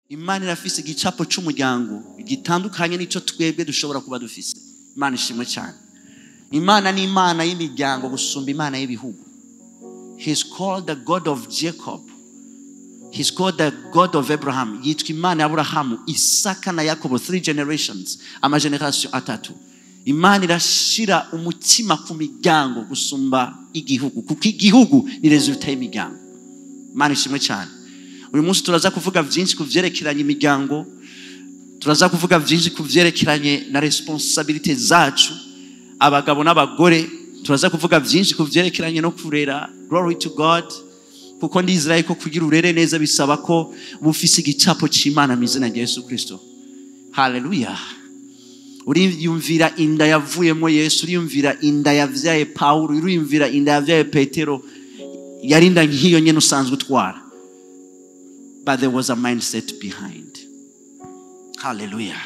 Imana irafise igicapo c'umuryango gitandukanye nico twebwe dushobora kuba dufise. Imana ishimwe cyane. Imana ni Imana y'imiryango gusumba Imana y'ibihugu. He's called the God of Jacob. He's called the God of Abraham. Yitwa Imana ya Abrahamu, Isaka na Yakobo, 3 generations, ama generation atatu. Imana irashira umutima ku miryango gusumba igihugu, kuko igihugu ni resultat y'imiryango. Imana ishimwe cyane. Uyu munsi turaza kuvuga byinshi kuvyerekeranye imiryango, turaza kuvuga byinshi kuvyerekeranye na responsibility zacu abagabo n'abagore, turaza kuvuga byinshi kuvyerekeranye no kurera. Glory to God. Kuko ndizera ko kugira urere neza bisaba ko bufise igicapo c'Imana mu izina rya Yesu Kristo. Hallelujah. Uriyumvira inda yavuyemo Yesu, uriyumvira inda yavyaye Paulo, uriyumvira inda yavyaye Petero, yarinda nk'iyo nyene usanzwe utwara. But there was a mindset behind. Hallelujah.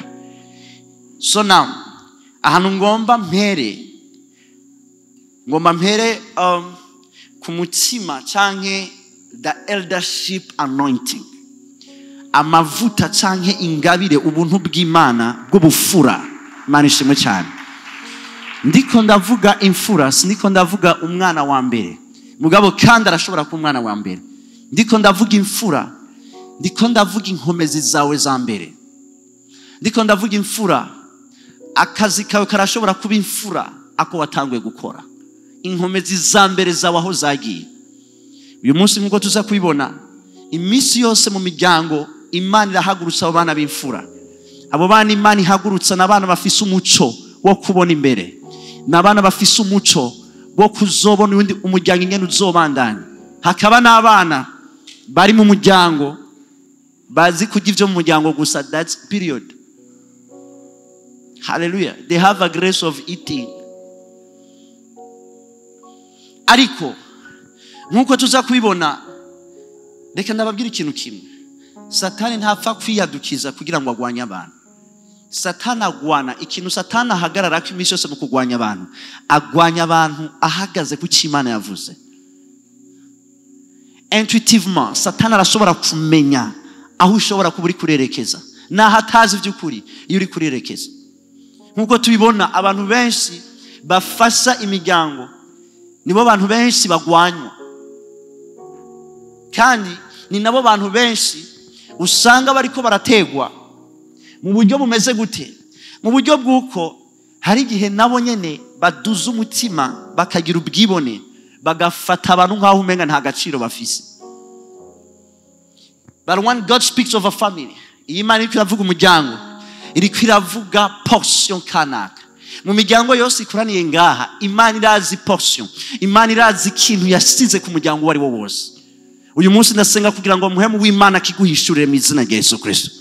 So now, ahantu ngomba mpere ku mutima canke the eldership anointing, amavuta canke ingabire ubuntu bw'Imana bw'ubufura. Imana ishimwe cyane. Ndiko ndavuga imfura, siniko ndavuga umwana wa mbere, mugabo kandi arashobora kuba umwana wa mbere. Ndiko ndavuga imfura, ndiko ndavuga inkomezi zawe za mbere. Ndiko ndavuga imfura, akazi kawe karashobora kuba imfura ako watanguye gukora. Inkomezi za mbere zawe aho zagiye. Uyu munsi nkuko tuza kubibona, iminsi yose mu miryango Imana irahagurutsa abo bana b'imfura. Abo bana Imana ihagurutsa n'abana bafise umuco wo kubona imbere, n'abana bafise umuco wo kuzobona undi umuryango ingene uzobandanya. Hakaba n'abana bari mu muryango bazi kurya ivyo mu muryango gusa, that's period. Hallelujah. They have a grace of eating. Ariko nkuko tuza kubibona, reka ndababwira ikintu kimwe. Satani ntapfa kwiyadukiza kugira ngo agwanye abantu. Satani agwana ikintu Satani ahagarara ko iminsi yose mu kugwanya abantu, agwanya abantu ahagaze ku cy'Imana yavuze. Intuitivement Satani arashobora kumenya aho ushobora kuba uri kurerekeza naho atazi by'ukuri iyo uri kurerekeza. Nkuko tubibona, abantu benshi bafasha imiryango nibo bantu benshi bagwanywa, kandi ni nabo bantu benshi usanga bariko barategwa mu buryo bumeze gute, mu buryo bw'uko hari igihe nabo nyene baduza umutima bakagira ubwibone, bagafata abantu nk'aho umenga nta gaciro bafise. But when God speaks of a family, Imana iriko iravuga umuryango, iriko iravuga portion kanaka. Mu miryango yose ikuraniye ngaha, Imana irazi portion, Imana irazi ikintu yasize ku muryango wari wo wose. Uyu munsi ndasenga kugira ngo muhemu w'Imana kiguhishurire mu izina rya Yesu Kristo.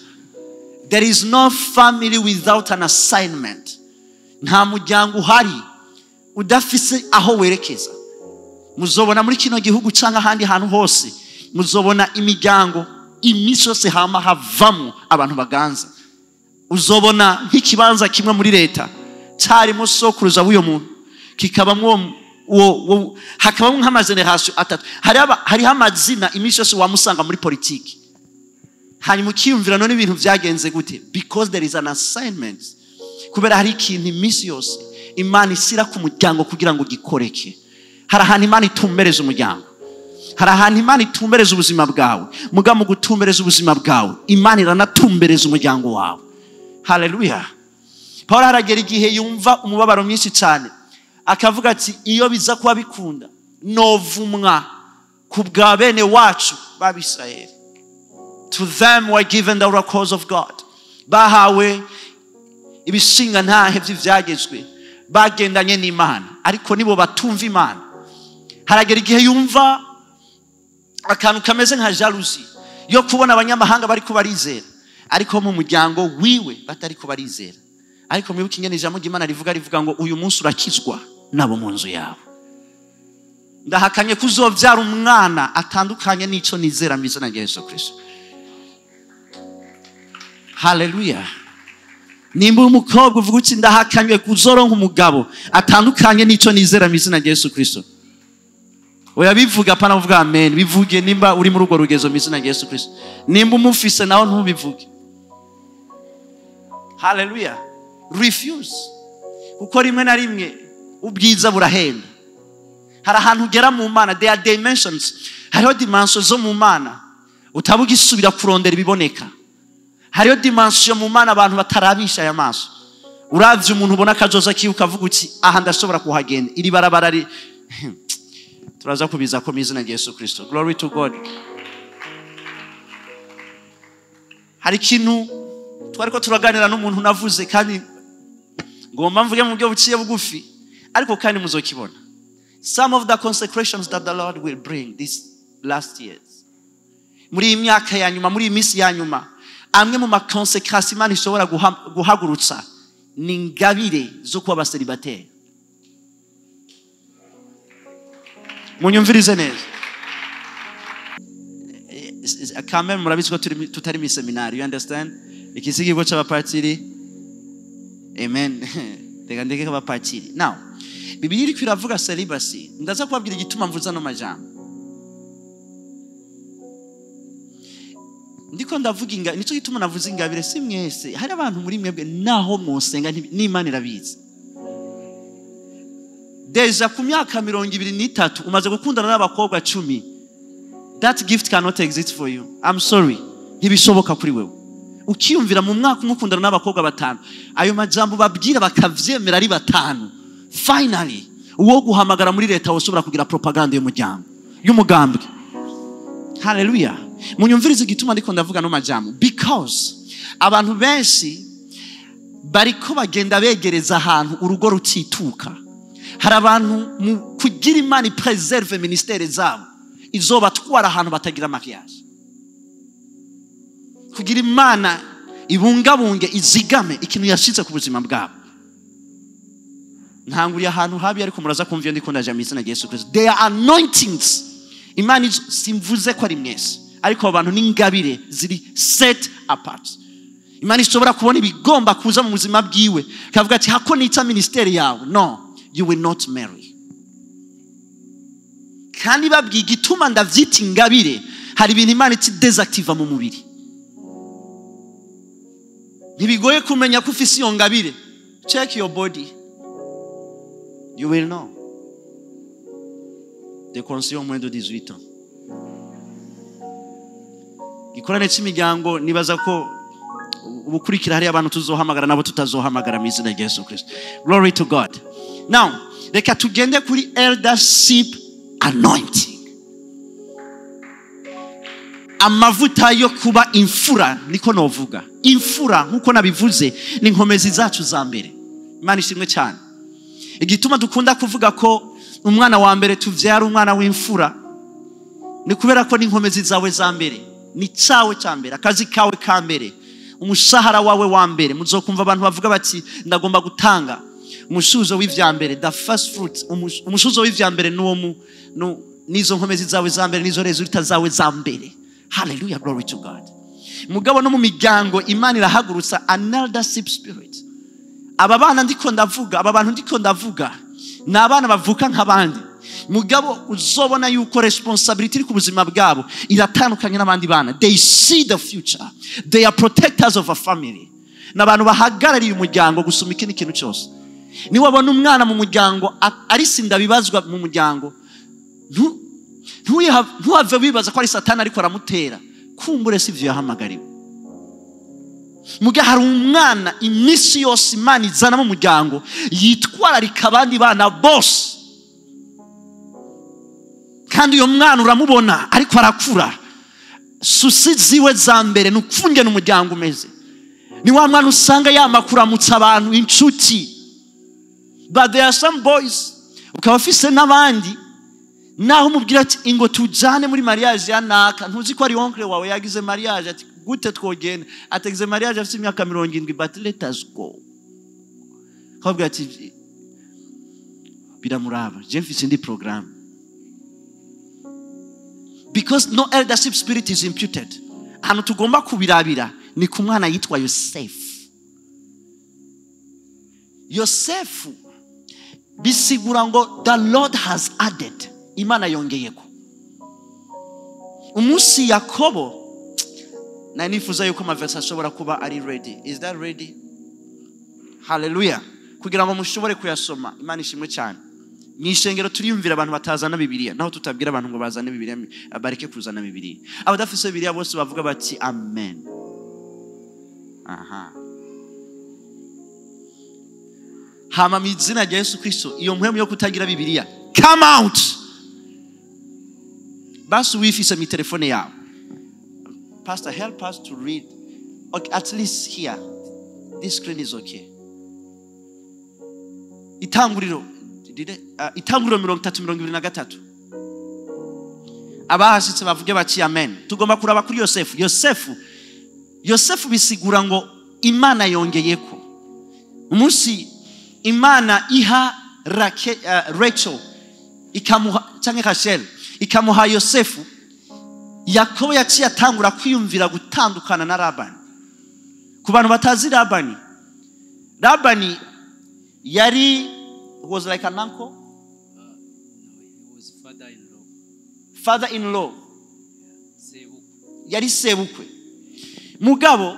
There is no family without an assignment. Nta muryango uhari udafise aho werekeza. Muzobona muri kino gihugu cyangwa ahandi hantu hose, muzobona imiryango iminsi yose hama havamo abantu baganza. Uzobona nk'ikibanza kimwe muri leta cyarimo sokuruza w'uyo muntu, kikabamwo hakabamwo nk'amageneration atatu. Hari amazina iminsi yose wamusanga muri politiki. Hanyuma ukiyumvira none ibintu byagenze gute? Because there is an assignment. Kubera hari ikintu iminsi yose Imana isira ku muryango kugira ngo gikoreke. Hari ahantu Imana itumbereza umuryango, hari ahantu Imana itumbereza ubuzima bwawe. Muga mu gutumbereza ubuzima bwawe, Imana iranatumbereza umuryango wawe. Hallelujah. Paul haragera igihe yumva umubabaro mwinshi cyane, akavuga ati iyo biza kuba bikunda novumwa ku bwa bene wacu b'Abisirayeli. To them were given the oracles of God. Bahawe ibishinga ntahe by'ivyagezwe, bagendanye n'Imana, ariko nibo batumva Imana. Haragera igihe yumva akantu kameze nka jalousie yo kubona abanyamahanga bari ko barizera, ariko mu muryango wiwe batari ko barizera. Ariko mwibuke ingene ijambo ry'Imana rivuga ngo uyu munsi urakizwa nabo mu nzu yawe. Ndahakanye kuzovyara umwana atandukanye n'ico nizera mu izina rya Yesu Kristo. Hallelujah. Nimba umukobwa uvuga uti ndahakanye kuzoronka umugabo atandukanye n'ico nizera mu izina rya Yesu Kristo. oya bivuga pana uvuga amen, bivuge nimba uri muri urwo rugezo mu izina rya Yesu Kristo. Nimba umufise naho ntubivuge. Hallelujah. Refuse. Kuko rimwe na rimwe ubwiza burahenda. Hari ahantu ugera mu Mana, there are dimensions. Hariho dimensions zo mu Mana utabugisubira kurondera ibiboneka. Hariho dimension mu Mana abantu batarabisha aya maso. Uravye umuntu ubona kazoza kiyo ukavuga uti aha ndashobora kuhagenda. Iri barabara turaza kubiza ko mu izina rya Yesu Kristo. Glory to God. Hari ikintu twariko turaganira n'umuntu navuze kandi ngomba mvuge mu buryo buciye bugufi, ariko kandi muzokibona. Some of the consecrations that the Lord will bring these last years, muri imyaka ya nyuma, muri imisi ya nyuma, amwe mu makonsekrasi Imana ishobora guhagurutsa ni ingabire zo kuba abaseribateri. Munyumvirize neza. Kameme murabizi ko tutari mu seminari, you understand? Ikisigigo cy'abapatiri. Amen. Ndeke abapatiri. Now, Bibiliya iri kwiravuga celibacy. Ndaza kubabwira igituma mvuza no majambo. Ndiko ndavuga nico gituma navuze ingabire si mwese. Hari abantu muri mwebwe naho musenga n'Imana irabizi. Deja ku myaka 23 umaze gukundana n'abakobwa 10. That gift cannot exist for you. I'm sorry. Ntibishoboka kuri wewe. Ukiyumvira mu mwaka umukundana n'abakobwa 5. Ayo majambo babwira bakavyemera ari 5. Finally, uwo guhamagara muri leta woshobora kugira propaganda y'umugambwe. Hallelujah. Munyumvirize igituma ndiko ndavuga no majambo. Because abantu benshi bariko bagenda begereza ahantu urugo rutituka. Hari abantu mu kugira Imana preserve ministere zabo izobatwara ahantu batagira mariage. Kugira Imana ibungabunge izigame ikintu yashize ku buzima bwabo. Ntanguriye ahantu habi ariko muraza kumvira ndiko ndaje mu izina rya Yesu Kristo. There are anointings. Imana simvuze ko ari mwese, ariko abantu n'ingabire ziri set apart. Imana ishobora kubona ibigomba kuza mu buzima bwiwe kavuga ati hako nita ministeri yawe. No, you will not marry. Kandi babwiye igituma ndavyita ingabire, hari ibintu Imana iti desactive mu mubiri. Ntibigoye kumenya ko ufise iyo ngabire. Check your body. You will know. De conscience moins de 18 ans. Gikorane cy'imiryango nibaza ko ubukurikira hari abantu tuzohamagara nabo tutazohamagara mu izina rya Yesu Kristo. Glory to God. Now, reka tugende kuri eldership anointing. Amavuta yo kuba imfura niko novuga. Imfura nkuko nabivuze ni inkomezi zacu za mbere. Imana ishimwe cyane. Igituma dukunda kuvuga ko umwana wa mbere tuvyara umwana w'imfura ni kubera ko ni inkomezi zawe za mbere, ni cyawe cya mbere, akazi kawe ka mbere, umushahara wawe wa mbere. Muzokumva abantu bavuga bati ndagomba gutanga umushuzo w'ivya mbere, the first fruit. Umushuzo w'ivya mbere nizo nkomezi zawe za mbere, nizo resulta zawe za mbere. Hallelujah, glory to God. Mugabo no mu miryango Imana irahagurutsa an eldership spirit. Aba bantu ndiko ndavuga ni abana bavuka nk'abandi. Mugabo uzobona yuko responsibility iri ku buzima bwabo iratandukanye n'abandi bana. They see the future. They are protectors of a family. N'abantu bahagarariye umuryango gusuma ikindi kintu cyose. Ni wabona umwana mu muryango ari sinda bibazwa mu muryango, ntuhave wibaza ko ari Satani ariko aramutera. Kumbure sivyo yahamagariwe. Muga hari umwana imisi yose Imana izana mu muryango yitwararika abandi bana bose. Kandi uyo mwana uramubona ariko arakura. Susi ziwe za mbere nukufunge n'umuryango umeze. Ni wa mwana usanga yamakuramutsa abantu inshuti. But there are some boys ukabafise n'abandi naho mubwira ati ingo tujane muri mariage ya naka, ntuzi ko ari oncle wawe yagize mariage, ati gute twogenda, ategize mariage afite imyaka 70, but let us go. Kabwira ati biramuraba, je mfise indi program. Because no eldership spirit is imputed. Hano tugomba kubirabira ni ku mwana yitwa Yosef. Yosef bisigura ngo the Lord has added. Imana yongeyeko. Umunsi Yakobo na nifuza yuko amaverse ashobora kuba ari ready. Is that ready? Hallelujah. Kugira ngo mushobore kuyasoma. Imana ishimwe cyane. Mwishengero turiyumvira abantu batazana Bibiliya naho tutabwira abantu ngo bazane Bibiliya bareke kuzana Bibiliya. Abadafise Bibiliya bose bavuga bati amen. Aha. Hama mizina ya Yesu Kristo iyo mpemu yo kutagira Bibiliya come out. Basi wifise mi telefone yao. Pastor, help us to read. Okay, at least here. This screen is okay. Itanguriro 3:23. Abahashitse bavuge bati amen. Tugomba kuraba kuri Yosefu bisigura ngo Imana yongeyeko. Umunsi Imana iha Rachel ikamuha canke Rachel ikamuha Yosefu, Yakobo yaciye atangura kwiyumvira gutandukana na Labani. Ku bantu batazi Labani yari was like an uncle. No, he was father-in-law. Father-in-law. Sebukwe. Yari sebukwe. Mugabo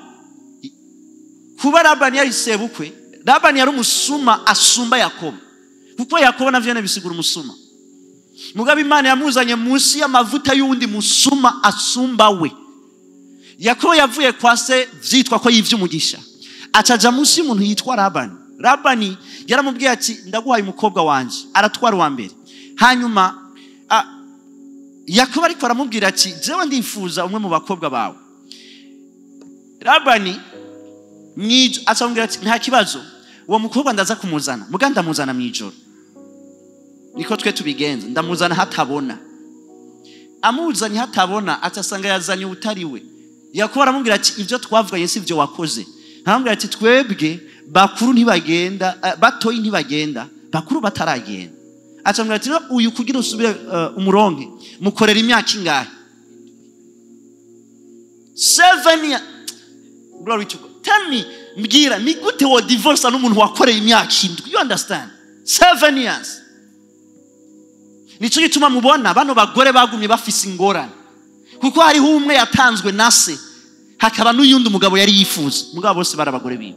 kuba Labani yari sebukwe, Labani yari umusuma asumba Yakobo. Kuko Yakobo navyene bisigura umusuma. Mugabo Imana yamuzanye munsi y'amavuta y'undi musuma asumba we. Yakobo yavuye kwa se vyitwa ko yivyumugisha. Acaja munsi y'umuntu yitwa Labani. Labani yaramubwiye ati ndaguhaye umukobwa wanje, aratwara wa mbere. Hanyuma Yakobo ariko aramubwira ati jewe ndifuza umwe mu bakobwa bawe. Labani acamubwira ati nta kibazo, uwo mukobwa ndaza kumuzana, muganda muzana mwijoro. Niko twe tubigenza, ndamuzana hatabona. Amuzanye hatabona atasanga yazanye utariwe. Yakobo aramubwira ati ibyo twavuganye si byo wakoze. Aramubwira ati twebwe bakuru ntibagenda, batoyi ntibagenda, bakuru bataragenda. Acamubwira ati uyu kugira usubire umuronke mukorera imyaka ingahe? 7 years. Glory to God. Tell me, mbwira ni gute wo divorce n'umuntu wakoreye imyaka 7? You understand? 7 years. Nico gituma mubona bano bagore bagumye bafise ingorane. Kuko hari umwe yatanzwe nase, hakaba n'uyundi umugabo yari yifuza. Mugabo bose barabagore biwe.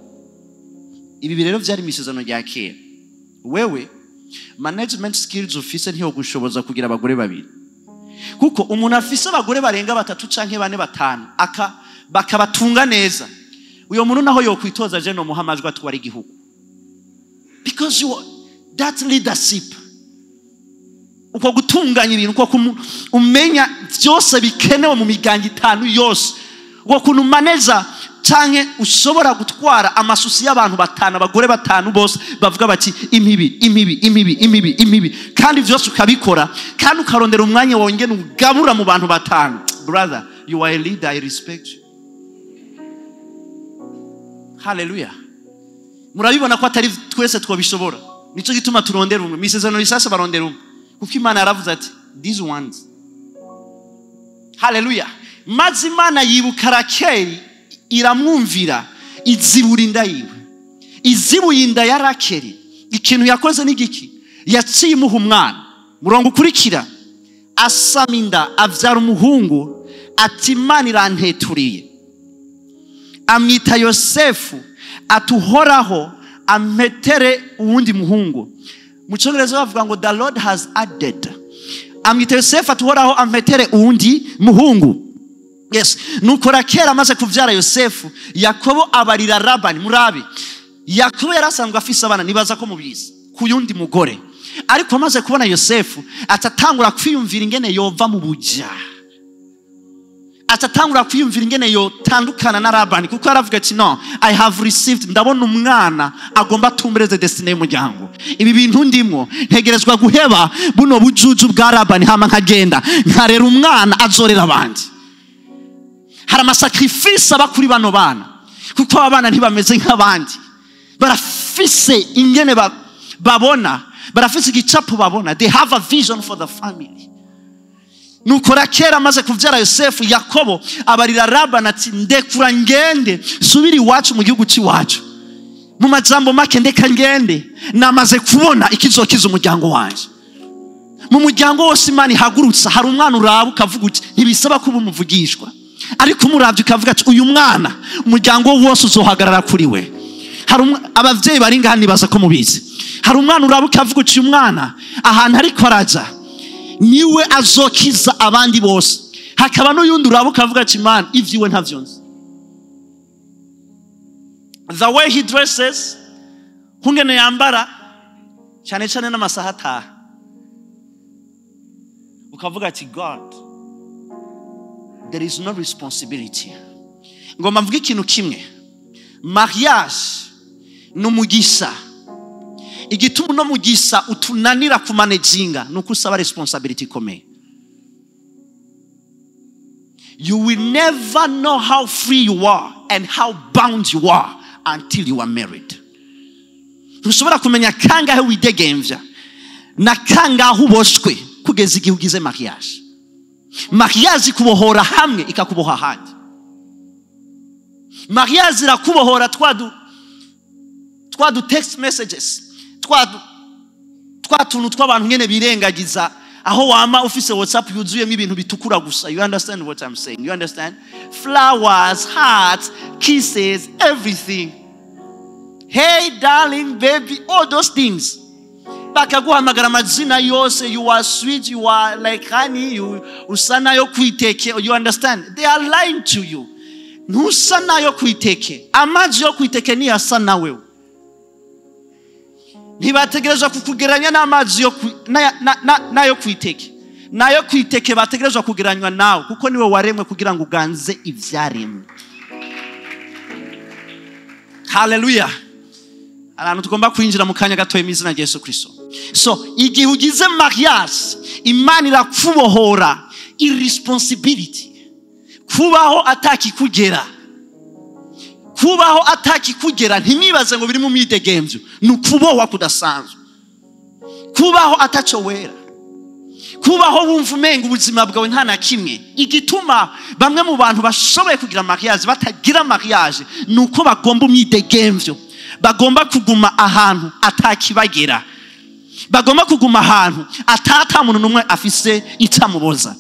Ibi rero byari misezano rya kera. Wewe management skills ufise ntiyo gushoboza kugira abagore babiri. Kuko umuntu afise abagore barenga 3 canke 4 5 bakabatunga neza. Uyo muntu naho yo kwitoza je no muhamajwe atwara igihugu. Because you that leadership. Uko gutunganya ibintu uko umenya byose bikenewe mu migangi 5 yose. Uko kuntu maneza canke ushobora gutwara amasusi y'abantu 5 abagore 5 bose bavuga bati imibi kandi byose ukabikora kandi ukarondera umwanya wongene ugabura mu bantu 5. Brother, you are a leader, I respect you. Hallelujah. Murabibona ko atari twese twobishobora. Nico gituma turondera umwe. Misezano risasa barondera umwe. Kuko Imana yaravuze ati these ones. Hallelujah. Maze Imana yibuka Rakeli iramwumvira izibura inda yiwe. Izibuye inda ya Rakeli. Ikintu yakoze n'igiki? Yaciye imuha umwana. Murongo ukurikira. Asama inda avyara umuhungu ati Imana iranteturiye. Amwita Yosefu atuhoraho ampetere uwundi muhungu. Mu Cyongereza bavuga ngo the Lord has added. Amwita Yosefu atuhoraho ampetere uwundi muhungu. Yes, nuko Rakeli amaze kuvyara Yosefu, Yakobo abarira Labani. Murabe, Yakobo yarasanzwe afise abana nibaza ko mubizi kuyundi mugore. Ariko amaze kubona Yosefu atatangura kwiyumvira ingene yova mu buja. Atatangura kwiyumvira ingene yo tandukana na Labani kuko aravuga ati no, I have received, ndabona umwana agomba tumbereze destiny y'umuryango. Ibi bintu ndimwo ntegerezwa guheba buno bujuju bwa Labani hama nkagenda nkarera umwana azorera abandi. Hari amasacrifice abakuri bano bana kuko abana ntibameze nk'abandi. Barafise ingene babona, barafise igicapo babona. They have a vision for the family. Nuko Rakeli amaze kuvyara Yosefu, Yakobo abarira Labani ati ndekura ngende subiri iwacu mu gihugu cy'iwacu. Mu majambo make ndeka ngende namaze kubona ikizokiza umuryango wanje. mu muryango wose Imana ihagurutsa hari umwana uraba ukavuga uti ntibisaba kuba umuvugishwa, ariko umuravye ukavuga ati uyu mwana umuryango wose uzohagarara kuri we. Hari abavyeyi bari ngaha nibaza ko mubizi, hari umwana uraba ukavuga uti uyu mwana ahantu ariko araja niwe azokiza abandi bose. Hakaba n'uyundi uraba ukavuga ati Imana ivyiwe ntavyo nzi. The way he dresses, kungene yambara cyane cyane n'amasaha ataha, ukavuga ati God, there is no responsibility. Ngomba mvuga ikintu kimwe, mariage n'umugisha. Igituma no mugisha utunanira kumanejinga nuko usaba responsibility ikomeye. You will never know how free you are and how bound you are until you are married. Ntushobora kumenya kangahe widegemvya na kangahe uboshwe kugeza igihe ugize mariage. Mariage kubohora hamwe ikakuboha handi. Mariage irakubohora twadu text messages, twatu tw'abantu nyene birengagiza, aho wama ufise WhatsApp yuzuyemo ibintu bitukura gusa. You understand what I'm saying? You understand? Flowers, hearts, kisses, everything. Hey darling, baby, all those things. Bakaguhamagara amazina yose, you are sweet, you are like honey, you usana yo kwiteke. You understand? They are lying to you. Ntusana yo kwiteke, amazi yo kwiteke ni asana wewe. Ntibategerezwa kukugeranya n'amazi yo nayo kwiteke. Nayo kwiteke bategerezwa kugeranywa nawe kuko niwe waremwe kugira ngo uganze ivyaremwe. Hallelujah. Abantu tugomba kwinjira mu kanya gato y'imizina ya Yesu Kristo. So igihe ugize mariage, Imana irakubohora irresponsibility. Kubaho atakikugera, kubaho atakikugera ntimibaze ngo biri mu midegemvyo, nukubohwa kudasanzwe. Kubaho ataco wera, kubaho wumva umenga ubuzima bwawe nta na kimwe. Igituma bamwe mu bantu bashoboye kugira mariage batagira mariage nuko bagomba umwidegemvyo, bagomba kuguma ahantu atakibagera, bagomba kuguma ahantu atata muntu numwe afise itamuboza.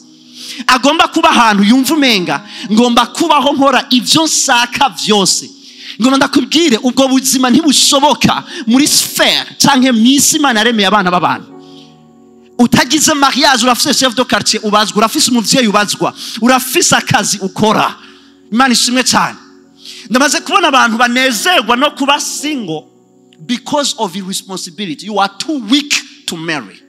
Agomba kuba ahantu yumva umenga ngomba kubaho nkora ivyo nsaka vyose. Ngomba ndakubwire ubwo buzima ntibushoboka muri sphere canke mwisi Imana yaremeye abana b'abantu. Utagize mariage urafise chef de quartier ubazwa, urafise umuvyeyi ubazwa, urafise akazi ukora. Imana ishimwe cyane. Ndamaze kubona abantu banezerwa no kuba single because of your responsibility. You are too weak to marry.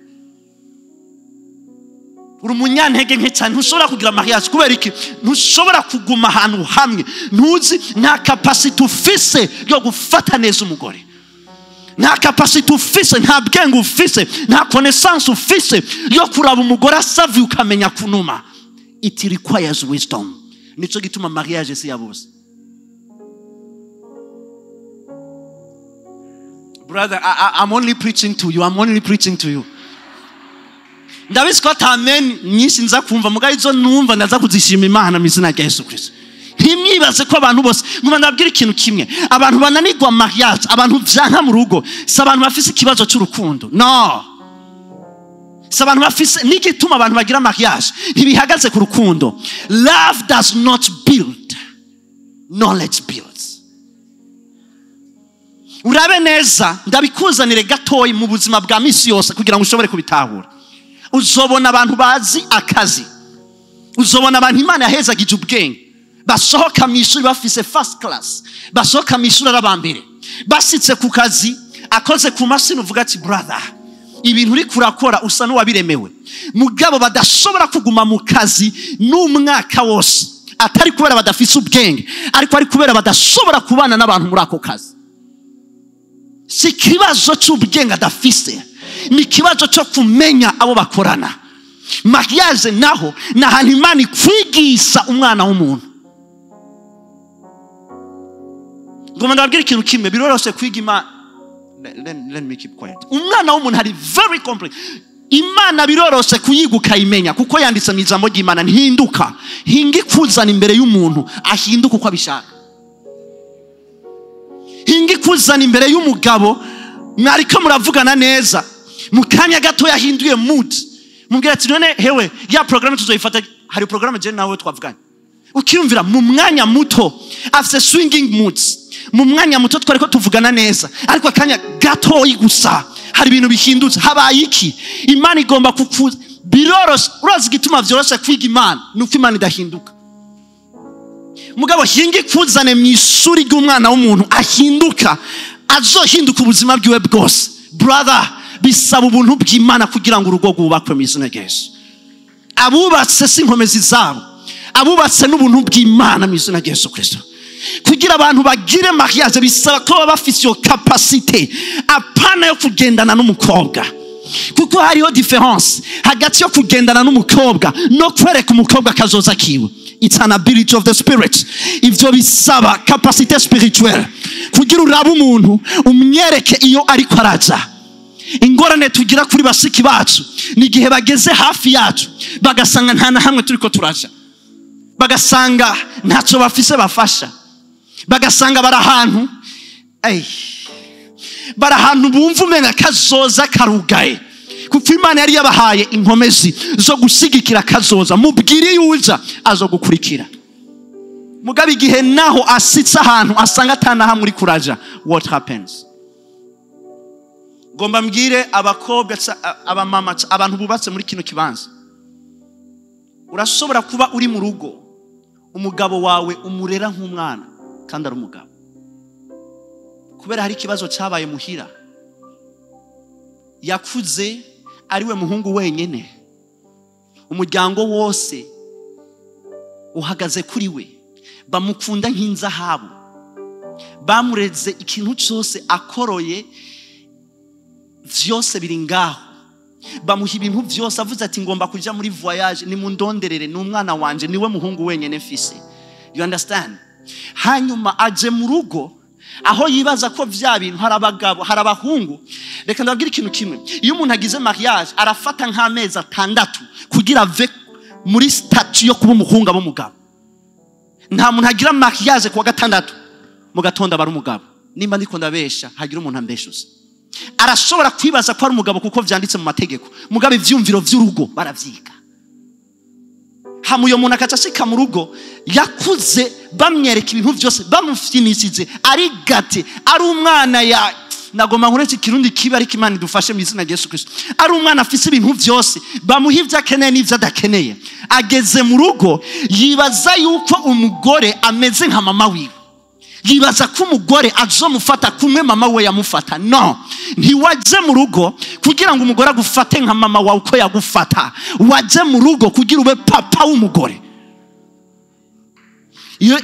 Urumunyantege nke cyane, ntushobora kugira mariage kubera iki? Ntushobora kuguma ahantu hamwe, ntuzi nta capacity ufise yo gufata neza umugore, nta capacity ufise, nta bwenge ufise, nta connaissance ufise yo kuraba umugore asavi ukamenya kunuma. It requires wisdom. Nico gituma mariage si yabose. Brother, I'm only preaching to you. I'm only preaching to you. Ndabizi ko amen nyinshi nza kumva mugaye izo numva ndaza kuzishima Imana mu izina rya Yesu Kristo. Ntimwibaze ko abantu bose nguma ndabwira ikintu kimwe, abantu bananirwa mariage, abantu vyanka mu rugo, si abantu bafise ikibazo cy'urukundo. No. Si abantu bafise n'igituma abantu bagira mariage ntibihagaze ku rukundo. Love does not build, knowledge builds. Urabe neza ndabikuzanire gatoyi mu buzima bwa misi yose kugira ngo ushobore kubitahura. Uzobona abantu bazi akazi, uzobona abantu Imana yahezagije ubwenge, basohoka mu ishuri bafise first class, basohoka mu ishuri arabambere, basitse ku kazi akoze ku mashini uvuga ati brother ibintu uri kurakora usa n'uwabiremewe. Mugabo badashobora kuguma mu kazi n'umwaka wose, atari kubera badafise ubwenge, ariko ari kubera badashobora kubana n'abantu muri ako kazi. Si kibazo cy'ubwenge adafise, ni kibazo cyo kumenya abo bakorana. Mariage naho nahantu Imana ikwigisha umwana w'umuntu. Ngoma ndabwira ikintu kimwe, biroroshe kwiga Imana. Let me keep quiet. Umwana w'umuntu hari very complex. Imana biroroshe kuyiga ukayimenya kuko yanditse mu ijambo ry'Imana ntihinduka. Hingi kuzana imbere y'umuntu ahinduka uko abishaka. Hingi kuzana imbere y'umugabo mwariko muravugana neza, mu kanya gato yahinduye mood, mubwira ati none hewe ya programme tuzoyifata, hari programme je nawe twavuganye. Ukiyumvira mu mwanya muto after swinging moods, mu mwanya muto twariko tuvugana neza, ariko akanya gatoyi gusa hari ibintu bihindutse. Habaye iki? Imana igomba kukuza biroroshe. Urazi gituma vyoroshe kwiga Imana nuko Imana idahinduka. Mugabo hingi kuzane mu ishuri ry'umwana w'umuntu ahinduka, azohinduka ubuzima bwiwe bwose. Brother, bisaba ubuntu bw'Imana kugira ngo urugo rwubakwe mu izina rya Yesu. Abubatse si inkomezi zabo, abubatse n'ubuntu bw'Imana mu izina rya Yesu Kristo. Kugira abantu bagire mariage bisaba ko baba bafite iyo capacité apana yo kugendana n'umukobwa, kuko hariho difference hagati yo kugendana n'umukobwa no kwereka umukobwa kazoza kiwe. It's an ability of the spirit. Ivyo bisaba capacité spirituelle kugira urabe umuntu umyereke iyo ariko araza. Ingorane tugira kuri basiki bacu ni gihe bageze hafi yacu bagasanga nta na hamwe turiko turaja, bagasanga ntacyo bafise bafasha, bagasanga barahantu bumva umenga kazoza karugaye, kuko Imana yari yabahaye inkomezi zo gusigikira kazoza. Mubwire yuja azogukurikira. Mugabe igihe naho asitse ahantu asanga atana hamwe uri kuraja, what happens? Gomba mbwire abakobwa abamama abantu bubatse muri kino kibanza, urashobora kuba uri mu rugo umugabo wawe umurera nk'umwana kandi ari umugabo, kubera hari ikibazo cyabaye muhira, yakuze ariwe muhungu wenyene, umuryango wose uhagaze kuri we, bamukunda nk'inzahabu, bamureze ikintu cyose akoroye vyose biri ngaho, bamuha ibintu vyose, avuze ati ngomba kuja muri voyage ni mundonderere, ni umwana wanje, niwe muhungu wenyene mfise. You understand? Hanyuma aje mu rugo aho yibaza ko vya bintu hari abagabo hari abahungu. Reka ndabwira ikintu kimwe, iyo umuntu agize mariage arafata nk'amezi 6 kugira ave muri statut yo kuba umuhungu abo mugabo. Nta muntu agira mariage kuwa 6 mu gatondo bari umugabo. Nimba ndiko ndabesha hagira umuntu ambeshuza. Arashobora kwibaza ko ari umugabo kuko vyanditse mu mategeko, mugabe ivyumviro vy'urugo baravyiga. Hamuyo umuntu akacashika mu rugo yakuze bamwereka ibintu vyose, bamufyinisize ari gate, ari umwana ya nagoma nkuretse kirundi kiba ari Imana idufashe mu izina rya Yesu Kristo. Ari umwana afise ibintu vyose, bamuha ivyo akeneye n'ivyo adakeneye. Ageze mu rugo yibaza yuko umugore ameze nka mama wiwe, yibaza ko umugore azomufata kumwe mama we yamufata. No, ntiwaje mu rugo kugira ngo umugore agufate nka mama wawe uko yagufata, waje mu rugo kugira ube papa w'umugore.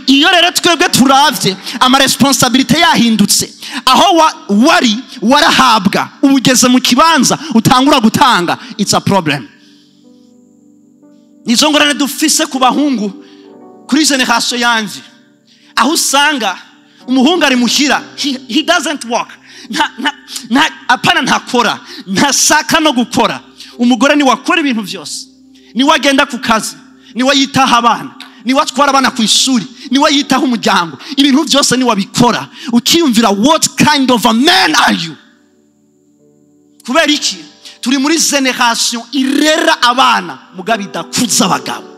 Iyo rero twebwe turavye ama responsabilité yahindutse, aho wari warahabwa ubugeze mu kibanza utangura gutanga, it's a problem. Nizo ngorane dufise ku bahungu kuri generation yanje, aho usanga umuhungu ari muhira, he doesn't work, apana ntakora, ntasaka no gukora. Umugore ni wakora ibintu vyose, ni wagenda ku kazi, ni wayitaha abana, ni watwara abana ku ishuri, ni wayitaha umuryango, ibintu byose ni wabikora. Ukiyumvira what kind of a man are you? Kubera iki turi muri generation irera abana mugabe idakuza abagabo,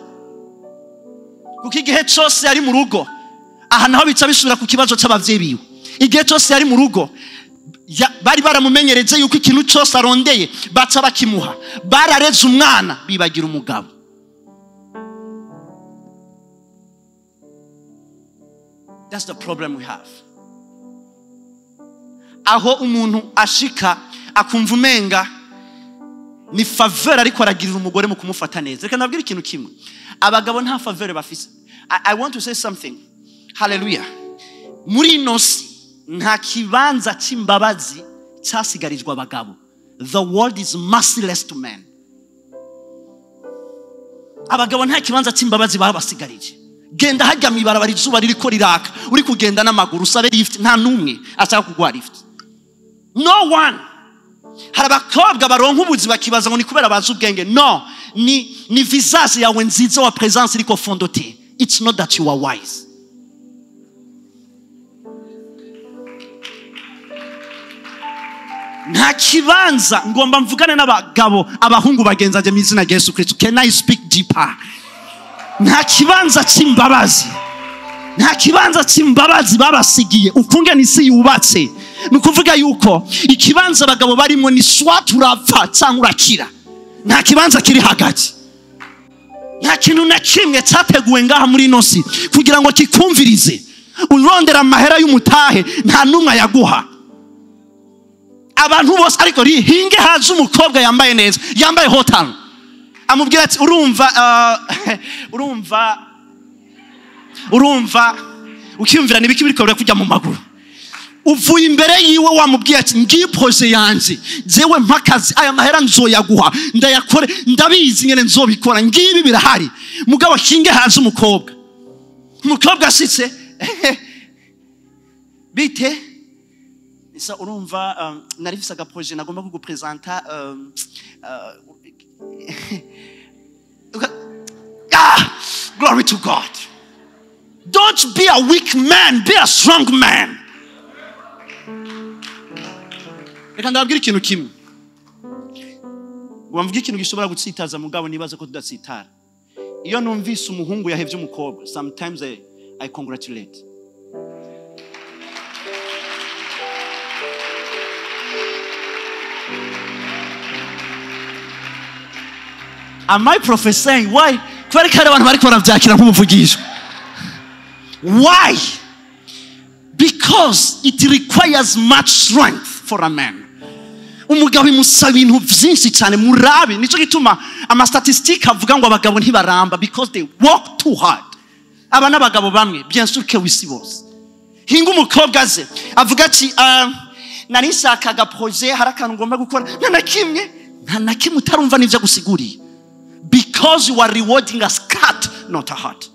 kuko igihe cyose yari mu rugo aha naho bica bisubira ku kibazo cy'abavyeyi biwe. Igihe cyose yari mu rugo bari baramumenyereje yuko ikintu cyose arondeye baca bakimuha, barareze umwana bibagira umugabo. That's the problem we have. Aho umuntu ashika akumva umenga ni faveur ariko aragirira umugore mu kumufata neza. Reka nabwira ikintu kimwe, abagabo nta faveur bafise. I want to say something. Hallelujah. Muri nosi nta kibanza cy'imbabazi cyasigarijwe abagabo. The world is merciless to men. Abagabo nta kibanza cy'imbabazi babasigarije. Genda hajya mibarabara izuba ririko riraka, uri kugenda n'amaguru usabe lift, nta numwe ashaka kugwa lift. No one. Hari abakobwa baronka ubuzi bakibaza ngo ni kubera bazi ubwenge. No, ni visage yawe nziza wa presence iriko fondote. It's not that you are wise. nta kibanza ngomba mvugane n'abagabo abahungu bagenzanje mu izina rya Yesu Kristo. Can I speak deeper? Nta kibanza cy'imbabazi, nta kibanza cy'imbabazi babasigiye. Ukunge n'isi yubatse nukuvuga yuko ikibanza abagabo barimo ni swat urapfa cyangwa urakira. Nta kibanza kiri hagati. Nta kintu na kimwe cyateguwe ngaha muri nosi kugira ngo kikumvirize. Urondera amahera y'umutahe nta numwe yaguha. Abantu bose ariko hinge haje umukobwa yambaye neza, yambaye hotel, amubwira ati urumva ukiyumvira nibiki biriko kujya mu maguru. Uvuye imbere yiwe wamubwiye ati ngiye projet yanje jewe mpakazi aya mahera nzoyaguha ndayakore ndabizi ngene nzobikora ngibi birahari. Mugabo hinge haje umukobwa asitse bite isa urumva narifise agaprojet nagomba kugupresenta glory to God. Don't be a weak man, be a strong man. Reka ndababwira ikintu kimwe. Wamvuga ikintu gishobora gutsitaza mugabo nibaza ko tudatsitara. Iyo numvise umuhungu yahevye umukobwa, sometimes I congratulate. Am I prophesying? Why? Why? Because it requires much strength for a man. Umugabo imusaba ibintu byinshi cyane murabi. Nico gituma ama statistique avuga ngo abagabo ntibaramba because they work too hard. Aba n'abagabo bamwe bien sûr que wisi bose. Hinga umukobwa aze avuga ati nari nshakaga projet harakantu ngomba gukora nta na kimwe utarumva n'ivyo gusiguriye. Because you are rewarding a skirt, not a heart.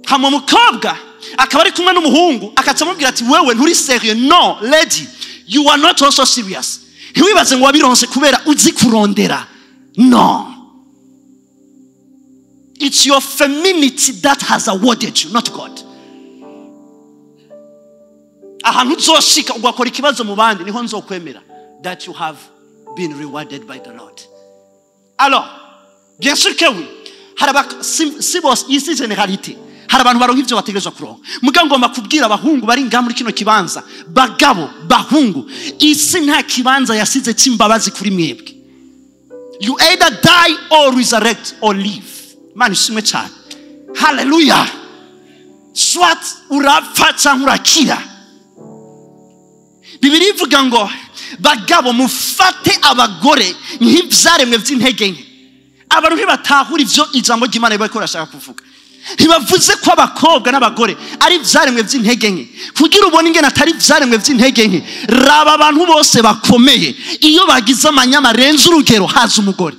Hama mukobwa akaba ari kumwe n'umuhungu akacamubwira ati wewe nturi serious. No lady, you are not also serious. Ntiwibaze ngo wabironse kubera uzi kurondera. No, it's your femininity that has awarded you, not God. Ahantu uzoshika ugakora ikibazo mu bandi niho nzokwemera that you have been rewarded by the Lord. Alors, bien sûr que oui. Haraba si boss ici généralité. Harabantu baronka ivyo bategerezwa kuronka. Muga ngomba kubwira abahungu bari ngaha muri kino kibanza, bagabo, bahungu, isi nta kibanza yasize cy'imbabazi kuri mwebwe. You either die or resurrect or live. Man ishimwe cyane. Hallelujah. Swat urapfa cyangwa urakira. Bibiri ivuga ngo bagabo mufate abagore nk'ivyaremwe vy'intege nke. Abantu ntibatahura ivyo ijambo ry'Imana bariko shaka kuvuga. Ntibavuze ko abakobwa n'abagore ari vyaremwe vy'intege nke. Kugira ubone ingene atari vyaremwe vy'intege nke, raba abantu bose bakomeye iyo bagize amanyama renze urugero haza umugore.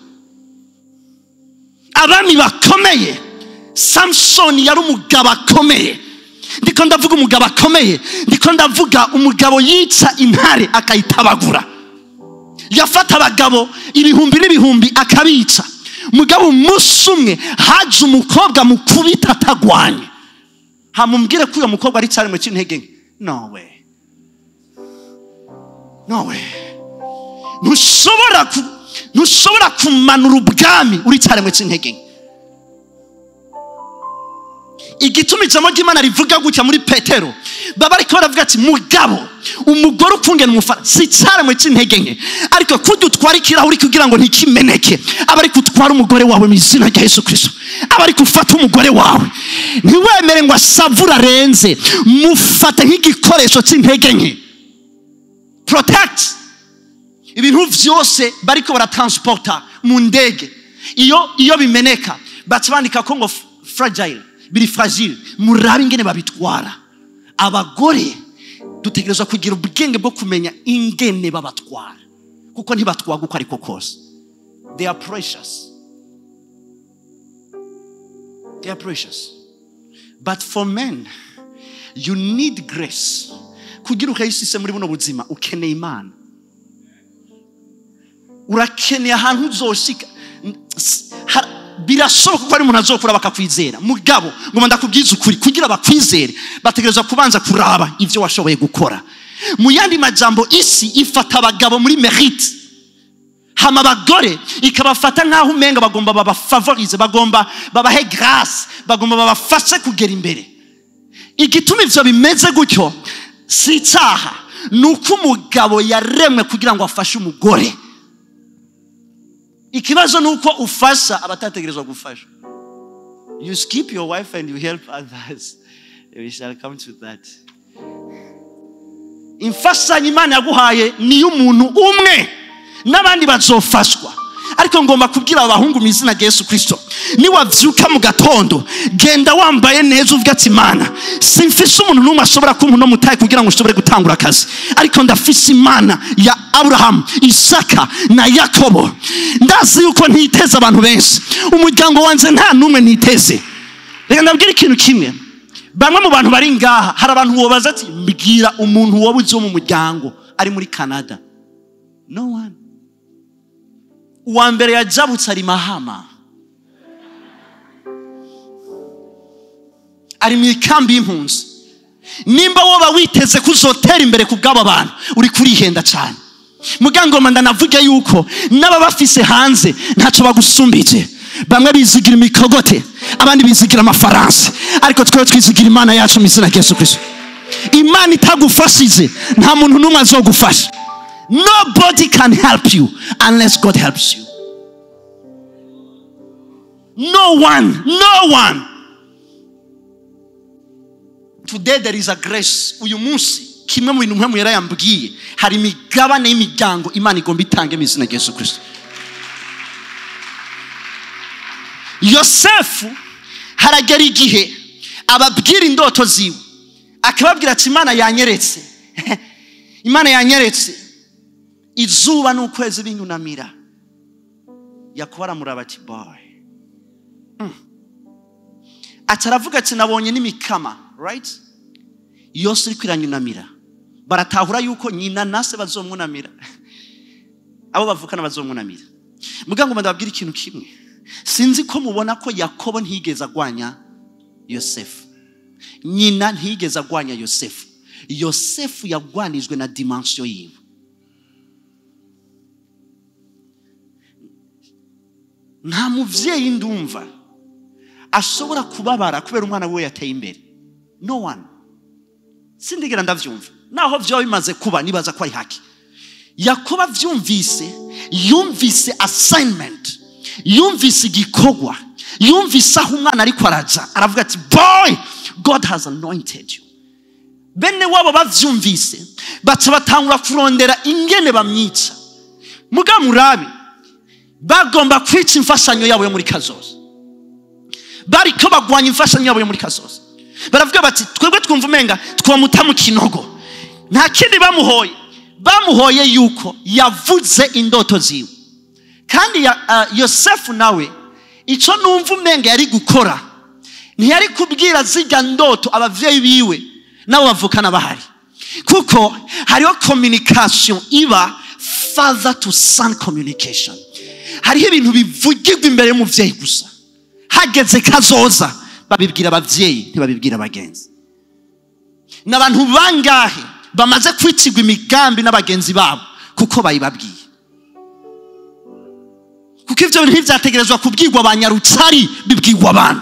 Abami bakomeye, Samson yari umugabo akomeye. Ndiko ndavuga umugabo akomeye, ndiko ndavuga umugabo yica intare akayitabagura. Yafata abagabo ibihumbi n'ibihumbi akabica. Mugabo musumwe haje umukobwa mukubita atagwanye. Hamumbwire ko uyo mukobwa ari cyane mu cy'intege nke. No way. No way. Ntushobora kumanura ubwami uri cyane mu cy'intege nke. Igituma ijambo ry'Imana rivuga gutya muri Petero, baba ariko baravuga ati mugabo umugore ukungena umufara si cyane mu cy'intege nke, ariko kudutwara ikirahuri kugira ngo ntikimeneke. Aba ariko utwara umugore wawe mu izina rya Yesu Kristo. Aba ariko ufata umugore wawe ntiwemere ngo asavura renze, mufata nk'igikoresho cy'intege nke. Protect ibintu vyose bariko baratransporta mu ndege. Iyo bimeneka batwandika ko ngo fragile, biri fragile. Murabe ingene babitwara. Abagore dutegerezwa kugira ubwenge bwo kumenya ingene babatwara, kuko ntibatwaga uko ariko kose. They are precious. They are precious. But for men, you need grace. Kugira ukayisise muri buno buzima ukeneye Imana. Urakeneye ahantu uzoshika. Birashoboka ko ari umuntu azokura bakakwizera. Mugabo ngoma ndakubwiza ukuri, kugira bakwizere bategerezwa kubanza kuraba ivyo washoboye gukora. mu yandi majambo isi ifata abagabo muri mérite, hama abagore ikabafata nkaho umenga bagomba babafavorize, bagomba babahe grâce, bagomba babafashe kugera imbere. Igituma ivyo bimeze gutyo si icyaha, nuko umugabo yaremwe kugira ngo afashe umugore. Ikibazo nuko ufasha abatategerezwa gufasha. You skip your wife and you help others. We shall come to that. Imfashanyo Imana yaguhaye ni y'umuntu umwe, n'abandi bazofashwa. Ariko ngomba kubwira abahungu mu izina rya Yesu Kristo, ni wavyuka mu gatondo genda wambaye neza uvuga ati Imana simfise umuntu n'umwe ashobora kumpa no mutaye kugira ngo ushobore gutangura akazi, ariko ndafise Imana ya Abraham, Isaka na Yakobo. Ndazi yuko ntiteze abantu benshi, umuryango wanje nta numwe ntiteze. Reka ndabwira ikintu kimwe, bamwe mu bantu bari ngaha hari abantu wobaza ati mbwira umuntu wobuze mu muryango ari muri Canada. No one. Uwa mbere yajabutse ari Mahama, ari mu ikambi y'impunzi. Nimba woba witeze kuzotera imbere kubw'aba bantu uri kurihenda cyane. Mugangoma ndanavuga yuko n'aba bafise hanze ntaco bagusumbije. Bamwe bizigira imikogote, abandi bizigira amafaransa, ariko twe twizigira Imana yacu mu izina rya Yesu Kristo. Imana itagufashije nta muntu n'umwe azogufasha. Nobody can help you unless God helps you. No one. Today there is a grace. Uyu munsi kimwe mu bintu mpamwe yarayambwiye, hari imigabane y'imiryango Imana igomba itange mu izina rya Yesu Kristo. Yosefu haragera igihe ababwira indoto ziwe, akababwira ati Imana yanyeretse Imana yanyeretse izuba n'ukwezi binyunamira. Yakobo aramuraba ati boy, ataravuga ati nabonye n'imikama, right? Yose iri kwiranyunamira. Baratahura yuko nyina nase bazomwunamira, abo bavukana bazomwunamira. Mugango ndababwira ikintu kimwe, sinzi ko mubona ko Yakobo ntigeze agwanya Yosefu, nyina ntigeze agwanya Yosefu. Yosefu yagwanijwe na dimension yiwe. Nta muvyeyi ndumva ashobora kubabara kubera umwana we yateye imbere. No one. Sindigera ndavyumva. Naho vyo bimaze kuba nibaza ko ari haki. Yakobo avyumvise, yumvise assignment, yumvise igikogwa, yumvise aho umwana ariko araja, aravuga ati boy, God has anointed you. Bene wabo bavyumvise baca batangura kurondera ingene bamwica. Muga murabi bagomba kwica imfashanyo yabo yo muri kazoza. Bariko bagwanya imfashanyo yabo yo muri kazoza. Baravuga bati twebwe twumva umenga twamuta mu kinogo. Nta kindi bamuhoye yuko yavuze indoto ziwe. Kandi Yosefu nawe ico numva umenga yari gukora, ntiyari kubwira zijya ndoto abavyeyi biwe nabo bavukana bahari, kuko hariho communication iba father to son communication. Hariho ibintu bivugirwa imbere y'umuvyeyi gusa, hageze kazoza babibwira abavyeyi ntibabibwira abagenzi. N'abantu bangahe bamaze kwicigwa imigambi n'abagenzi babo kuko bayibabwiye. Kuko ivyo bintu ntibyategerezwa kubwirwa abanyarucari, bibwirwa abantu.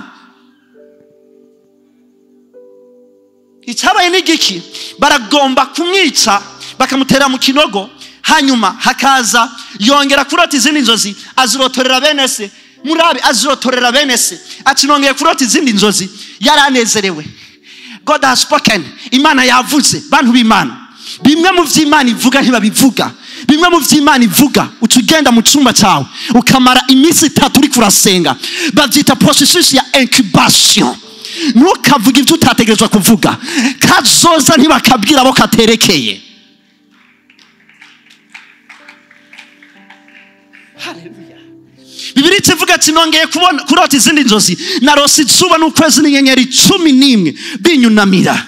Icyabaye n'igiki, baragomba kumwica bakamutera mu kinogo, hanyuma hakaza yongera kurota izindi nzozi, azirotorera bene se. Murabi azirotorera bene se, ati nongeye kurota izindi nzozi. Yaranezerewe. God has spoken. Imana yavuze. Bantu b'Imana, bimwe mu vy'Imana ivuga ntibabivuga. Bimwe mu vy'Imana ivuga utugenda mu cyumba cyawe ukamara iminsi 3 uri kurasenga, bavyita processus ya incubation. Ntukavuga ibyo utategerezwa kuvuga, kazoza ntibakabwira abo katerekeye. Hallelujah. Bibiri ivuga ati nongeye kurota izindi nzozi, narose izuba n'ukwezi n'inyenyeri 11 binyunamira.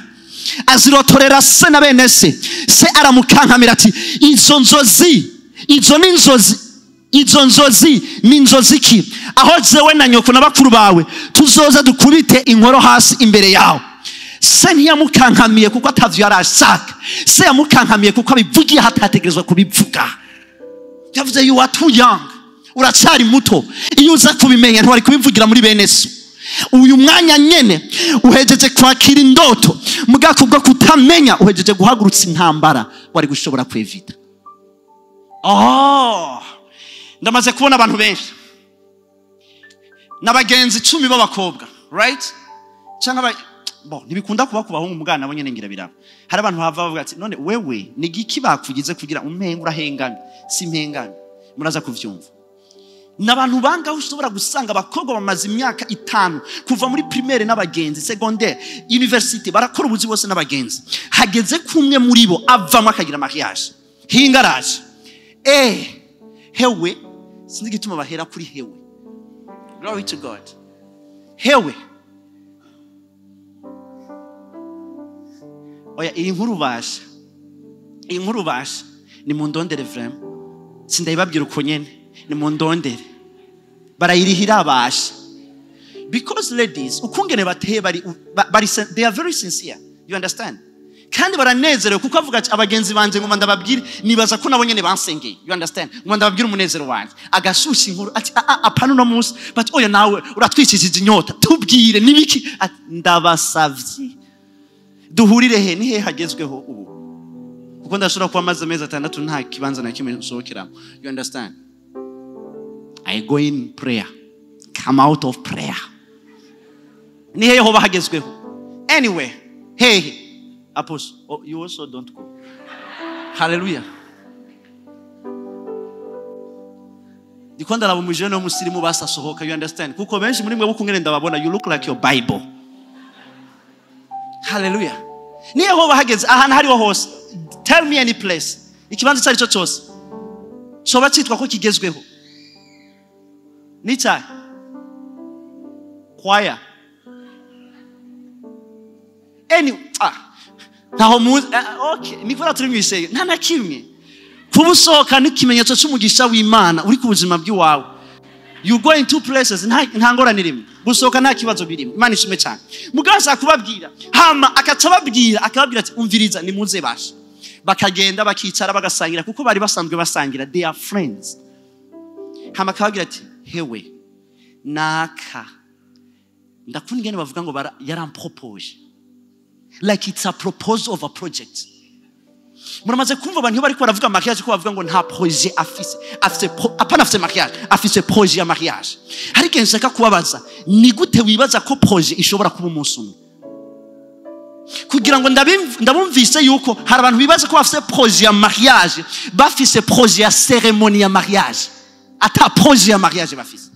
Azirotorera se na bene se. Se aramukankamira ati izo nzozi ni nzozi ki? Aho jewe na nyoko na bakuru bawe tuzoza dukubite inkoro hasi imbere yawe. se ntiyamukankamiye kuko atavyo yarashaka, se yamukankamiye kuko abivugiye hatategerezwa kubivuga. Yavuze you are too young, uracyari muto, iyo uza kubimenya ntwari kubivugira muri bene so. Uyu mwanya nyene uhejeje kwakira indoto, mugako bwo kutamenya uhejeje guhagurutsa intambara wari gushobora kwevita. Ndamaze kubona abantu benshi n'abagenzi 10 b'abakobwa, right? Cyangwa ntibikunda kuba kubahungu mugana nabo nyene ngira biraba. Hari abantu bava bavuga ati none wewe ni giki bakugize kugira umpenga urahengamye? Si mpengane, muraza kuvyumva. N'abantu banga ushobora gusanga abakobwa bamaze imyaka 5 kuva muri primaire n'abagenzi, secondaire, university, barakora ubuzi bose n'abagenzi. Hageze kumwe muri bo avamo akagira mariage. Hingaraje. Hewe, sinzi gituma bahera kuri hewe. Glory to God. Hewe. Oya, iyi nkuru basha ni mundondere vraiment. Sindayibabwira uko nyene, ni mundondere. Barayirihira basha. Because ladies, ukungene bateye bari they are very sincere. You understand? Kandi baranezerewe kuko avuga ati abagenzi banje ngo ndababwire nibaza ko nabo nyene bansengeye. You understand? Ngo ndababwire umunezero wanje. Agashusha inkuru ati apana no munsi, but oya nawe uratwicishije inyota. Tubwire nibiki? Ndabasavye. Duhurire he ni he hagezweho ubu. Kuko ndashobora kuba maze amezi 6 nta kibanza na kimwe nsohokeramo. You understand? I go in prayer, come out of prayer. Ni he ho bahagezweho. Anyway, hey Apostle, you also don't go. Hallelujah. Ndikwanda labo mujene w'umusirimu basasohoka. You understand? Kuko benshi muri mwe bukungene ndababona, you look like your Bible. Hallelujah. Niye ho bahageze ahantu hariho hose. Tell me any place. Ikibanza cyari cyo cyose. Soba cyitwa ko kigezweho. Nicha. Choir. Naho muzi okay, nikora turi mwiseye. Nta kimwe. Kubusohoka n'ikimenyetso cy'umugisha w'Imana uri ku buzima bw'iwawe. You go in two places, nta ngorane rimwe. Gusohoka nta kibazo birimo. Imana ishimwe cyane. Mugaza kubabwira, hama akababwira ati umviriza ni muze basha. Bakagenda bakicara bagasangira kuko bari basanzwe basangira, they are friends. Hama akababwira ati hewe naka ndakunda ngene bavuga ngo yarampropose. Like it's a proposal of a project. Muramaze kumva abantu bari ko baravuga mariage ko bavuga ngo nta projet afise mariage, afise projet ya mariage. Hari kenshi nshaka kubabaza, ni gute wibaza ko projet ishobora kuba umunsi umwe? Kugira ngo ndabumvise yuko hari abantu bibaza ko bafise projet ya mariage, bafise projet ya cérémonie ya mariage. Ata projet ya mariage bafise.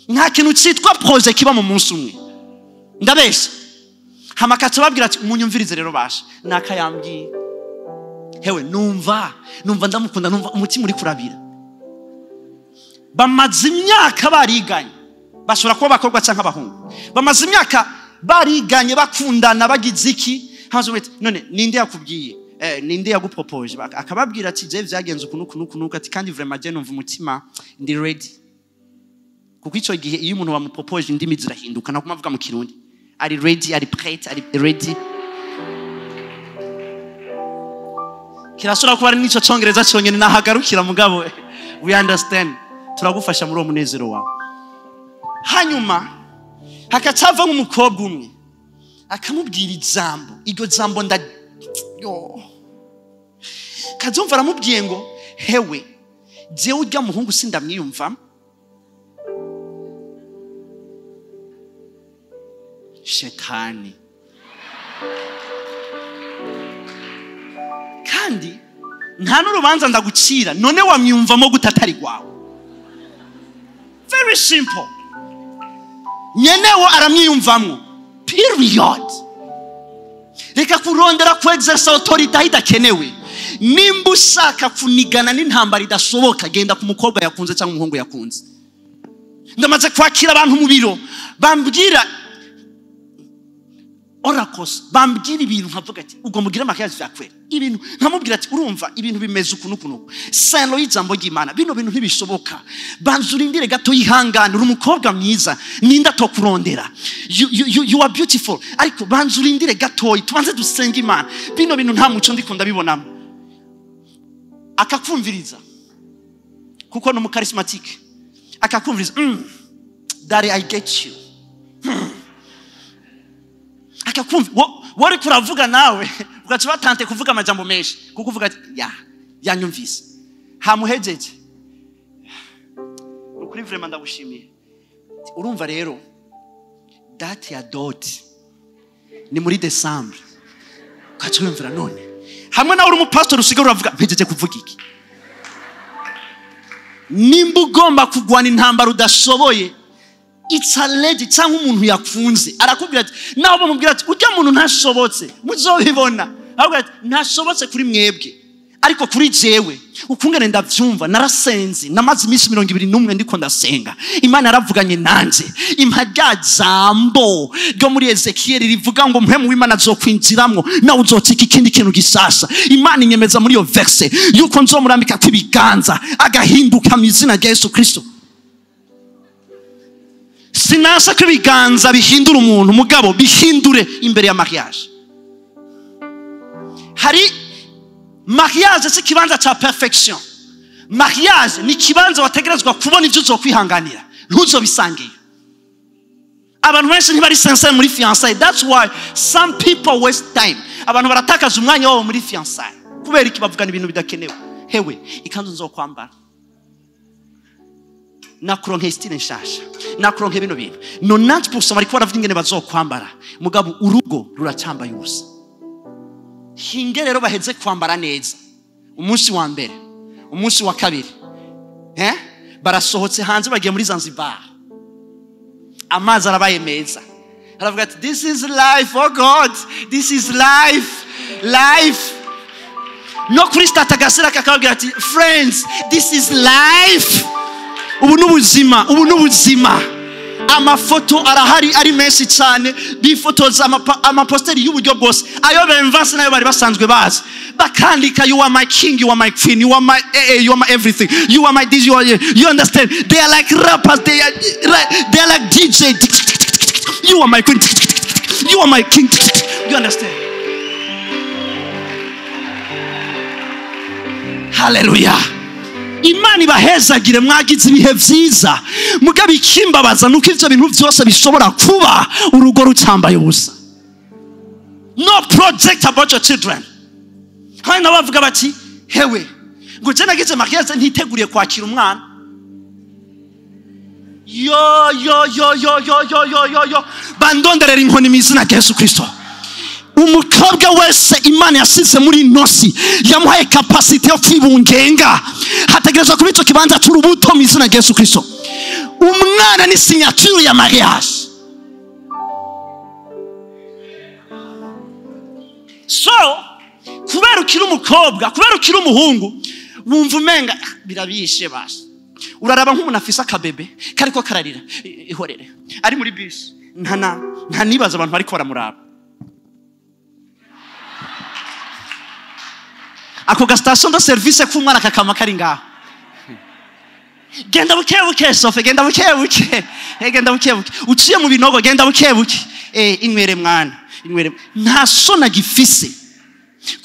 Nta kintu cyitwa projet kiba mu munsi umwe. Ndabesha. Hamakatse babwira ati umunyumvirize rero basha. Nakayambwiye. Hewe numva ndamukunda, numva umutima uri kurabira. Bamaze imyaka bariganye. Bashobora kuba bakobwa cyangwa abahungu. Bamaze imyaka bariganye bakundana bagize iki? Hazo wete none ninde yakubwiye? Ninde yagupropose? Akababwira ati je vyagenze kunuka ati kandi vraiment je numva umutima ndi ready. Kuko ico gihe iyo umuntu bamupropose indimi zirahinduka na kumavuga mu Kirundi. Ari ready, ari prête, ari ready. Kirashobora kuba ari nico cyongereza cyonyene nahagarukira mugabo. We understand. Turagufasha muri uwo munezero wawe. Hanyuma hakacava nk'umukobwa umwe akamubwira ijambo. Iryo jambo kazumva aramubwiye ngo hewe je urya muhungu sindamwiyumva. Shetani. Kandi nta n'urubanza ndagucira, none wamyumvamo gutatari gwawe. Very simple. Nyenewo aramwiyumvamo. Period. Reka kurondera ku exercise authority idakenewe. Nimba ushaka kunigana n'intambara idasoboka, genda ku mukobwa yakunze cyangwa umuhungu yakunze. Ndamaze kwakira abantu mu biro bambwira oracles bambwira ibintu nkavuga ati ubwo mugira mariage vya kweli ibintu nkamubwira ati urumva ibintu bimeze ukunukunuko selo y'ijambo ry'Imana bino bintu ntibishoboka banzurindire gato yihangana uri umukobwa mwiza ninda tokurondera you are beautiful ariko banzurindire gato tubanze dusenga Imana bino bintu nta muco ndikunda bibonamo akakumviriza kuko no mu charismatic akakumviriza daddy I get you akakumva wari kuravuga nawe ugaca batante kuvuga amajambo menshi kuko uvuga yanyumvise hamuhejeje ukuri vraiment ndagushimiye urumva rero date ya doti ni muri December ugaca wumvira none hamwe nawe uri umupastor usigara uravuga mpejeje kuvuga iki nimba ugomba kugwana intambara udashoboye it's a lady cyangwa umuntu yakunze arakubwira ati naho bamubwira ati ujya muntu ntashobotse muzobibona ahubwo ati ntashobotse kuri mwebwe ariko kuri jewe ukungene ndavyumva narasenze namaze iminsi 21 ndiko ndasenga Imana yaravuganye nanje impa jambo ryo muri Ezekiel rivuga ngo mpemu w'Imana azokwinjiramwo nawe uzotika ikindi kintu gisasa Imana inyemeza muri yo verse yuko nzomurambika kwibiganza agahinduka mu izina rya Yesu Kristo sinasa ko ibiganza bihindura umuntu mugabo bihindure imbere ya mariage hari mariage si kibanza cha perfection mariage ni kibanza wategerezwa kubona ibyo uzokwihanganira ntuzobisangiye abantu benshi ntibari sincere muri fiançailles that's why some people waste time abantu baratakaza umwanya wabo muri fiançailles kubera iki bavugana ibintu bidakenewe hewe ikanzu nzokwambara nakuronke style nshasha nakuronke bino bintu 90% bari kwaravuga ingene bazokwambara mugabo urugo ruracamba yusa hinge rero baheze kwambara neza umunsi wa mbere umunsi wa kabiri barasohotse hanze bagiye muri Zanzibar amazi arabaye meza aravuga ati this is life oh God this is life no Krista tagasera kakabwira ati friends this is life ubu n'ubuzima amafoto arahari ari menshi cyane bifotoza amaposteri y'uburyo bwose ayo bemvase nayo bari basanzwe bazi bakandika you are my king you are my queen you are my everything you are my this you understand they are like rappers they are like DJ you are my queen you are my king you understand hallelujah Imana ibahezagire mwagize ibihe vyiza mugabe ikimbabaza nuko ivyo bintu byose bishobora kuba urugo rucambaye ubusa no project about your children hano bavuga bati hewe ngo je nagize mariage ntiteguriye kwakira umwana yo bandonderera inkoni mu izina rya Yesu Kristo umukobwa wese Imana yasize muri nosi yamuhaye capacity yo kwibungenga hategerezwa kuba ico kibanza cy'urubuto mu izina rya Yesu Kristo umwana ni signature ya mariage so kubera ukiri umukobwa kubera ukiri umuhungu wumva umenga birabishe basi uraraba nk'umuntu afise akabebe kariko kararira ihorere ari muri bus nta nibaza abantu bari kora muraba ako ga station de service k'umwana kakama kari ngaho genda bukebuke sofe genda bukebuke uciye mu binogo genda bukebuke inywere mwana inywere nta sona gifise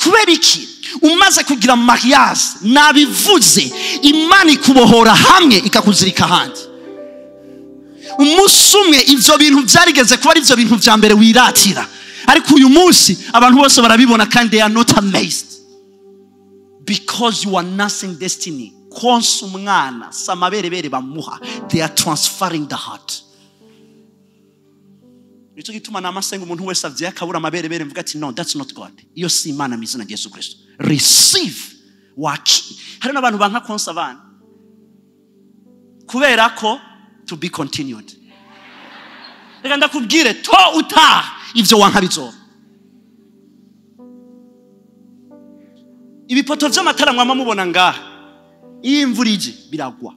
kubera iki umaze kugira mariage nabivuze Imana ikubohora hamwe ikakuzirika handi umunsi umwe ivyo bintu byarigeze kuba ari ivyo bintu vya mbere wiratira ariko uyu munsi abantu bose barabibona kandi they are not amazed because you are nursing destiny konsa umwana samaberebere bamuha they are transferring the heart nicyo gituma namasenga umuntu wese avye akabura amaberebere mvuga ati no that's not God iyo si Imana mu izina rya Yesu Kristo receive waki hari n'abantu banka konsa abana kubera ko to be continued reka ndakubwire to uta ivyo wanka bizoba ibipoto vy'amatara mwama mubona ngaha iyi imvura ije biragwa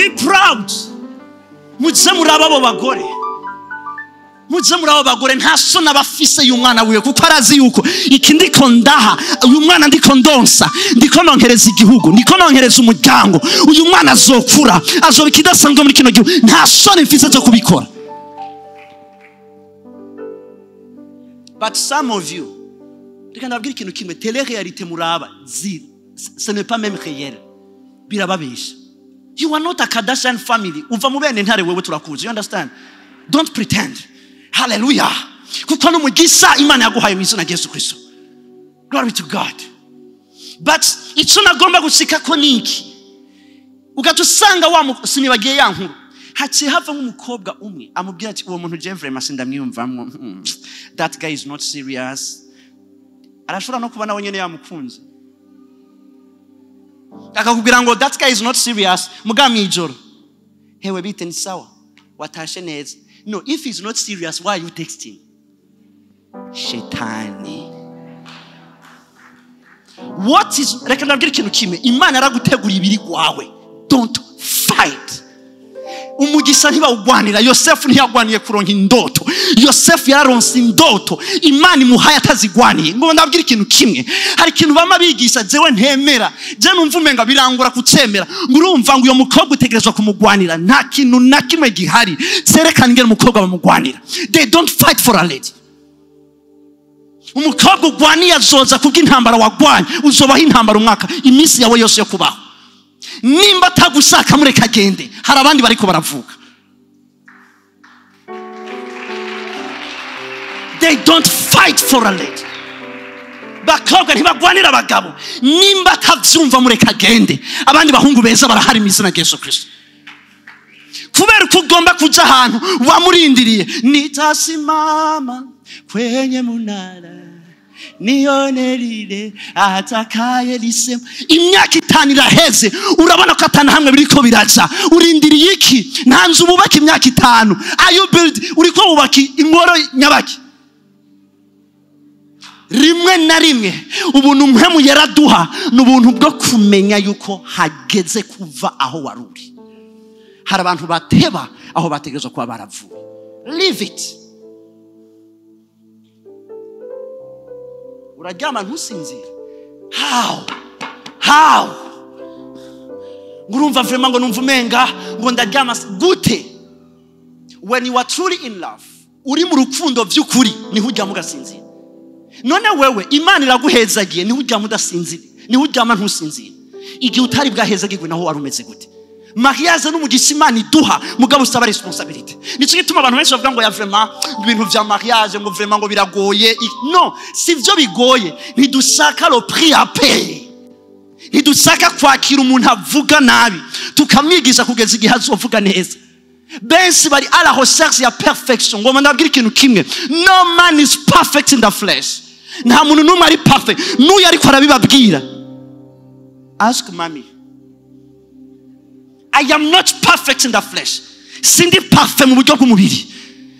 be proud. Muze muraba abo bagore. Muze muraba bagore nta sona bafise y'umwana wiwe kuko arazi yuko iki ndiko ndaha uyu mwana ndiko ndonsa ndiko nonkereza igihugu ndiko nonkereza umuryango uyu mwana azokura azoba ikidasanzwe muri kino gihugu nta soni mfise zo kubikora. But some of you, reka ndabwira ikintu kimwe, télé-réalité muraba ce n'est pas même réel. Birababisha. You are not a Kardashian family. Uva mu bene ntare wewe turakuzi. You understand? Don't pretend. Hallelujah. Kuko no mugisha Imana yaguhaye mu izina rya Yesu Kristo. Glory to God. But icyo nagomba gushika ko niki. Ugatusanga wa sinibagiye ya nkuru. Haciye hava nk'umukobwa umwe amubwira ati uwo muntu Jeffrey Masinda mwiyumvamwo. That guy is not serious. Arashobora no kuba nawe nyene yamukunze. Akakubwira ngo that guy is not serious. Mugami ijoro. Hewe bite ni sawa. Watashe neza. No, if he's not serious, why are you texting? Shetani. What is reka nabwira ikintu kimwe. Imana aragutegura ibiri kwawe. Don't fight. Umugisha ntibawugwanira. Yosefu ntiyagwaniye kuronka indoto. Yosefu yararonse indoto Imana imuhaye atazigwaniye. Ngo ndabwira ikintu kimwe, hari ikintu bama bigisha jewe ntemera, je numva umenga birangura kucemera, ngo urumva ngo uyo mukobwa utegerezwa kumugwanira. Nta kintu na kimwe gihari cerekana ingene umukobwa bamugwanira. They don't fight for a lady. Umukobwa ugwaniye azoza kubw'intambara wagwanye, uzobaho intambara umwaka iminsi yawe yose yo kubaho. Nimba atagushaka mureka agende, hari abandi bariko baravuka. They don't fight for a lady. Bakobwa ntibagwanira abagabo. Nimba atavyumva mureka agende, abandi bahungu beza barahari mu izina rya Yesu Kristo. Kubera ko ugomba kuja ahantu wamurindiriye, nitasimama kwenye munara nione lile atakaye lisema. Imyaka 5 iraheze urabona ko atana hamwe biriko biraza. Urindiriye iki? Ntanze ububaka imyaka 5. Are you build uriko ubaka ingoro nyabaki? Rimwe na rimwe ubuntu mpemu yaraduha n'ubuntu bwo kumenya yuko hageze kuva aho waruri. Hari abantu bateba aho bategerezwa kuba baravuye. Leave it. Uraryama ntusinzire. How? Ngurumva vrema ngo numva umenga ngo ndaryama gute? When you are truly in love, uri mu rukundo vy'ukuri niho ujya mugasinzira. None wewe Imana iraguhezagiye niho ujya mudasinzira, niho ujyama ntusinzira. Igihe utari bwahezagirwe naho warumeze gute? Mariage n'umugisha Imana iduha mugabo usaba responsibility. Nico gituma abantu benshi bavuga ngo ya vrema ibintu vya mariage ngo vrema ngo biragoye. No, sivyo bigoye. Ntidushaka le prix à payer. Ntidushaka kwakira umuntu avuga nabi tukamwigisha kugeza igihe azovuga neza. Benshi bari à la recherche ya perfection. Ngo ndabwira ikintu kimwe, no man is perfect in the flesh. Nta muntu numwe ari perfect. Nuyo ariko arabibabwira. Ask mommy. I am not perfect in the flesh. Sindi perfect mu buryo bw'umubiri.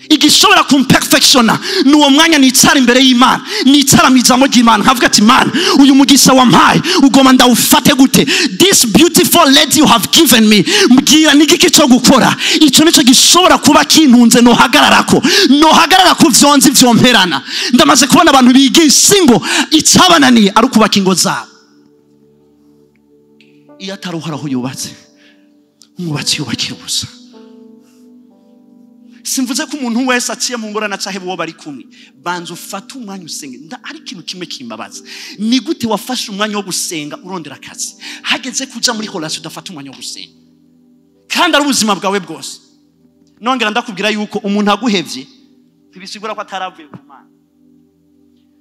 Igishobora kumperfectiona nuwo mwanya nicara imbere y'Imana, nicara mu ijambo ry'Imana nkavuga ati Imana uyu mugisha wampaye ugoma ndawufate gute? This beautiful lady you have given me, mbwira nigiki cyo gukora. Ico nico gishobora kuba kintunze no hagarara ku vyonzi vyomperana. Ndamaze kubona abantu bigisha ngo icabananiye ari kubaka ingo zabo. Iyo ataruharaho yubatse mwubatsi yubakira ubusa. Simvuze ko umuntu wese aciye mu ngorane acahe bo bari kumwe. Banza ufata umwanya usenge. Ari ikintu kimwe kimbabaza. Ni gute wafashe umwanya wo gusenga urondera akazi? Hageze kuja muri relation udafata umwanya wo gusenga. Kandi ari ubuzima bwawe bwose. Nongera ndakubwira yuko umuntu aguhevye bibisigura ko ataravuye ku Mana.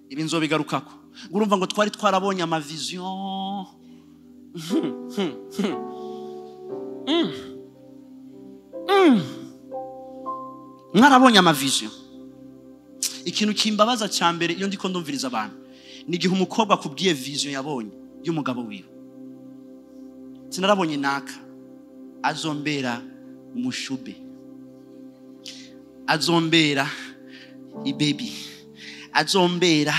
Ibi nzobigarukako. Urumva ngo twari twarabonye ama vision. Mwarabonye amavision. Ikintu kimbabaza cyambere iyo ndiko ndumviriza abantu ni gihe umukobwa akubwiye vision yabonye y'umugabo wiwe. Sinarabonye naka azombera umushube, azombera ibaby, azombera,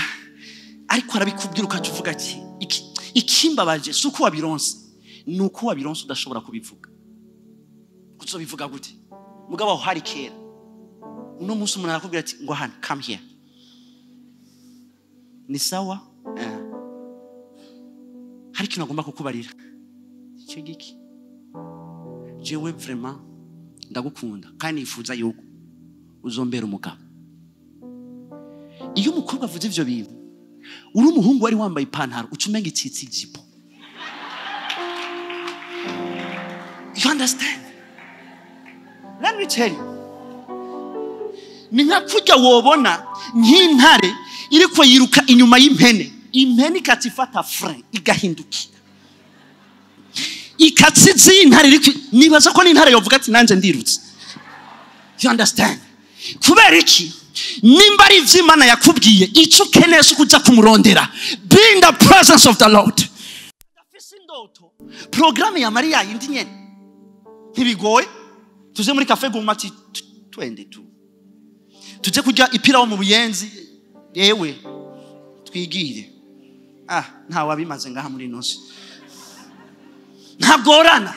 ariko arabikubwira ukacuvuga ati ikimbabaje suko wabironse nuko wabironse udashobora kubivuga. kuzobivuga gute mugabo aho hari kera uno munsi umuntu arakubwira ati ngo hano come here ni sawa hari ikintu agomba kukubarira icyo giki jewe vraiment ndagukunda kandi nifuza yuko uzombera umugabo. Iyo umukobwa avuze ivyo bintu uri umuhungu wari wambaye ipantaro ucumenga itsitsi ijipo. You understand? Let me tell you. Ni nka kurya wobona nk'intare iriko yiruka inyuma y'impene. Impene ikatifata frein igahindukira. Ikatsizi intare iriko nibaza ko n'intare yovuga ati nanje ndirutse. You understand? Kubera iki? Nimba ari ivy'Imana yakubwiye icyo ukeneye kuja kumurondera. Be in the presence of the Lord. Ndafise indoto. Programme ya Maria yindi nyene. Ntibigoye. Tuje muri cafe Gumati 22. Tuje kujya ipira wo mu Buyenzi. Yewe twigire. Nta wabimaze ngaha muri nosi. Ntagorana.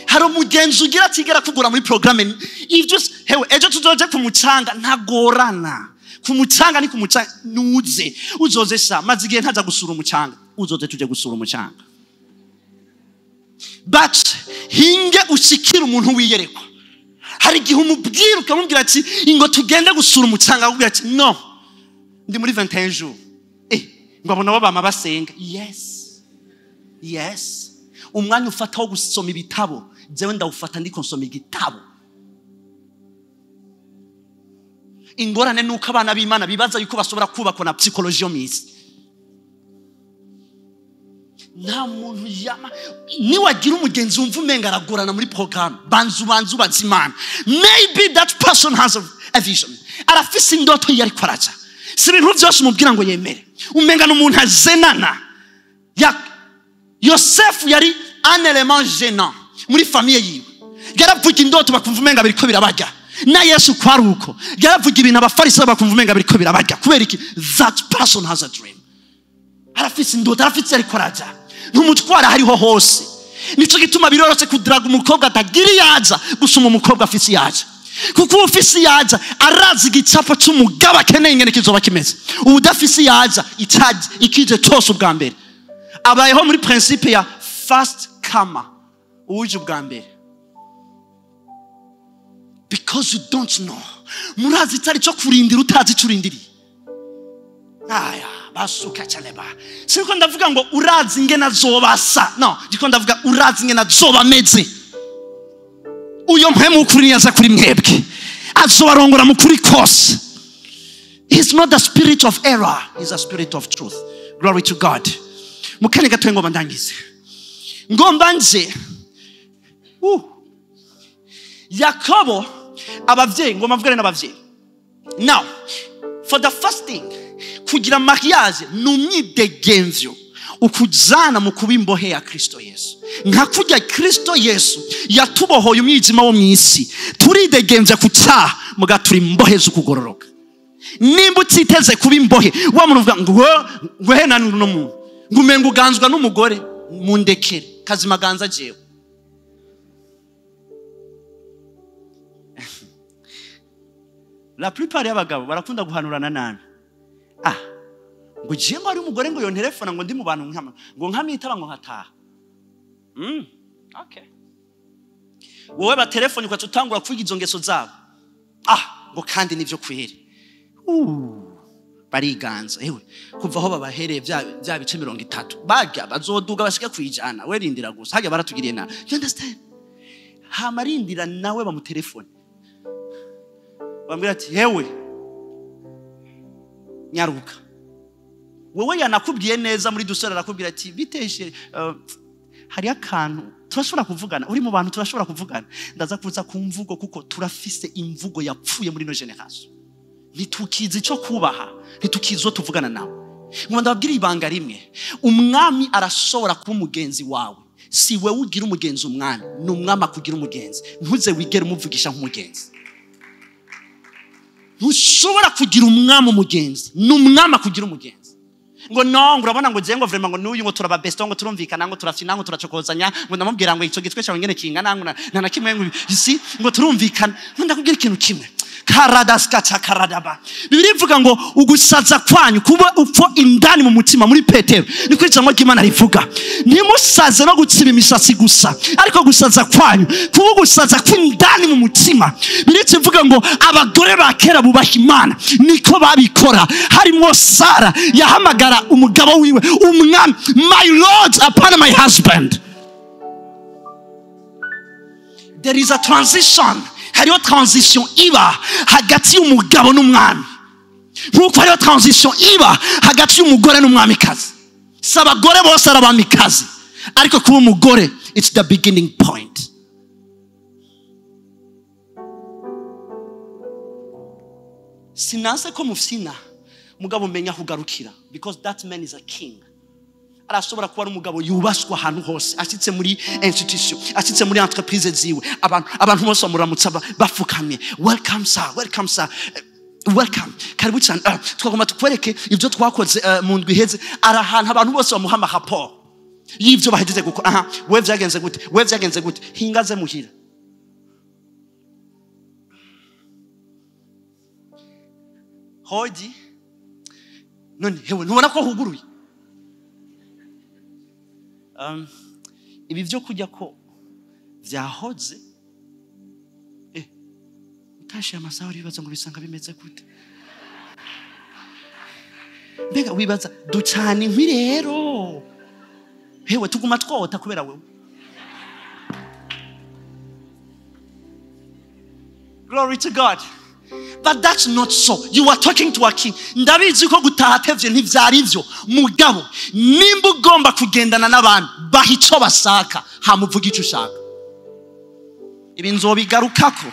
Hari umugenzi ugira tigera kugura muri programme. Ivyo hewe ejo tuzoje kumucanga ntagorana. Kumucanga ni kumucanga nuze. Uzoze sha mazigiye ntaza gusura umucanga. Uzoze tuje gusura umucanga. But hinge ushikira umuntu wiyerekwa. Hari gihe umubwira ukamubwira ati ingo tugende gusura umucanga akubwira ati no. Ndi muri 21 jours. Ngabona baba basenga. Yes. Umwanya ufata wo gusoma ibitabo jewe ndawufata ndiko nsoma igitabo. Ingorane nuko abana b'Imana bibaza yuko basobora kubakwa na psychology misi. Nta muntu yama ni wagira umugenzi wumva umenga aragorana muri programme banzu bazimana. Maybe that person has a vision. Arafise indoto yari kwaraja. Si ibintu byose umubwira ngo yemere. Umenga n'umuntu azenana. Yosef yari un élément gênant muri famille yiwe. Yaravuga indoto bakumva umenga biriko birabarya. Na Yesu kwaruko. Yaravuga ibintu abafarisayo bakumva umenga biriko birabarya. Kubera iki? That person has a dream. Arafise indoto, arafise ariko araja. N'umutwara hariho hose. Nico gituma birorose kudraga umukobwa atagiri yaza gusuma umukobwa afise yaza. Kuko ufise yaza arazi igicapo cy'umugabo akeneye ingene kizoba kimeze. Udafise yaza ikije cyose ubwa mbere. Abayeho muri principe ya first comer. Uje ubwa mbere. Because you don't know. Murazi itari cyo kurindira utazi curindiri. Basuka cyaleba. Siko ndavuga ngo urazi ingene azobasa. No, ndiko ndavuga urazi ingene azoba meze. Uyo mpemu ukuri yaza kuri mwebwe. Azobarongora mu kuri kose. He's not the spirit of error. He's a spirit of truth. Glory to God. Mukane gato ngomba ndangize. Ngomba nje. Yakobo abavyeyi ngomba mvugane n'abavyeyi. Now, for the first thing, kugira mariage numyidegemvyo ukujana mu kubimbohe ya Kristo Yesu. Nka kujya Kristo Yesu yatubohoye umwijima wo mwisi. Turidegemvya kucyaha muga turi mbohe z'ukugororoka. Nimba utiteze kubimbohe wa muntu uvuga ngo he nani no muntu ngumenga uganzwa n'umugore mundekere kazima ganza jewe. La plupart y'abagabo barakunda guhanurana nani. Ngo je ngo ari umugore ngo yo telefone ngo ndi mu bantu nkama ngo nkamitaba ngo nkataha. Okay. Wowe ba telefone kwa tutangura kwiga izo ngeso zabo. Ngo kandi nivyo kweri. Bariganza ewe kuva aho babahereye bya bice 30 bajya bazoduga bashika kwijana we rindira gusa hajya baratugiriye na. You understand? Hamarindira nawe bamu telefone. Bambwira ati hewe nyaruka. Wowe yanakubwiye neza muri dusora arakubwira ati biteshe hari akantu turashobora kuvugana uri mu bantu turashobora kuvugana ndaza kuza kumvugo kuko turafise imvugo yapfuye muri no generation. Nitukizi cyo kubaha nitukizo tuvugana nawe. Ngo ndababwira ibanga rimwe umwami arashobora kuba umugenzi wawe. Si wewe ugira umugenzi umwami n'umwami akugira umugenzi. Ntuze wigere umuvugisha nk'umugenzi. Ntushobora kugira umwami umugenzi n'umwami akugira umugenzi. ngo no urabona ngo je ngo vraiment ngo nuyu ngo turaba best ngo turumvikana ngo turafina ngo turacokozanya ngo ndamubwira ngo ico gitwe cyawe ngene kingana ngo na kimwe ngo isi ngo turumvikana ngo ndakubwira ikintu kimwe karadaskata karadaba Bibiri ivuga ngo ugusaza kwanyu kuba upfo indani mu mutima muri Petero ni kwicamo ry'Imana rivuga ntimusaze no gutsiba imisatsi gusa ariko gusaza kwanyu kuba ugusaza kw'indani mu mutima Bibiri ivuga ngo abagore ba kera bubaha Imana niko babikora harimo Sara yahamagara umugabo wiwe umwami my lord upon my husband. There is a transition. Hariyo transition iba hagati y'umugabo n'umwami nkuko hariyo transition iba hagati y'umugore n'umwamikazi. Si abagore bose ari abamikazi ariko kuba umugore it's the beginning point. Sinanse ko mufsina mugabo menya kugarukira because that man is a king. Arashobora kuba umugabo yubashwa ahantu hose ashitse muri institution ashitse muri entreprise ziwe abantu bose bamuramutsa bafukamye welcome sir welcome karibu cyane twagomba tukwereke ibyo twakoze mu ndwi heze arahantu abantu bose bamuhama rapport y'ibyo bahejeje gukora we byagenze gute hingaze muhira hoji none hewe ntubona ko huguruye ibi byo kujya ko byahoze utashiye amasaha uribaza ngo bisanga bimeze gute mbega wibaza ducana inkwi rero hewe tuguma twota kubera wewe glory to God. But that's not so. You are talking to a king. Ndabizi ko gutahatevye ntivyari ivyo mugabo nimba ugomba kugendana n'abantu bahico basaka hamuvuga ico ushaka ibi nzobigarukako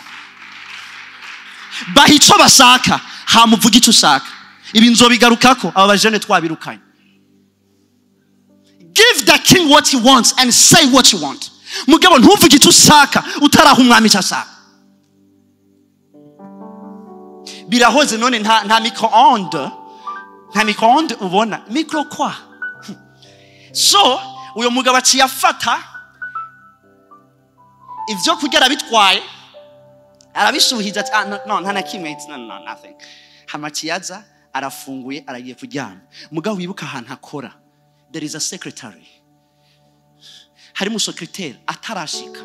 bahico basaka hamuvuga ico ushaka ibi nzobigarukako aba bajene twabirukanye. Give the king what he wants and say what you want. Mugabo ntuvuge ico ushaka utaraha umwami ico ashaka. Birahoze none nta micro-onde ubona micro kwa so uyo mugabo aciyafata ivyo kugera bitwaye arabishuhiza ati no nta kimwe it's nothing hamaciyaza arafunguye aragiye kuryama mugabo wibuka ahantu akora there is a secretary hari mu secretary atarashika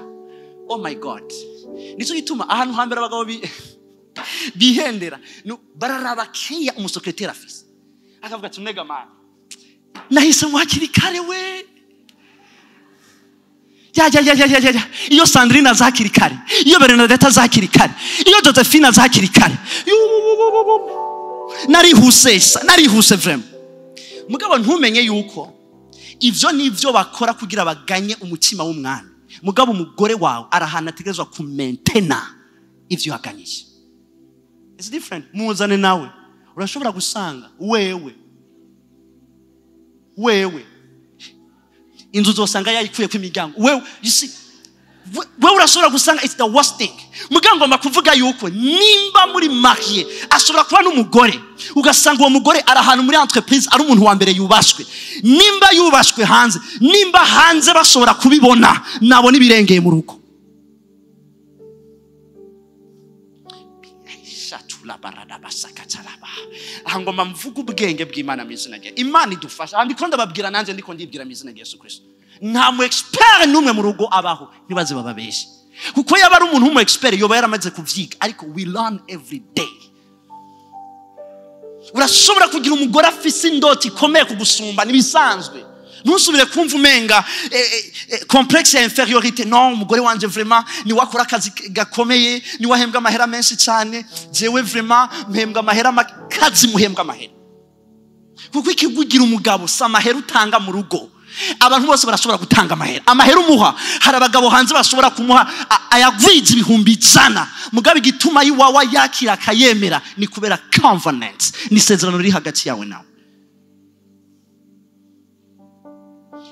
oh my god nizo gituma ahantu hambere abagabo bihendera no bararaba kiya umusekretera afise akavuga ati nega man nahise mwakiri kare we ya iyo Sandrine zakiri kare iyo Bernadette zakiri kare iyo Josephine zakiri kare narihuse vraiment mugabo ntumenye yuko ivyo nivyo bakora kugira baganye umutima w'umwana mugabo umugore wawe arahana ategerezwa ku maintainer ivyo yaganyije. It's different. Muzane nawe urashobora gusanga wewe inzu zosanga yayikuye ku imiryango wewe you see wewe urashobora gusanga it's the worst thing. Mugango makuvuga yuko nimba muri marié ashobora kuba n'umugore ugasanga uwo mugore arahana muri entreprise ari umuntu wa mbere yubashwe nimba yubashwe hanze nimba hanze bashobora kubibona nabo nibirengeye mu rugo. Ahangoma mvuga ubwenge bw'Imana mu izina rye Imana idufasha ndiko ndababwira nanjye ndiko ndibwira mu izina rya Yesu Kristo nta mu expert numwe mu rugo abaho nibaze bababeshe kuko yaba ari umuntu mu expert yoba yaramaze kuvyiga ariko we learn every day. Urashobora kugira umugore afise indoti ikomeye kugusumba nibisanzwe ntusubire kumva umenga complexe ya inferiorité non umugore wanje vraiment ni wakora akazi gakomeye ni wahembwa amahera menshi cyane jewe vraiment mpembwa amahera makazi muhembwa amahera kuko ikigugira umugabo sa amahera utanga mu rugo abantu bose barashobora gutanga amahera umuha hari abagabo hanze bashobora kumuha ayagwiza ibihumbi 100 mugabe gituma yiwawa yakira akayemera ni kubera covenant ni sezerano riri hagati yawe nawe.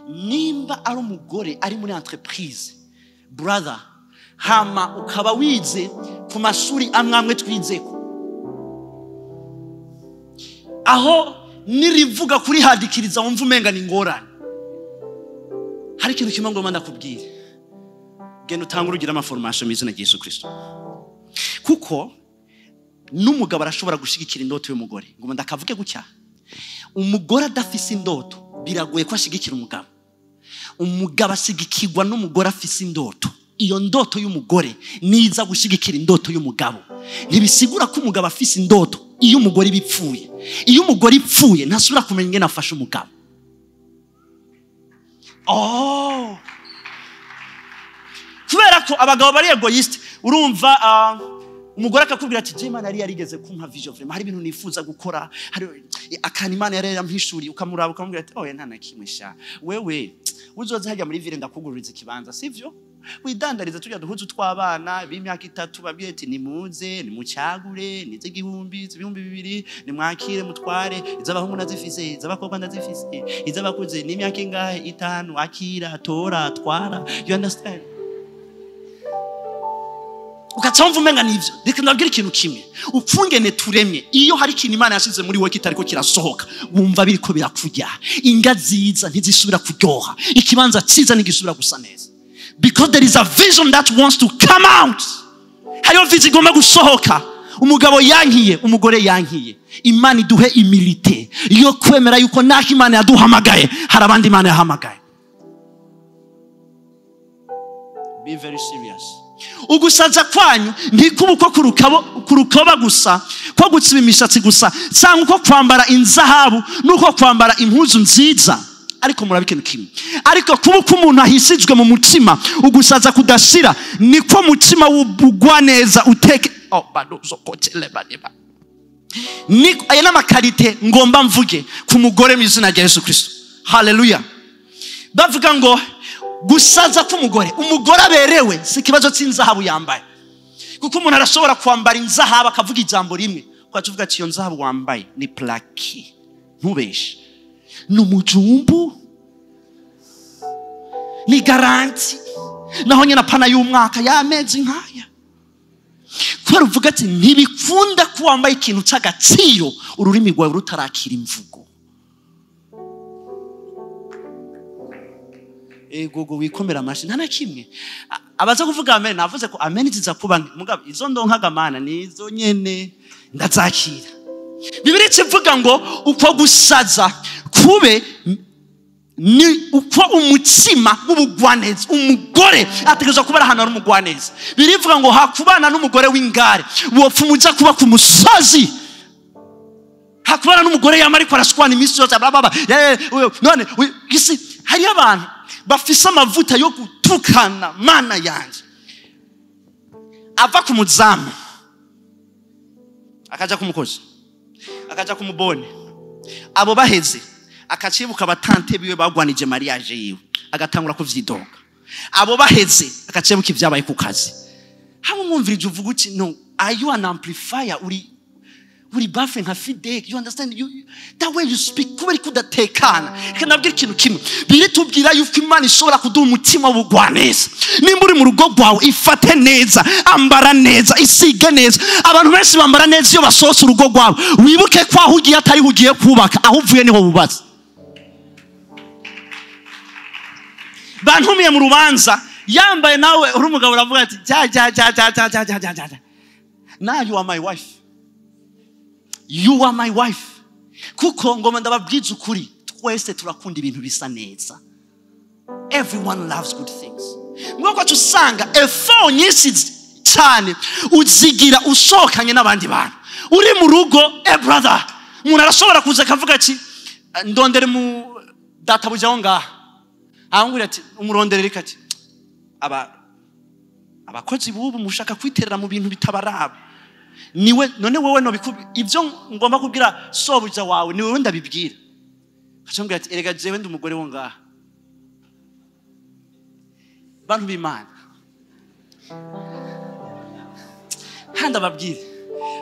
Nimba ari umugore ari muri entreprise brother hama ukaba wize ku mashuri amwamwe twizeko aho nirivuga kuri hadikiriza wumva umenga ni ngorane. Hari ikintu kimwe ngomba ndakubwira, genda utangure ugira amaformation mu izina rya Yesu Kristo. Kuko n'umugabo arashobora gushigikira indoto y'umugore. Ngomba ndakavuge gutya, umugore adafise indoto biragoye ko ashigikira umugabo. Umugabo ashigikirwa n'umugore afise indoto. Iyo ndoto y'umugore niza gushigikira indoto y'umugabo. Ntibisigura ko umugabo afise indoto iyo umugore bipfuye. Iyo umugore ipfuye ntasubira kumenya ingene afasha umugabo. Kubera ko abagabo bari egoist, urumva umugore akakubwira ati je Imana yari yarigeze kumpa vision vraiment, hari ibintu nifuza gukora, hari akana Imana yari yampishuriye, ukamuraba ukamubwira ati oya nta nakimwe sha, wewe uzoza hajya muri ville ndakugururiza ikibanza, sivyo? Widandariza tujya duhuzu tw'abana b'imyaka 3 babwiye ati nimuze nimucyagure nize igihumbi 200 nimwakire mutware, izabahungu nazifise izabakobwa nazifise izabakuze n'imyaka ingahe 5, akira tora twara. You understand? Ugatsomva umenga nivyo. Reka ndabwira ikintu kimwe, upfungene turemye iyo hari ikintu Imana yashize muri wowe kitariko kirasohoka, wumva biriko birakujya. Ingaziza ntizisubira kuryoha, ikibanza ciza ntigisubira gusa neza. Because there is a vision that wants to come out. Hayo vision igomba gusohoka. Umugabo yankiye, umugore yankiye. Imana iduhe humility yo kwemera yuko naho Imana yaduhamagaye hari abandi Imana yahamagaye. Be very serious. Ugusaza kwanyu ntikubuko kurukoba gusa, ko gutsiba imishatsi gusa, cyangwa uko kwambara inzahabu nuko kwambara impuzu nziza. Ariko murabikene kimwe, ariko kubuko umuntu ahisijwe mu mutima, ugusaza kudashira niko mutima wubugwa neza uteke badozo kotele badeba. Niko ayana makarite ngomba mvuge ku mugore mu izina rya Yesu Kristo. Hallelujah. Bavuga ngo gusaza k'umugore, umugore aberewe si kibazo cy'inzahabu yambaye. Kuko umuntu arashobora kwambara inzahabu akavuga ijambo rimwe, kwacuvuga ati iyo nzahabu wambaye ni plaki, ntubeshe, n'umujumbu, ni garanti, naho nyina pana y'umwaka y'amezi nkaya. Kwa ruvuga ati ntibikunda ko wambaye ikintu cy'agaciro ururimi rwawe rutarakira imvugo. Gogo wikomera amashi nta nakimwe. Abaza kuvuga amen, navuze ko amen ziza kuba mugabo izo ndonkaga Mana nizo nyene ndazakira. Bibiri kivuga ngo uko gusaza kube ni uko umutima w'ubugwaneza. Umugore ategerezwa kuba ari ahantu hari umugwaneza. Birivuga ngo hakubana n'umugore w'ingare wopfa umuja kuba ku musozi. Hakubana n'umugore yamara ariko arashwana iminsi yose baba none isi hari abantu bafise amavuta yo gutukana Mana yanje. Ava ku muzamu akaja ku mukozi akaja ku mubone, abo baheze akacibuka abatante biwe bagwanije mariage yiwe agatangura kuvyidoga. Abo baheze akacibuka ivyabaye ku kazi. Hamwe mwumvirije uvuga uti no, are you an amplifier? Uri bafe nka feedback. You understand? That way you speak kubera kudatekana. Kanabwira ikintu kimwe, biri tubwira yuko Imana ishobora kuduha umutima w'ubugwaneza. Nimba uri mu rugo rwawe ifate neza, ambara neza, isige neza. Abantu benshi bambara neza iyo basohotse urugo rwawe, wibuke ko aho ugiye atari ugiye kubaka, aho uvuye niho bubatse. Bantumiye mu rubanza yambaye nawe uri umugabo uravuga ati ja. Now you are my wife. You are my wife. Kuko ngoma ndababwiza ukuri, twese turakunda ibintu bisa neza. Everyone loves good things. Mwako tusanga effort nyinshi cyane uzigira ushokanye n'abandi bantu. Uri mu rugo, brother, umuntu arashobora kuza akavuga ati ndondere mu databuja wonga. Ahangura ati umuronderere kati abakozi bubu mushaka kwiterera mu bintu bitabaraba. Niwe none wewe no bikubi ivyo ngomba kubwira sobuja wawe niwe wenda bibwira. Kacambwira ati erega jewe ndi umugore wo ngaha. Bantu b'Imana. Handa babwire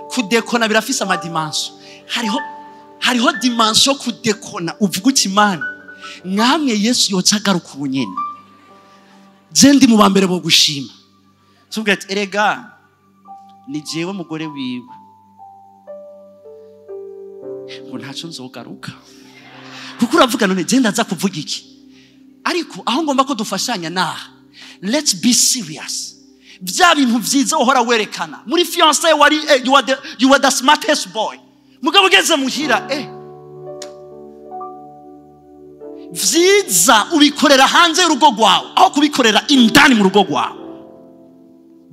kudekona birafise amadimanso. Hariho dimanso kudekona uvuga uti Imana nkamwe Yesu yocagaruka ubunyene. Je ndi mu bambere bo gushima. Tubwira ati erega ni jewe mugore wiwe. ngo ntacyo nzogaruka kuko uravuga none genda aza kuvuga iki ariko aho ngomba ko dufashanya naha let's be serious bya bintu byiza uhora werekana muri fiancé wari you were the smartest boy mugabo ugeze muhira vyiza ubikorera hanze y'urugo rwawe aho kubikorera indani mu rugo rwawe.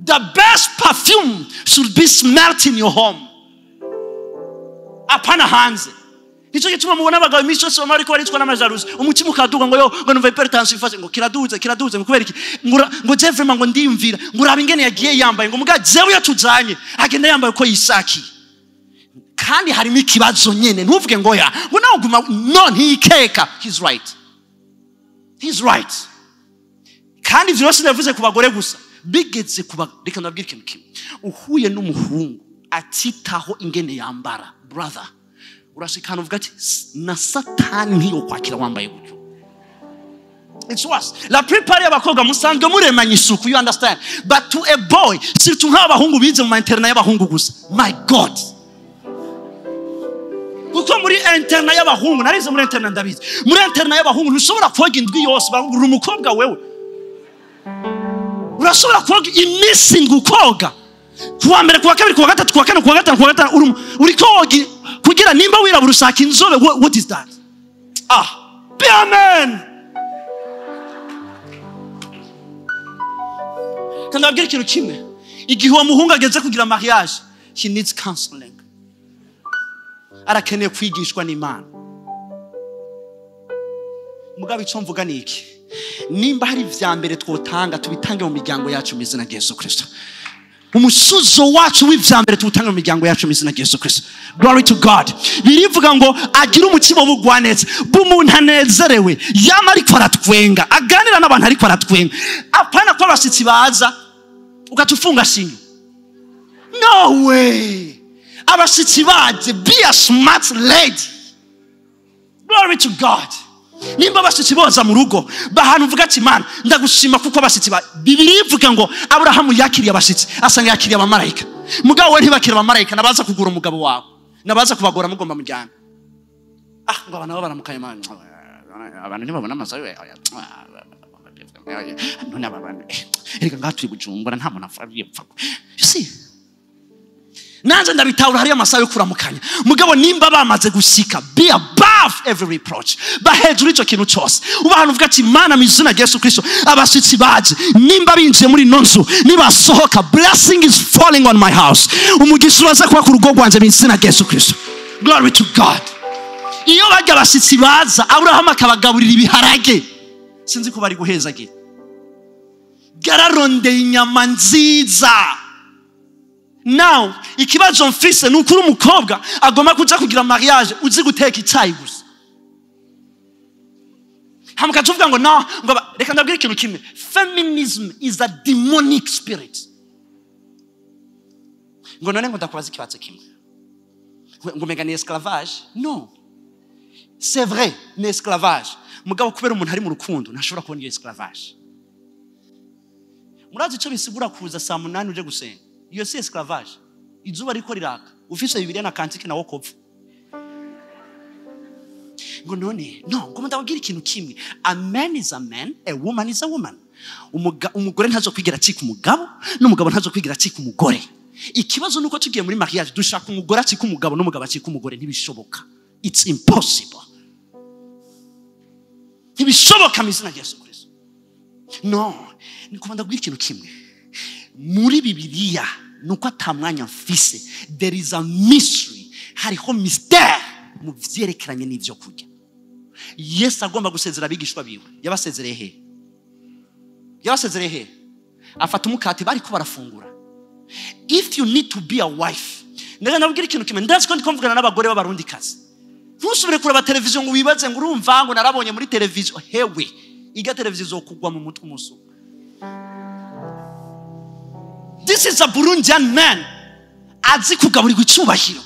The best perfume should be smelt in your home apana hanze. Nicyo gituma mubona abagabo iminsi yose bamwe ariko baricwa n'amajaruzi umutima ukaduga ngo ngo numva hypertension ifashe ngo kiraduze ngo kubera iki ngo Jeffrey ngo ndiyumvira ngo urabe ingene yagiye yambaye ngo muga jewe yatujanye agenda yambaye uko yisaki kandi harimo ikibazo nyene ntuvuge ngo ya ngo nawe guma no ntikeka. He's right kandi ivyo byose ndavuze ku bagore gusa bigeze kuba reka ndabwira ikintu kimwe uhuye n'umuhungu atitaho ingene yambara brother urashikana uvuga ati na satani ntiyo kwakira wambaye gutyo. It's worse. La plupart y'abakobwa musanzwe muremanya isuku, you understand, but to a boy surtout nk'abahungu bize mu internet y'abahungu gusa, my god kuko muri internet y'abahungu narize muri internet ndabizi muri internet y'abahungu ntushobora koga indwi yose uri umukobwa wewe urashobora koga iminsi ngukoga kuwa mbere kuwa kabiri kuwa gatatu kuwa kane kuwa gatanu uri koga kugira nimba wirabura ushaka inzobe. What is that? Be a man. Kandi abwira ikintu kimwe igihe uwo muhungu ageze kugira mariage he needs counseling. Arakeneye kwigishwa n'Imana. Mugabe icyo mvuga ni iki nimba hari vya mbere twotanga tubitange mu miryango yacu mu izina rya Yesu Kristo. Umusuzo wacu w'ivyambere tuwutanga mu miryango yacu mu izina rya Yesu Kristo. Glory to God. Birivuga ngo agira umutima w'ubugwaneza bw'umuntu anezerewe yama ariko aratwenga aganira n'abantu ariko aratwenga apana ko abashitsi baza ukatufunga shinge. No way. Abashitsi baje be a smart lady. Glory to God. Nimba abashitsi boza mu rugo bahanu uvuga ati Mana ndagushima kuko abashitsi Bibiri ivuga ngo Abrahamu yakiriye abashitsi asanga yakiriye abamarayika. Mugabo we ntibakira abamarayika nabaza kugura umugabo wawe nabaza kubagora mugomba mujyana. Ngo abantu babaramukanye Mana abantu ntibabona amasayo none ababana erega ngaturi bujumbura nta muntu afariye pfa. You see nanze ndabitawura hari amasayo kuramukanya mugabo nimba bamaze gusika be above every reproach bahejuru ico kintu cyose ubahantu uvuga ati Mana mu izina rya Yesu Kristo abashitsi baje nimba binjiye muri nonzo nibasohoka blessing is falling on my house umugisha uraza kuba ku rugo rwanje mu izina rya Yesu Kristo. Glory to God. Iyo bajya abashitsi baza Abrahamu akabagaburira ibiharage sinzi ko bari guhezagira gararonde inyama nziza. Now ikibazo mfise nukuri umukobwa agomba kuja kugira mariage uzi guteka icyayi gusa hamuka tuvuga ngo no ngo reka ndabwira ikintu kimwe feminism is a demonic spirit. Ngo none ngo ndakubaza ikibazo kimwe ngo mega ni esclavage. No c'est vrai ni esclavage mugabo kubera umuntu ari mu rukundo ntashobora kubona iyo esclavage. Murazi icyo bisigura kuza saa 8 uje gusenga iyo si esclavage. Izuba riko riraka ufise Bibiliya na kantike na wokopfu ngo none no ngo ndababwira ikintu kimwe a man is a man a woman is a woman. Umugore ntazo kwigira cika umugabo n'umugabo ntazo kwigira cika umugore. Ikibazo nuko tugiye muri mariage dushaka umugore acika umugabo n'umugabo acika umugore ntibishoboka. It's impossible. Ntibishoboka mu izina rya Yesu Kristo. No niko ndabwira ikintu kimwe muri Bibiliya nuko atamwanya mfise there is a mystery hariho mystère mu vyerekeranye n'ivyo kurya. Yesu agomba gusezera abigishwa biwe yabasezereye he afata umukate bari ko barafungura. If you need to be a wife ndaga nabwira ikintu kimwe ndazi ko ndikomvugana n'abagore b'abarundi kazi ntusubire kureba televiziyo ngo wibaze ngo urumva ngo narabonye muri televiziyo hewe iga televiziyo zokugwa mu mutwe umuso. This is a Burundian man azi kugaburirwa icubahiro.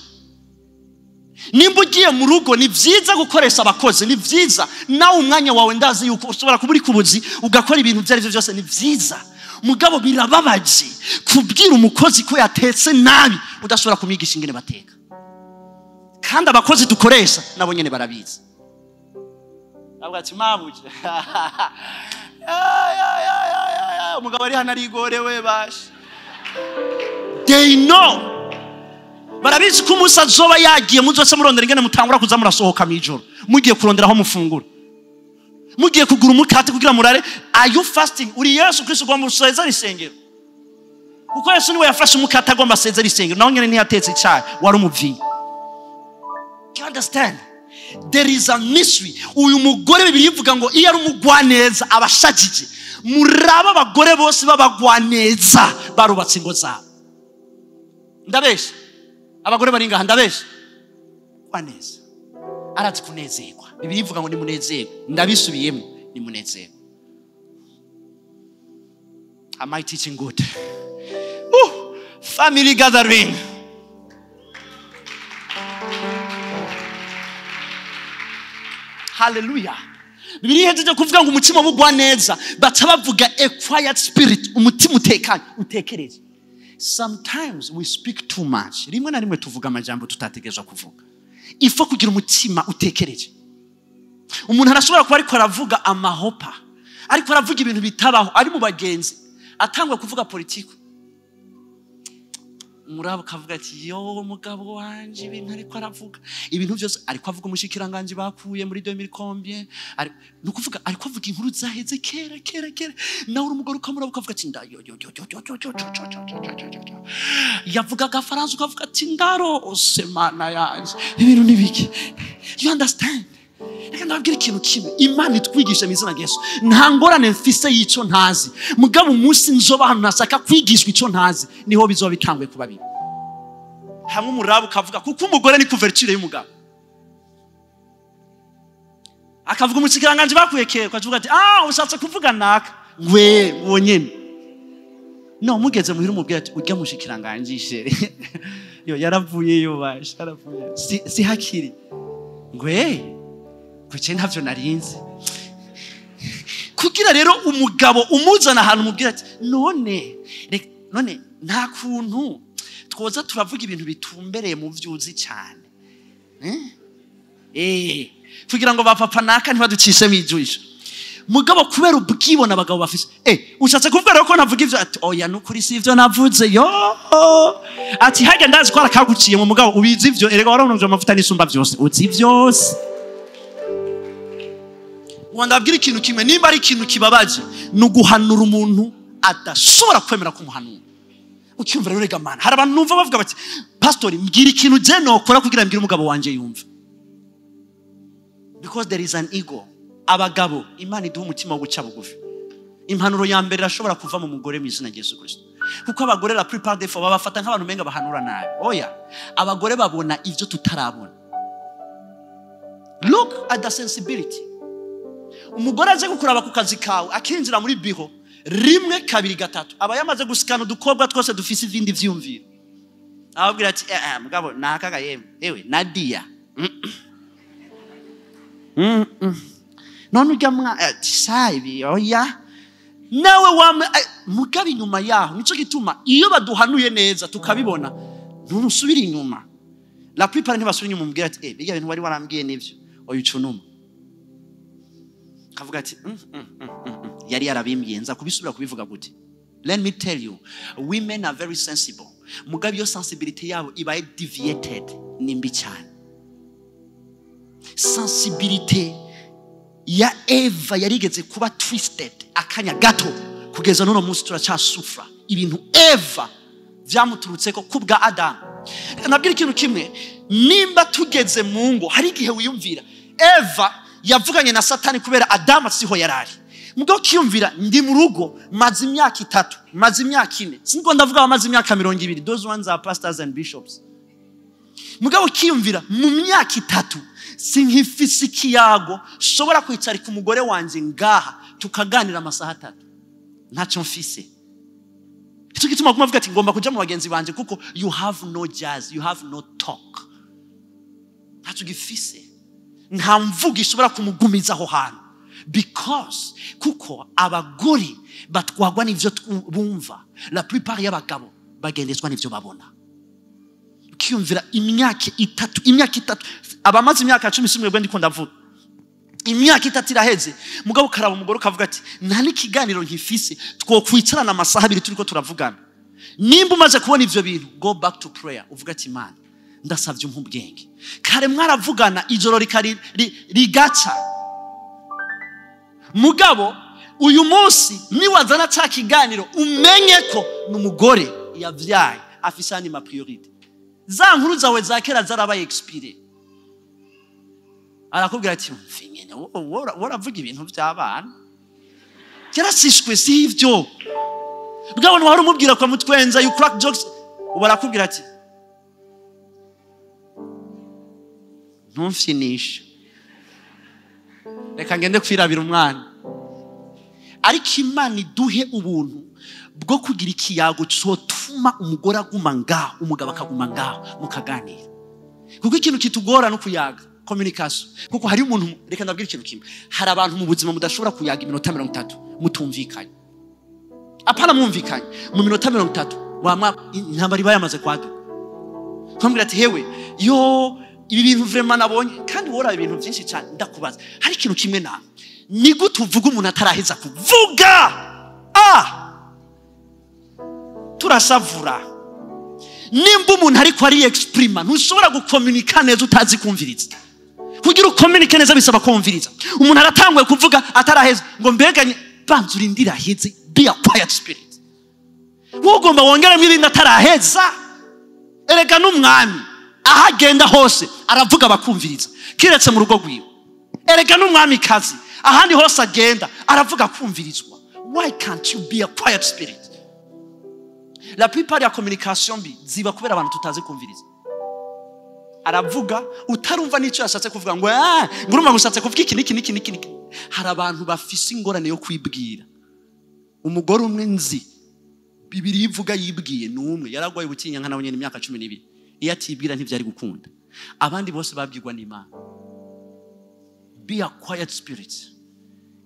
Nimba ugiye mu rugo ni vyiza gukoresha abakozi ni vyiza nawe umwanya wawe ndazi yuko ushobora kuburi kubuzi ugakora ibintu byarivyo byose ni vyiza mugabo birababaje kubwira umukozi ko yatetse nabi udashobora kumwigisha ingene bateka kandi abakozi dukoresha nabo nyene barabizi. Nabwo ati mabuje umugabo ari hano arigorewe bashi. They know. Barabizi ko umunsi azoba yagiye muzose murondera ingene mutangura kuza murasohoka mwijoro mugiye kurondera aho mufungura, mugiye kugura umukate kugira murare. Are you fasting? Uri Yesu Kristo ugomba gusezera isengero, kuko Yesu niwe yafashe umukate agomba asezera isengero, naho nyene ntiyatetse icyayi, wari umuvinyi. You understand? There is a mystery. Uyu mugore Bibiliya ivuga ngo iyo ari umugwaneza abashajije. Muraba abagore bose babagwaneza barubatse ingo zabo. Ndabesha abagore bari ngaha, ndabesha kwaneza arazi kunezerwa. Bibiliya ivuga ngo nimunezerwe, ndabisubiyemo nimunezerwe. Am I teaching good? Family gathering. Hallelujah. Bibiliya ihejeje kuvuga ngo umutima w'ugwa neza, baca bavuga a quiet spirit, umutima utekanye utekereje. Sometimes we speak too much. Rimwe na rimwe tuvuga amajambo tutategereje kuvuga. Ifo kugira umutima utekereje. Umuntu arashobora kuba ariko aravuga amahopa, ariko aravuga ibintu bitabaho, ari mu bagenzi, atangwa kuvuga politiko. Murabo kavuga ati yo mugabo wanje ibintu ariko aravuga ibintu byose, ariko avuga umushikiranganje bakuye muri 2000 nukuvuga, ariko avuga inkuru zaheze kera nawe umugore ukamurabo kavuga ati ndayo yavuga gafaransa ukavuga ati ndaro semana yanje ibintu nibiki. You understand? Reka ndabwira ikintu kimwe, Imana itwigisha mizina Yesu. Nta ngorane mfise yico ntazi, mugabo umunsi nzoba hano nasaka kwigishwa ico ntazi niho bizoba bitangwe kuba bibi. Hamwe umurabo kavuga kuko umugore ni couverture y'umugabo, akavuga umushikiranganje bakuye kera kwavuga ati ushatse kuvuga naka ngwe wonyene. No mugeze muhira umubwira ati urya mushikiranganje ishere yo yaravuye yo basha yaravuye si hakiri ngwe kuce ntavyo narinze. Kugira rero umugabo umuzana ahantu umubwira ati none nta kuntu twoza turavuga ibintu bitumbereye mu vyuzi cyane kugira ngo bapapa naka ntibaducishe mijwisha. Mugabo kubera ubwibona abagabo bafise ushatse kuvuga rero ko navuga ivyo ati oya nukuri si ivyo navuze yo ati hage ndazi ko arakaguciye mu mugabo ubizi ivyo erega waronje amavuta n'isumba byose uzi byose. Wandabwira ikintu kimwe, nimba ari ikintu kibabaje nuguhanura umuntu adashobora kwemera kumuhanura. Ucyumva rero rega mana, hari abantu numva bavuga bati pastor mbwira ikintu je nokora kugira mbwira umugabo wanje yumva. Because there is an ego. Abagabo Imana iduha umutima wo guca bugufi. Impanuro ya mbere irashobora kuva mu mugore mu izina Yesu Kristo, kuko abagore la plupart des fois babafata nk'abantu menga bahanura nabi. Oya, abagore babona ivyo tutarabona. Look at the sensibility. Umugore aje gukuraba ku kazi kawe akinjira muri biro rimwe kabiri gatatu aba yamaze gusikana udukobwa twose dufise ibindi vyumviro. Ababwira ati mugabo nakaga yewe Nadia none ujya sahibi oya nawe mugabe inyuma yaho. Nico gituma iyo baduhanuye neza tukabibona ntusubira inyuma. La plupart ntibasubira inyuma mubwira ati biga bintu wari warambwiye nivyo oya ucunuma. Kavuga ati yari yarabimbwiye nza kubisubira kubivuga gute. Let me tell you, women are very sensible. Mugabe yo sensibility yabo ibaye deviated nimbi cyane. Sensibility ya Eva yarigeze kuba twisted akanya gato kugeza none munsi turacyasufra ibintu Eva byamuturutse ko kubwa Adam. Nabwira ikintu kimwe, nimba tugeze mu ngo hari igihe wiyumvira Eva yavuganye na Satani kubera Adam siho yarari. Mugabo kiyumvira ndi mu rugo maze imyaka 3 maze imyaka 4 singo ndavuga maze imyaka 20. Those ones are pastors and bishops. Mugabo kiyumvira mu myaka 3 sinkifise ikiyago shobora kwicara ku mugore wanje ngaha tukaganira amasaha 3 ntacyo mfise. Icyo gituma kumavuga ati ngomba kuja mu bagenzi banje kuko you have no jazz, you have no talk. Ntacyo gifise, nta mvuga ishobora kumugumiza aho hantu, because kuko abagore batwagwa n'ivyo bumva. La plupart y'abagabo bagendezwa n'ivyo babona. ukiyumvira imyaka itatu abamaze imyaka 10 simwe bwe ndiko ndavuga imyaka 3 iraheze mugabo karaba umugore ukavuga ati nta n'ikiganiro nkifise twokwicarana amasaha 2 turiko turavugana nimba umaze kubona ivyo bintu go back to prayer uvuga ati Imana ndasavye umpubwenge kare mwaravugana ijoro rigaca mugabo uyu munsi niwazana ca kiganiro umenye ko n'umugore yavyaye afisani ma priority za nkuru zawe za kera zarabaye expire arakubwira ati mfinyene waravuga ibintu by'abana cyarasishwe sivyo bwabona wari umubwira kwa mutwenza you crack jokes ubarakubwira ati ntumfinisha reka ngende kwirabira umwana ariko Imana iduhe ubuntu bwo kugira ikiyago cyotuma umugore aguma ngaho umugabo akaguma ngaho mukaganira kuko ikintu kitugora no kuyaga communication kuko hari umuntu reka ndabwira ikintu kimwe hari abantu mu buzima mudashobora kuyaga iminota 30 mutumvikanye apana mwumvikanye mu minota 30 wamwa intambara bayamaze kwadu kwambira ati hewe yo ibi bintu vraiment nabonye kandi wora ibintu byinshi cyane ndakubaza hari ikintu kimwe na ni gute uvuga umuntu ataraheza kuvuga turasavura nimba umuntu ariko ari exprima ntushobora gucommunica neza utazi kumviriza kugira ucommunica neza bisaba kumviriza umuntu aratanguye kuvuga ataraheza ngo mbeganye banzura indira heze be a quiet spirit ugomba wongera mwibinda ataraheza erega n'umwami ahagenda hose aravuga bakumviriza kiretse mu rugo rwiwe erega n'umwami kazi ahandi hose agenda aravuga kumvirizwa why can't you be a quiet spirit la plupart ya communication bi ziba kubera abantu tutazi kumviriza aravuga utarumva n'icyo yashatse kuvuga ngo nguruma gushatse kuvuga iki hari abantu bafise ingorane yo kwibwira umugore umwe nzi Bibiri ivuga yibwiye n'umwe yaragwaye ubutinya nka nabonye imyaka 12 iyo atibwira ntivyari gukunda abandi bose babyigwa n'Imana be a quiet spirit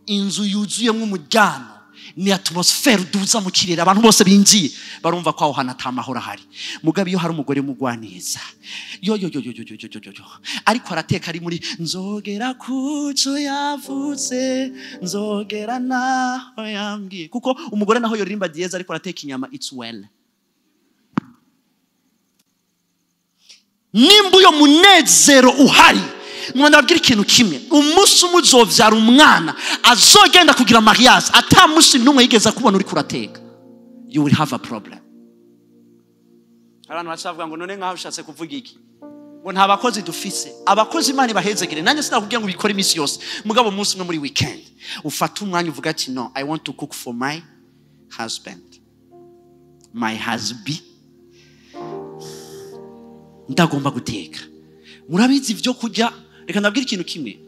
inzu yuzuye nk'umujyano ni atmosphere duza mu kirere abantu bose binjiye barumva ko aho hana tamahora hari mugabe iyo hari umugore mugwaneza yo ariko arateka ari muri nzogera kuco yavuze nzogera naho yambwiye kuko umugore naho yoririmba dieza ariko arateka inyama it's well nimba uyo munezero uhari mwanda babwira ikintu kimwe umunsi umuzovyara umwana azogenda kugira mariage atamusi numwe yigeza kubona uri kurateka you will have a problem abantu basavuga ngo none nkaho ushatse kuvuga iki ngo nta bakozi dufise abakozi Imana bahezegere nanjye sinakubwiye ngo bikore imisi yose mugabo umunsi umwe muri weekend ufata umwanya uvuga ati no I want to cook for my husband my husband ndagomba guteka murabizi ivyo kujya reka ndabwira ikintu kimwe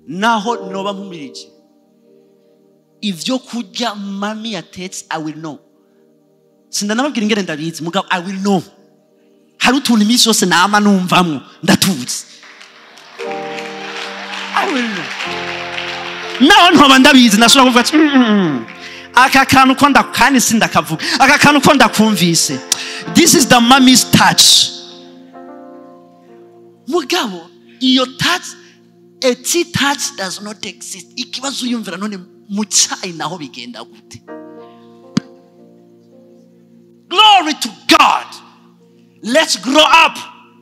naho noba mpumirije ivyo kujya mami yatetse I will know sindanababwira ingere ndabizi mugabo I will know hari utuntu imisi yose nama numvamwo ndatuzi I will know naho ntoba ndabizi nashobora kuvuga ati aka kantu ko ndakani sindakavuga aka kantu ko ndakumvise this is the mommy's touch mugabo iyo touch a touch does not exist ikibazo yumvira none mu cyayi naho bigenda gute glory to God let's grow up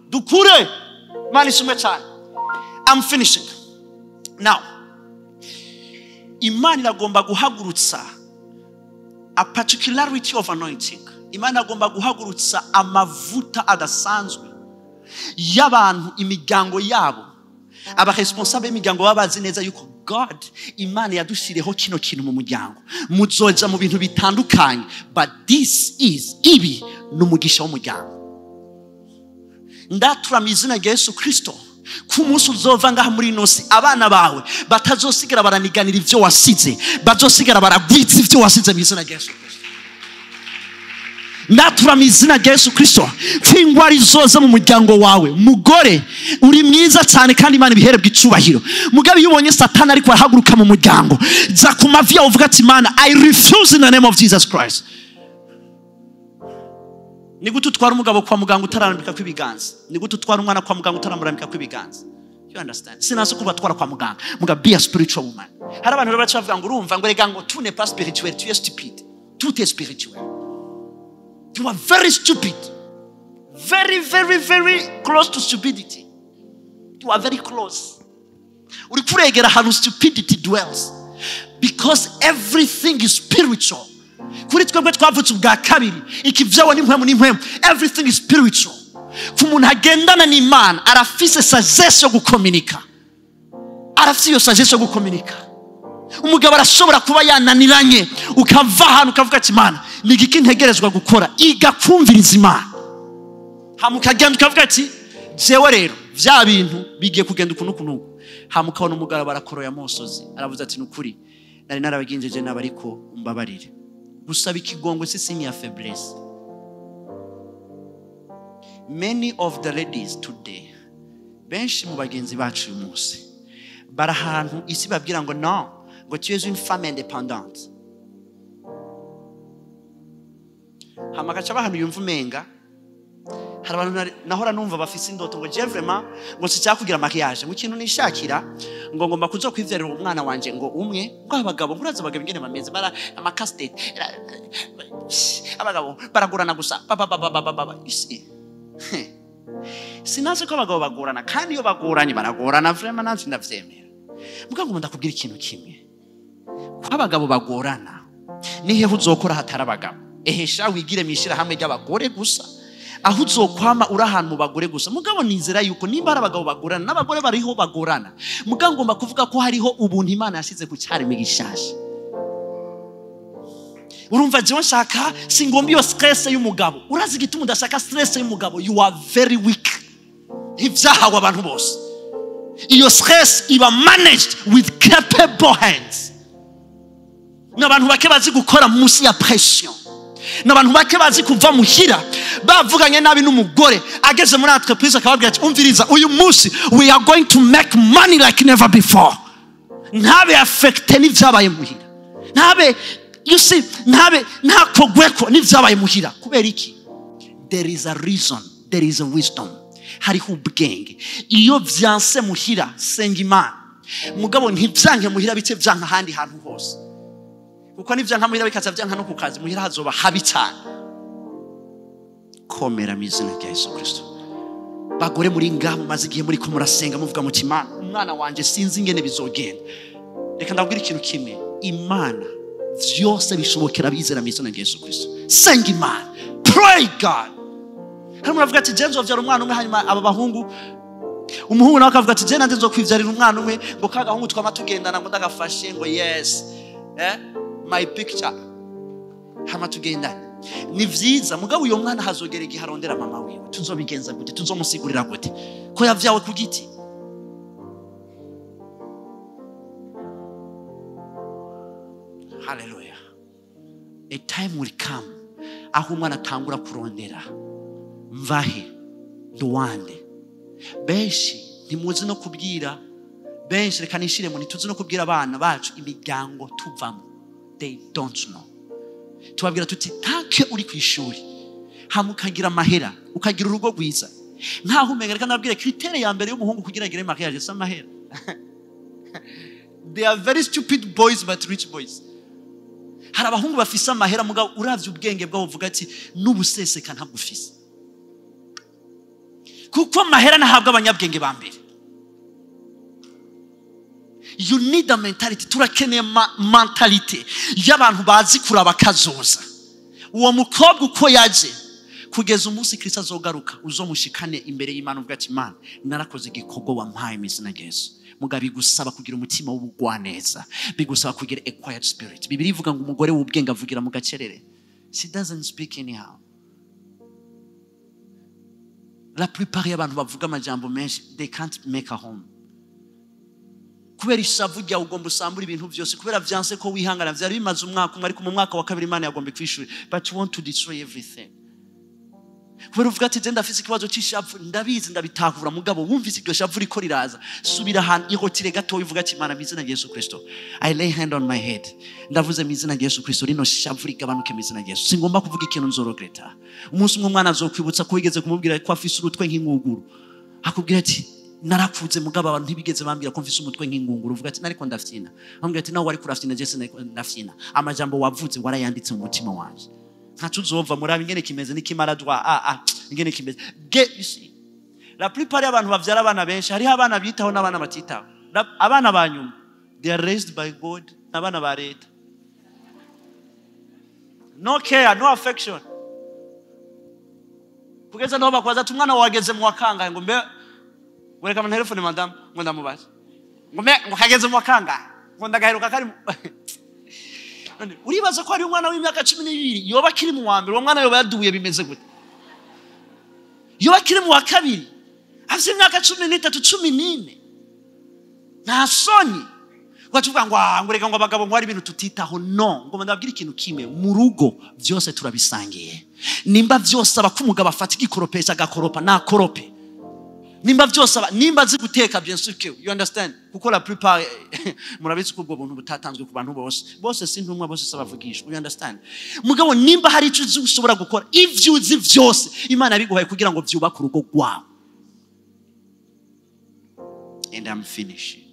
dukure mani shumwe cyane I'm finishing now Imana iragomba guhagurutsa a particularity of anointing Imana agomba guhagurutsa amavuta adasanzwe y'abantu imiryango yabo aba responsable imiryango babazi neza yuko God Imana yadushireho kino kintu mu muryango muzoja mu bintu bitandukanye but this is ibi n'umugisha w'umuryango ndatura mizina ya Yesu Kristo ku munsi uzova ngaha muri nosi abana bawe batazosigara baraniganira ivyo wasize bazosigara baragwitsa ivyo wasize mizina ya Yesu Kristo ndatura mizina ya Yesu Kristo kwingwari zoza mu muryango wawe mugore uri mwiza cyane kandi Imana ibihere bw'icubahiro mugabe yubonye Satani ariko arahaguruka mu muryango za kumavya uvuga ati Imana I refuse in the name of Jesus Christ ni gute utwara umugabo kwa muganga utararambika kw'ibiganza? Ni gute utwara umwana kwa muganga utaramurambika kw'ibiganza? You understand? Sinase kuba twara kwa muganga. Muga be a spiritual woman. Hari abantu rero bacavuga ngo urumva ngo rega ngo tu n'est pas spirituel, tu es stupide. Tout est spirituel. You are very stupid. Very, very, very close to stupidity. You are very close. Uri kuregera ahantu stupidity dwells. Because everything is spiritual. Kuri twebwe twavutse ubwa kabiri, ikivyawe n'impwemu. Everything is spiritual. Kumuntu agendana n'Imana arafise sagesse yo gukomunika. Arafise iyo sagesse yo gukomunika. Umugabo arashobora kuba yananiranye ukava ahantu ukavuga ati Imana ni igiki ntegerezwa gukora, iga kumviriza Imana. Hamukagenda ukavuga ati jewe rero vya bintu bigiye kugenda ukuntu. Hamukabona umugabo barakoroya amosozi aravuze ati nukuri nari narabaginjeje n'abariko umbabarire. Gusaba ikigongo si signe ya faiblesse. Many of the ladies today, benshi mu bagenzi bacu uyu munsi barahantu isi babwira ngo no, ngo tu es une femme indépendante. Hamagaca bahantu yumva umenga hari abantu nahora numva bafise indoto ngo je vraiment ngo sicyakugira maquillage mu kintu nishakira ngo ngomba kuzo kwivyarira umwana wanje ngo umwe ngo abagabo muraza abagabo ingene bameze bara amakastet abagabo baragurana gusa isi sinaze ko abagabo bagorana kandi iyo bagoranye baragorana vraiment nanzi ndavyemera. Mugango ngo ndakubwira ikintu kimwe, ko abagabo bagorana nihe uzokora hatari abagabo. Ehesha wigire mishira hamwe ry'abagore gusa, aho uzokwama urahantu mu bagore gusa. Mugabo nizera yuko nimba ari abagabo bagorana n'abagore bariho bagorana. Mugango ngomba kuvuga ko hariho ubuntu Imana yashize ku cyareme gishasha. Urumva je nshaka singombi yo stress y'umugabo. Urazi gituma udashaka stress y'umugabo? You are very weak. Ivyahawe abantu bose. Iyo stress iba managed with capable hands. N'abantu bake bazi gukora munsi ya pression. N'abantu bake bazi kuva muhira bavuganye nabi n'umugore ageze muri entreprise akababwira ati umviriza uyu munsi we are going to make money like never before. Ntabe affecte n'ivyabaye muhira. Ntabe you see nta kogweko n'ivyabaye muhira. Kubera iki? There is a reason, there is a wisdom. Hariho ubwenge. Iyo vyanse muhira senga Imana. Mugabo ntivyanke muhira bice vyanka handi hantu hose. Kuko nivyanka muhira bikaza vyanka no kukazi muhira hazoba habi cyane. Komera mizina ya Yesu Kristo. Bagore muri ngaho maze igihe muri ko murasenga muvuga muti Imana umwana wanje sinzi ingene bizogenda. Reka ndabwira ikintu kimwe, Imana vyose bishobokera bizera mizina ya Yesu Kristo. Senga Imana. Pray God. Hano muravuga ati James wavyara umwana umwe hanyuma aba bahungu umuhungu nawe akavuga ati je nande nzokwivyarira umwana umwe ngo kagahungu twamatugendana ngo ndagafashe ngo yes my picture hama tugendana. Ni vyiza mugabo uyo mwana hazogera igihe arondera mama wiwe. Tuzobigenza gute? Tuzomusigurira gute ko yavyawe ku giti? Hallelujah. A time will come aho umwana atangura kurondera mvahe duwande. Benshi ntimuzi no kubwira, benshi reka nishire mu ntituzi no kubwira abana bacu imiryango tuvamo. They don't know. Tubabwira tuti take uri kwishuri hamukagira mahera ukagira urugo rwiza nkaho umenga reka nabwire kritere ya mbere y'umuhungu kugira agire mariage sa mahera. They are very stupid boys but rich boys. Hari abahungu bafisa mahera mugabo uravye ubwenge bwabo uvuga ati n'ubuseseka ntagufise. Kuko mahera nahabwa abanyabwenge ba mbere. You need a mentality. Turakeneye mentality y'abantu bazi kuraba kazoza. Uwo mukobwa uko yaje kugeza umunsi Kristo azogaruka uzomushikane imbere y'Imana uvuga ati Imana narakoze igikorwa wampaye mizina Yesu. Muga bigusaba kugira umutima w'ubugwaneza, bigusaba kugira a quiet spirit. Bibiri ivuga ngo umugore w'ubwenge avugira mu gacerere. She doesn't speak anyhow. La plupart y'abantu bavuga amajambo menshi, they can't make a home. Kubera ishavu rya ugomba usambura ibintu byose, kubera vyanse ko wihangana vyari bimaze umwaka umwe ariko mu mwaka wa kabiri Imana yagombe kwishura, but you want to destroy everything. kubera uvuga ati genda afise ikibazo cy'ishavu ndabizi ndabitahura mugabo wumvise iryo shavu riko riraza subira ahantu ihotire gato uvuga ati Mana mizina Yesu Kristo I lay hand on my head ndavuze mizina Yesu Kristo rino shavu rigabanuke mizina Yesu singomba kuvuga ikintu nzorogreta umunsi umwe umwana azokwibutsa ko wigeze kumubwira ko afise urutwe nk'inguguru akubwira ati narakuze mugabo abantu ntibigeze bambira ko mfise umutwe nk'ingunguru uvuga ati nariko ndafyina ambwira ati nawe wari kurafyina Yesu ndafyina amajambo wavuze warayanditse mu mutima wanje ntacu uzova murabe ingene kimeze n'ikimaradwa ingene kimeze you see la plupart y'abantu bavyara abana benshi hari abana bitaho n'abana batitaho abana banyuma they are raised by God n'abana ba leta no care no affection kugeza naho bakwaza ati umwana wageze mu wakanga ngo mbe wereka mu telefone madam ngo ndamubaza ngo kageze mu wakanga ngo ndagaheruka kari uribaza ko ari umwana w'imyaka 12 yoba kiri mu wa mbere uwo mwana yoba yaduye bimeze gute yoba kiri mu wa kabiri afite imyaka 13 14 nta soni watuvuga ngo reka ngo abagabo ngo ari ibintu tutitaho no ngo ndababwira ikintu kimwe mu rugo byose turabisangiye nimba byose abakumugabo afata igikoropesha agakoropa nakorope nimba byose nimba zi guteka bien sûr que you understand kuko la plupart murabizi ko ubwo buntu butatanzwe ku bantu bose si ntumwa bose sabavugishwa you understand mugabo nimba hari icyo ushobora gukora ivyo uzi byose Imana yabiguhaye kugira ngo byubake urugo rwawe and I'm finishing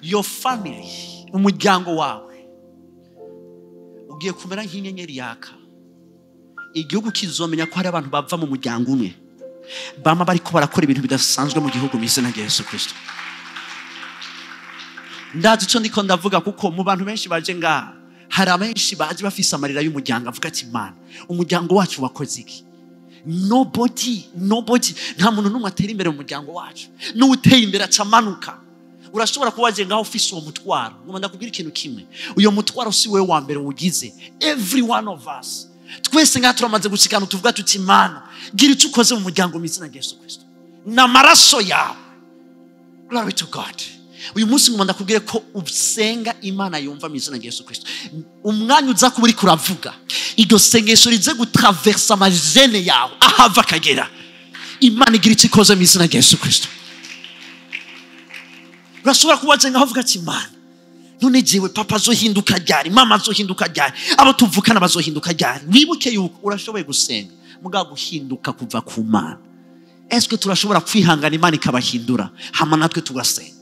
your family umuryango wawe ugiye kumera nk'inyenyeri yaka igihugu kizomenya ko hari abantu bava mu muryango umwe bama bariko barakora ibintu bidasanzwe mu gihugu mizina rya Yesu Kristo ndazi cyo ndiko ndavuga kuko mu bantu benshi baje ngaha hari abenshi baje bafise amarira y'umuryango avuga ati Mana umuryango wacu wakoze iki nobody nta muntu n'umwe atera imbere mu muryango wacu n'uteye imbere acamanuka urashobora kubaje ngaho ufise uwo mutwaro ngoma ndakubwira ikintu kimwe uyo mutwaro si wewe wa mbere ugize every one of us twese ngaha turamaze gushikana tuvuga tuti Mana gira icyo ukoze mu muryango mizina rya Yesu Kristo n'amaraso yawe glory to God uyu munsi ngoma ndakubwire ko usenga Imana yumva mizina rya Yesu Kristo umwanya uza kuburi kuravuga iryo sengesho rize gutraversa amajene yawe ahava kagera Imana igira icyo ikoze mizina rya Yesu Kristo urashobora kubaje ngaho uvuga ati Mana none jewe papa azohinduka ryari mama azohinduka ryari abo tuvukana bazohinduka ryari wibuke yuko urashoboye gusenga mugabo guhinduka kuva ku Mana eske turashobora kwihangana Imana ikabahindura hama natwe tugasenga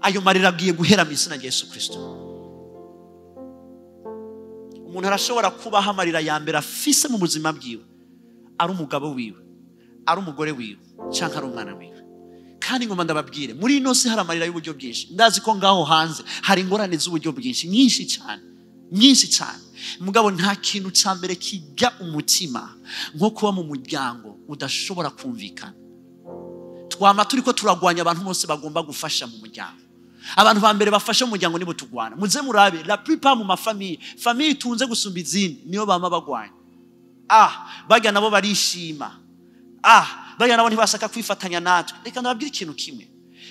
ayo marira agiye guhera mu izina rya Yesu Kristo umuntu arashobora kubaho amarira ya mbere afise mu buzima bwiwe ari umugabo wiwe ari umugore wiwe cyangwa ari umwana wiwe kandi ngoma ndababwire muri ino si hari amarira y'uburyo bwinshi ndazi ko ngaho hanze hari ingorane z'uburyo bwinshi nyinshi cyane mugabo nta kintu cya mbere kijya umutima nko kuba mu muryango udashobora kumvikana twama turiko turagwanya abantu bose bagomba gufasha mu muryango abantu ba mbere bafasha mu muryango nibo tugwana muze murabe la plupart mu famille tunze gusumba izindi niyo bama bagwanya bajya nabo barishima bajya nabo ntibashaka kwifatanya natwe reka ndababwira ikintu kimwe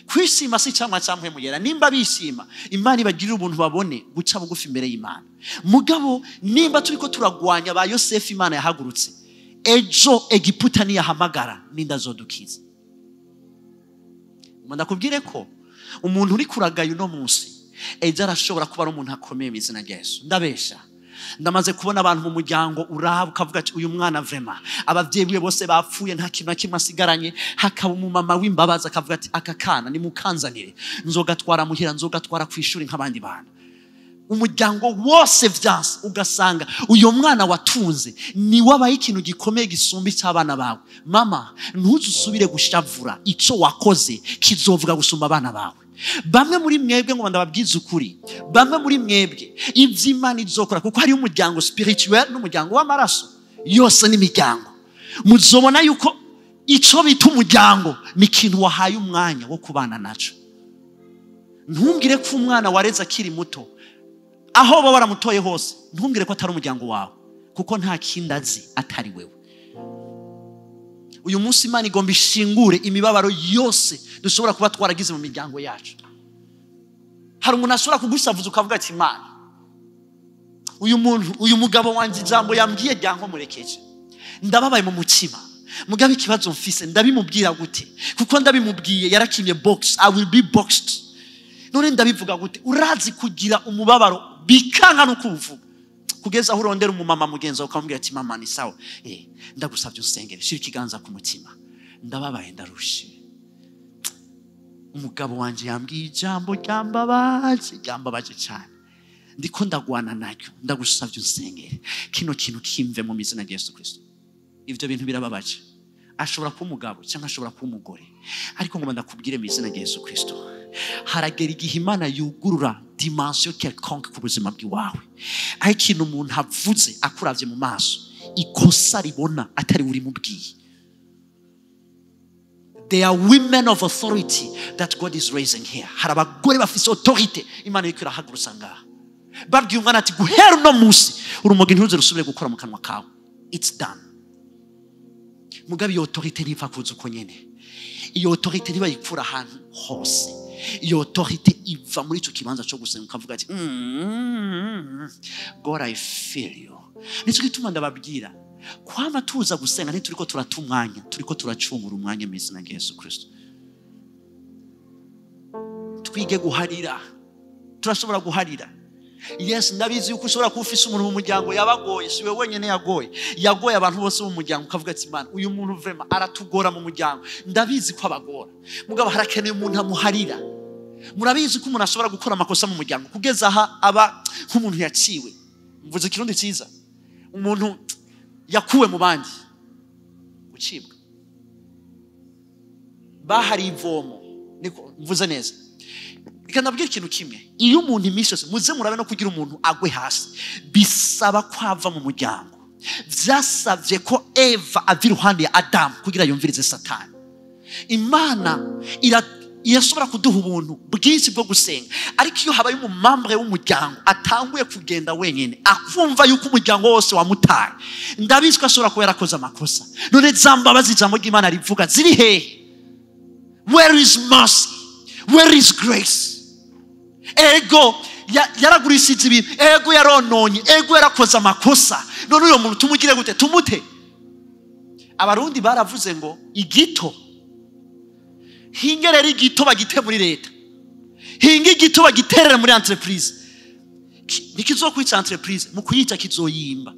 kwishima si cyangwa cyamwe mugera nimba bishima Imana ibagirira ubuntu babone guca bugufi imbere y'Imana mugabo nimba turiko turagwanya ba Yosefu Imana yahagurutse ejo Egiputa niyahamagara nindazodukiza ndakubwire ko umuntu uri kuragayo no munsi ejo arashobora kuba ari umuntu akomeye mu izina rya Yesu ndabesha ndamaze kubona abantu mu muryango uraba ukavuga ati uyu mwana vrema abavyeyi biwe bose bapfuye nta kintu kimwe asigaranye hakaba umumama w'imbabazi akavuga ati aka kana ni mukanzanire nzogatwara muhira nzogatwara kwishuri nk'abandi bana umuryango wose vyanse ugasanga uyo mwana watunze ni wabaye ikintu gikomeye gisumba cy'abana bawe mama ntuzusubire gushavura ico wakoze kizovuga gusumba abana bawe bamwe muri mwebwe ngo ndababwiza ukuri bamwe muri mwebwe ivy'Imana izokora kuko hari umuryango spirituel n'umuryango w'amaraso yose n'imiryango muzobona yuko ico bita umuryango ni ikintu wahaye umwanya wo kubana naco ntumbwire ko umwana wareze akiri muto aho baba baramutoye hose ntumbwire ko atari umuryango wawe kuko nta kindi azi atari wewe uyu munsi Imana igomba ishingure imibabaro yose dushobora kuba twaragize mu miryango yacu. Hari umuntu ashobora kugusavuza ukavuga ati Imana, uyu mugabo wanje ijambo yambwiye ryankomurekeje, ndababaye mu mutima, mugabe ikibazo mfise ndabimubwira gute? Kuko ndabimubwiye yarakimye box, I will be boxed. None ndabivuga gute? Urazi kugira umubabaro bikanga no kuvuga, kugeza aho urondera umumama mugenzi wawe ukamubwira ati mama ni sawa, ndagusabye usengere, shira ikiganza ku mutima, ndababaye ndarushe, umugabo wanje yambwiye ijambo ryambabaje cyane, ndiko ndagwana nacyo, ndagusabye usengere, kino kintu kimve mu izina rya Yesu Kristo. Ivyo bintu birababaje. Ashobora kuba umugabo cyangwa ashobora kuba umugore, ariko ngo ndakubwire mu izina rya Yesu Kristo, haragera igihe Imana yugurura dimension quelconque ku buzima bwawe, aho ikintu umuntu avuze akuravye mu maso ikosa ribona atari uri mubwiye. They are women of authority that God is raising here. Hari abagore bafise authority Imana iriko irahagurutsa ngaha, babwiye umwana ati guhera uno munsi urumogi ntuze rusubire gukora mu kanwa kawe, it's done. Mugabe iyo authority ntiva kuza uko nyene, iyo authority ntiba yipfura ahantu hose, iyo authority iva muri icyo kibanza cyo gusenga ukavuga ati God I feel you. Nicyo gituma ndababwira kwama tuza gusenga ntituriko turatumwanya, turiko turacungura umwanya mu izina rya Yesu Kristo. Twige guharira, turashobora guharira. Yes, ndabizi yuko ushobora kufisa umuntu mu muryango yabagoye, siwe wenyene yagoye abantu bose mu muryango, ukavuga ati Imana uyu muntu vraiment aratugora mu muryango, ndabizi ko abagora, mugabo harakeneye umuntu amuharira. Murabizi ko umuntu ashobora gukora amakosa mu muryango kugeza aha aba nk'umuntu yaciwe, mvuze ikirundi cyiza, umuntu yakuwe mu bandi, gucibwa, bahari ivomo, niko mvuze neza. Ikanabwira ikintu kimwe, iyo umuntu imisose muze murabe no kugira umuntu agwe hasi, bisaba kwava mu muryango. Vyasavye ko Eva ava iruhande ya Adamu kugira yumvirize Satani. Imana irashobora kuduha ubuntu bwinshi bwo gusenga, ariko iyo habaye umumambre w'umuryango atanguye kugenda wenyene, akumva yuko umuryango wose wamutaye, ndabizi ko ashobora kuba yarakoze amakosa. None zambabazi ijambo ry'Imana rivuga ziri hehe? Where is mercy? Where is grace? Ego yaragurishije ibintu, ego yarononye, ego yarakoze amakosa, none uyo muntu tumugire gute? Tumute. Abarundi baravuze ngo igito hingerera igito bagite muri leta, hinga igito bagiterera muri entreprise, nikizokwica entreprise mu kuyita kizoyimba.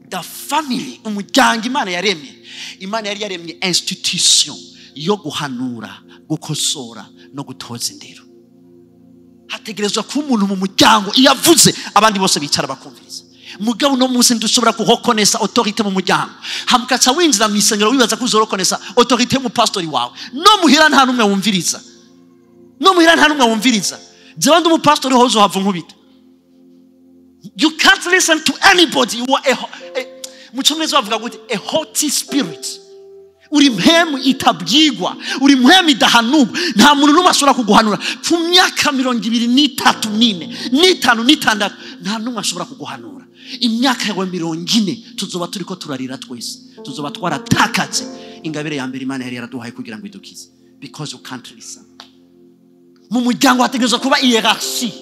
The family, umuryango Imana yaremye, Imana yari yaremye institution yo guhanura, gukosora no gutoza indero. Hategerezwa ko umuntu mu muryango iyo avuze abandi bose bicara bakumviriza. Mugabo no munsi ndushobora kuhokonesa autorité mu muryango, hamkaca winjira mu isengero wibaza ko uzorokonesa autorité mu pastori wawe, no muhira nta numwe wumviriza, no muhira nta numwe wumviriza. Jewe ndi mu pastori hozo havu nkubita. You can't listen to anybody. You are mu cyongereza bavuga gute? A haughty spirit. Uri mpemu itabwigwa, uri mpemu idahanurwa. Nta muntu n'umwe ashobora kuguhanura ku myaka 23 n'itanu n'itandatu, nta n'umwe ashobora kuguhanura. Imyaka yawe 40 tuzoba turiko turarira twese, tuzoba twaratakaje ingabire ya mbere Imana yari yaraduhaye kugira ngo idukize, because you can't listen. Mu muryango hategerezwa kuba hierarchy.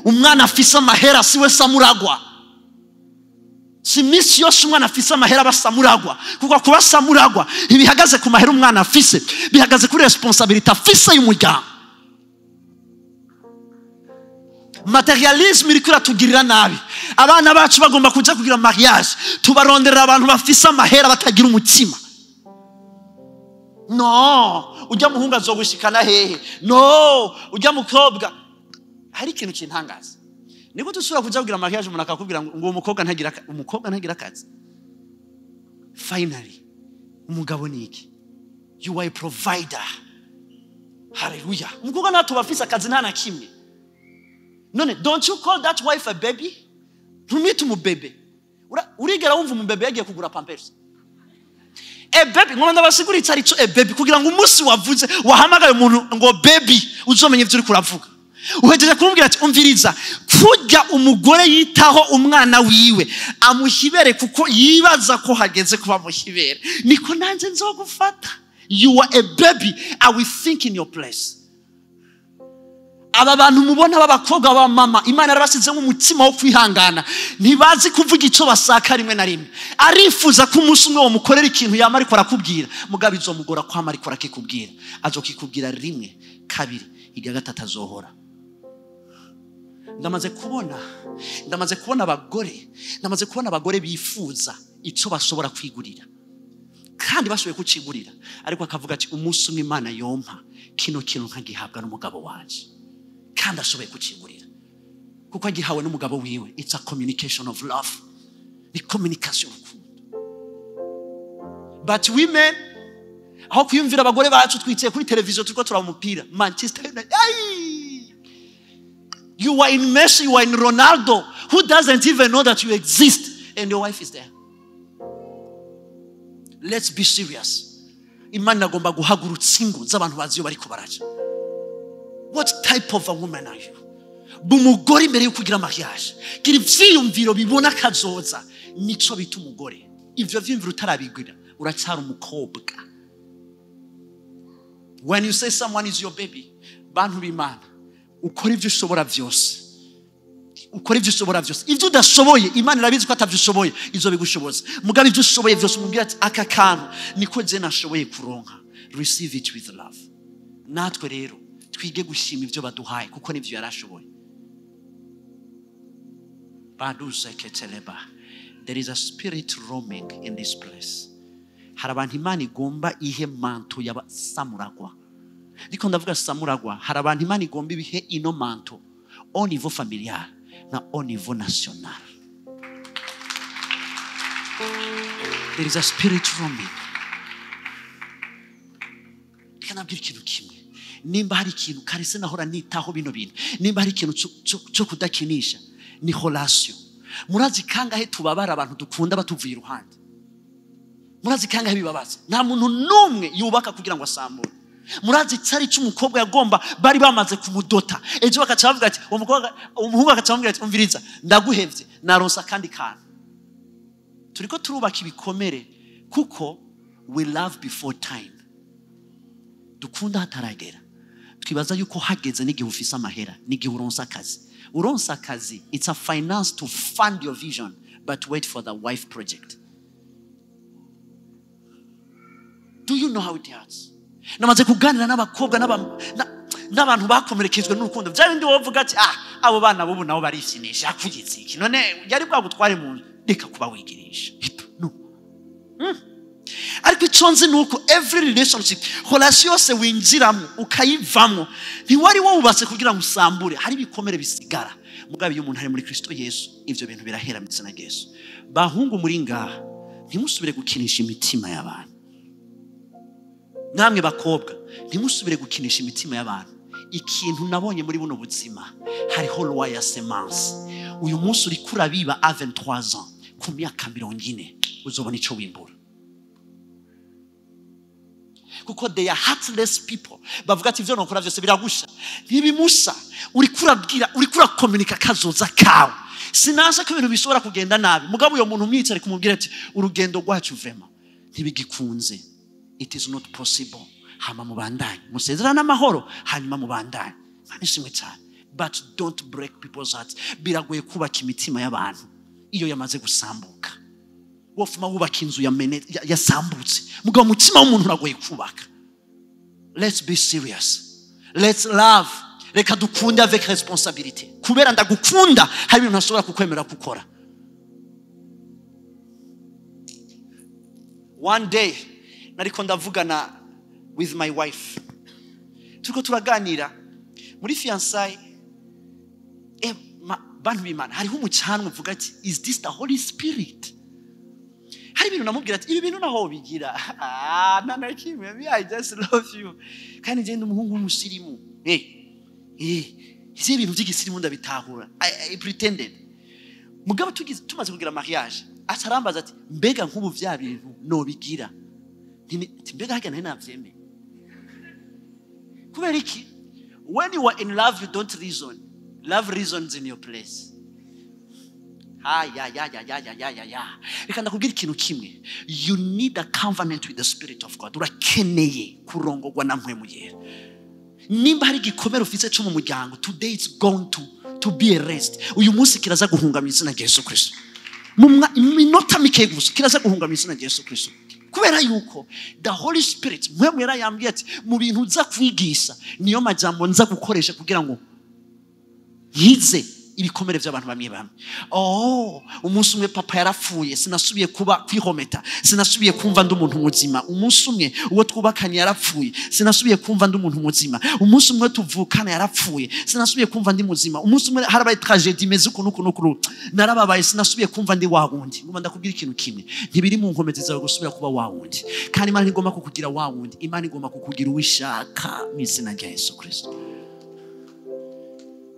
Umwana afisa amahera siwe samuragwa. Si misi yose umwana afise amahera basamuragwa, kuko kuba samuragwa ibihagaze ku mahera umwana afise, bihagaze kuri responsabilité afise y'umuryango. Materialisme irikura tugirira nabi. Abana bacu bagomba kuja kugira mariage, tubaronderera abantu bafise amahera batagira umutima. No, ujya muhunga azogushikana hehe? No, ujya mukobwa. Hari ikintu kintangaza. Niko tusura kuja kugira mariage umuntu akakubwira ngo umukobwa ntagira akazi. Finally, umugabo niki? You are a provider. Hallelujah. Umukobwa natu bafise akazi nta na kimwe. None, don't you call that wife a baby? Ntumite umubebe. Urigera wumva umubebe yagiye kugura pampers? A baby, ngomba ndabasiguritsa arico a baby kugira ngo umunsi wavuze wahamagaye umuntu ngo baby uzomenye ivyo uri kuravuga. uhejeje kumubwira ati umviriza kurya umugore yitaho umwana wiwe amuhibere kuko yibaza ko hageze kuba muhibere niko nanjye nzogufata. You are a baby, I will think in your place. Aba bantu mubona b'abakobwa ba mama Imana yarabasizemo umutima wo kwihangana ntibazi kuvuga icyo basaka rimwe na rimwe arifuza ko umunsi umwe wamukorera ikintu yama ariko arakubwira mugabo izomugora kwama ariko arakikubwira azokikubwira rimwe kabiri iga gatatu azohora. Ndamaze kubona abagore bifuza icyo bashobora kwigurira kandi bashoboye kucigurira ariko akavuga ati umunsi umwe Imana yompa kino kintu nkagihabwa n'umugabo wanje kandi ashoboye kucigurira kuko agihawe n'umugabo wiwe. It's a communication of love, ni communication y'urukundo. But women aho kwiyumvira abagore bacu twitiye kuri televiziyo turiko turamupira Manchester United, you are in Messi, you are in Ronaldo, who doesn't even know that you exist and your wife is there. Let's be serious. Imana agomba guhagurutsa ingo z'abantu baziyo bariko baraja. What type of a woman are you? Bumugore imbere yo kugira mariage gira ivyiyumviro bibona kazoza nico bita umugore. Ivyo vyimviro utarabigwira uracyari umukobwa. When you say someone is your baby, bantu b'Imana ukora ivyo ushobora vyose. Ivyo udashoboye Imana irabizi ko atavyushoboye izo bigushoboza. Mugabe ivyo ushoboye vyose umubwira ati aka kantu niko je nashoboye kuronka. Receive it with love. Natwe rero twige gushima ivyo baduhaye kuko nivyo yarashoboye. There is a spirit roaming in this place. Hari abantu Imana igomba ihe manto y'abasamuragwa. Ndiko ndavuga samuragwa, hari abantu Imana igomba ibihe ino manto au niveau familial na au niveau national. There is a spirit roaming. Ndikanabwira ikintu kimwe. Nimba hari ikintu karese nahora nitaho bino bintu. Nimba hari ikintu cyo kudakinisha ni relation. Murazi kangahe tubabara abantu dukunda batuvuye iruhande. Murazi kangahe bibabaza. Nta muntu numwe yubaka kugira ngo asambure. Murazi cyari cy'umukobwa yagomba bari bamaze kumudota. Ejo bakaca bavuga ati umuhungu akaca bamubwira ati umviriza ndaguhevye naronsa kandi kana. Turiko turubaka ibikomere kuko we love before time. Dukunda hataragera. Twibaza yuko hageze n'igihe ufise amahera n'igihe uronsa akazi. Uronsa akazi, it's a finance to fund your vision, but wait for the wife project. Do you know how it hurts? Namaze kuganira n'abakobwa n'abantu bakomerekejwe n'urukundo. Bya bindi wovuga ati abo bana bubu nabo barisinisha akugitse iki none yari bwagutware mu reka kuba wigirisha. No. Ariko iconze nuko every relationship relation yose winjiramo ukayivamo ntiwari wubatse kugira ngo usambure. Hari bikomere bisigara mugabe y'umuntu ari muri Kristo Yesu ivyo bintu birahera mu tsana Yesu. Bahungu muri ngaha ntimusubire gukinisha imitima y'abantu. Namwe bakobwa ntimusubire gukinisha imitima y'abantu. Ikintu nabonye muri buno buzima hariho loi ya semence. Uyu munsi uri kurabiba a 23 ans ku myaka 40 uzobona ico wimbura. Kuko they are heartless people. Bavuga ati ivyo nokora vyose biragusha. Ntibimusa uri kurabwira uri kurakomunika kazoza kawe. Sinasha ko ibintu bishobora kugenda nabi. Mugabo uyo muntu mwitse ari kumubwira ati urugendo rwacu vema ntibigikunze. It is not possible. Hama mubandanye musezerana amahoro hanyuma mubandanye. Manishimwe cyane. But don't break people's hearts. Biragoye kubaka imitima y'abantu iyo yamaze gusambuka. Wofuma wubaka inzu yasambutse mugabo umutima w'umuntu uragoye kubaka. Let's be serious. Let's love. Reka dukunde avec responsabilité. Kubera ndagukunda hari ibintu ntashobora kukwemera gukora. One day nariko ndavugana with my wife. Turiko turaganira muri fiançailles. Bantu b'Imana hariho umucanwa uvuga ati is this the Holy Spirit? Hari ibintu namubwira ati ibi bintu naho bigira nana kimwe I just love you kandi je ndumuhungu w'umusirimu izi ibintu by'igisirimu ndabitahura. I pretended mugabo tumaze kugira mariage atarambaza ati mbega nk'ubu vya bintu no bigira mbega hagana navyeme kubera iki When you are in love, you don't reason. Love reasons in your place. Reka ndakubwira ikintu kimwe. You need a covenant with the Spirit of God. Urakeneye kurongorwa na mpwemu yera. Nimba hari igikomere ufite cyo mu muryango, today it's going to be erased. Uyu munsi kiraza guhunga mu izina rya Yesu Kristo. Mu minota mike gusa kiraza guhunga mu izina rya Yesu Kristo. Kubera yuko the Holy Spirit mpwemu yera yambwiye ati mu bintu uza kwigisha niyo majambo nza gukoresha kugira ngo yize ibikomere by'abantu bamwe bamwe. Umunsi umwe papa yarapfuye, sinasubiye kuba kwihometa, sinasubiye kumva ndi umuntu muzima. Umunsi umwe uwo twubakanye yarapfuye, sinasubiye kumva ndi umuntu muzima. Umunsi umwe tuvukana yarapfuye, sinasubiye kumva ndi muzima. Umunsi umwe harabaye tragedy imeze ukuntu narababaye, sinasubiye kumva ndi wa wundi. Ngoma ndakubwira ikintu kimwe, ntibiri mu nkomezi zawe gusubira kuba wa wundi, kandi Imana igomba kukugira wa wundi. Imana igomba kukugira uwishaka mu izina rya Yesu Kristo.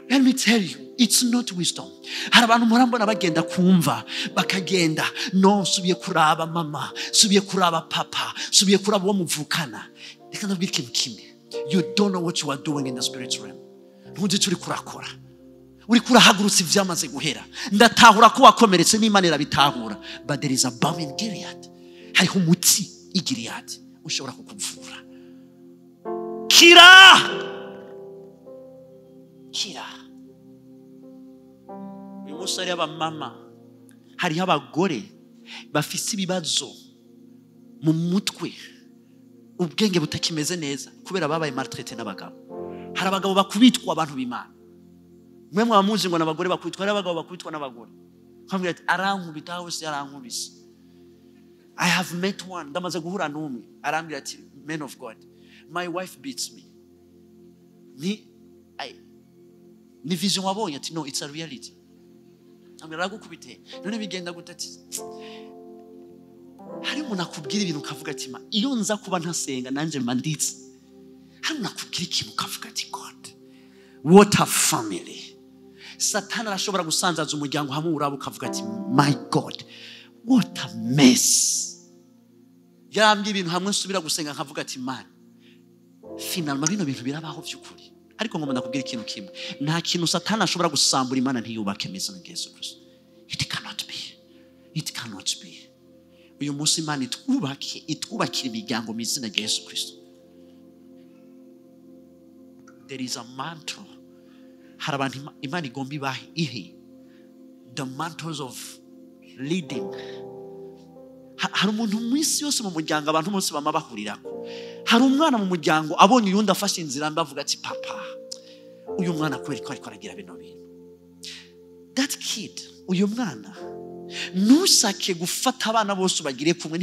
Let me tell you, it's not wisdom. Hari abantu murambona bagenda kumva bakagenda, no, subiye kuraba mama, subiye kuraba papa, subiye kuraba uwo muvukana. Reka ndabwira ikintu kimwe, you don't know what you are doing in the spirit realm. Ntuzi icyo uri kurakora, uri kurahagurutsa ivyamaze guhera. Ndatahura ko wakomeretse n'Imana irabitahura, but there is a balm in Gilead. Hariho umuti i Gilead ushobora kukuvura. Kira. Uyu munsi hariho abamama, hariho abagore bafise ibibazo mu mutwe, ubwenge butakimeze neza kubera babaye maltraité n'abagabo. Hari abagabo bakubitwa abantu b'Imana. Mwe mwamuzi ngo n'abagore bakubitwa, hari abagabo bakubitwa n'abagore. Kamwe ati arankubita hose arankubise. I have met one, ndamaze guhura n'umwe, arambwira ati man of God, my wife beats me. Ni vision wabonye ati no, it's a reality. Amira gukubite none bigenda gutati. Hari umuntu akubwira ibintu ukavuga ati ma iyo nza kuba ntasenga nanje manditse. Hari umuntu akubwira ikintu ukavuga ati God, what a family. Satani arashobora gusanzaza umuryango hamwe urabo ukavuga ati my God, what a mess. Yarambye ibintu hamwe nsubira gusenga nkavuga ati man, finalement bino bintu birabaho by'ukuri. Ariko ngoma ndakubwira ikintu kimwe, nta kintu Satani ashobora gusambura Imana ntiyubake mu izina rya Yesu Kristo. It cannot be. It cannot be. Uyu munsi Imana itwubakira imiryango mu izina rya Yesu Kristo. There is a mantle. Hari abantu Imana igomba ibahe ihe, the mantles of leading. Hari umuntu mu isi yose mu muryango abantu bose bama bahurirako. Hari umwana mu muryango abonye uyundi afashe inzira mbavuga ati papa, uyu mwana kweli ko ariko aragira bino bintu. That kid, uyu mwana nusake gufata abana bose bagire kumwe,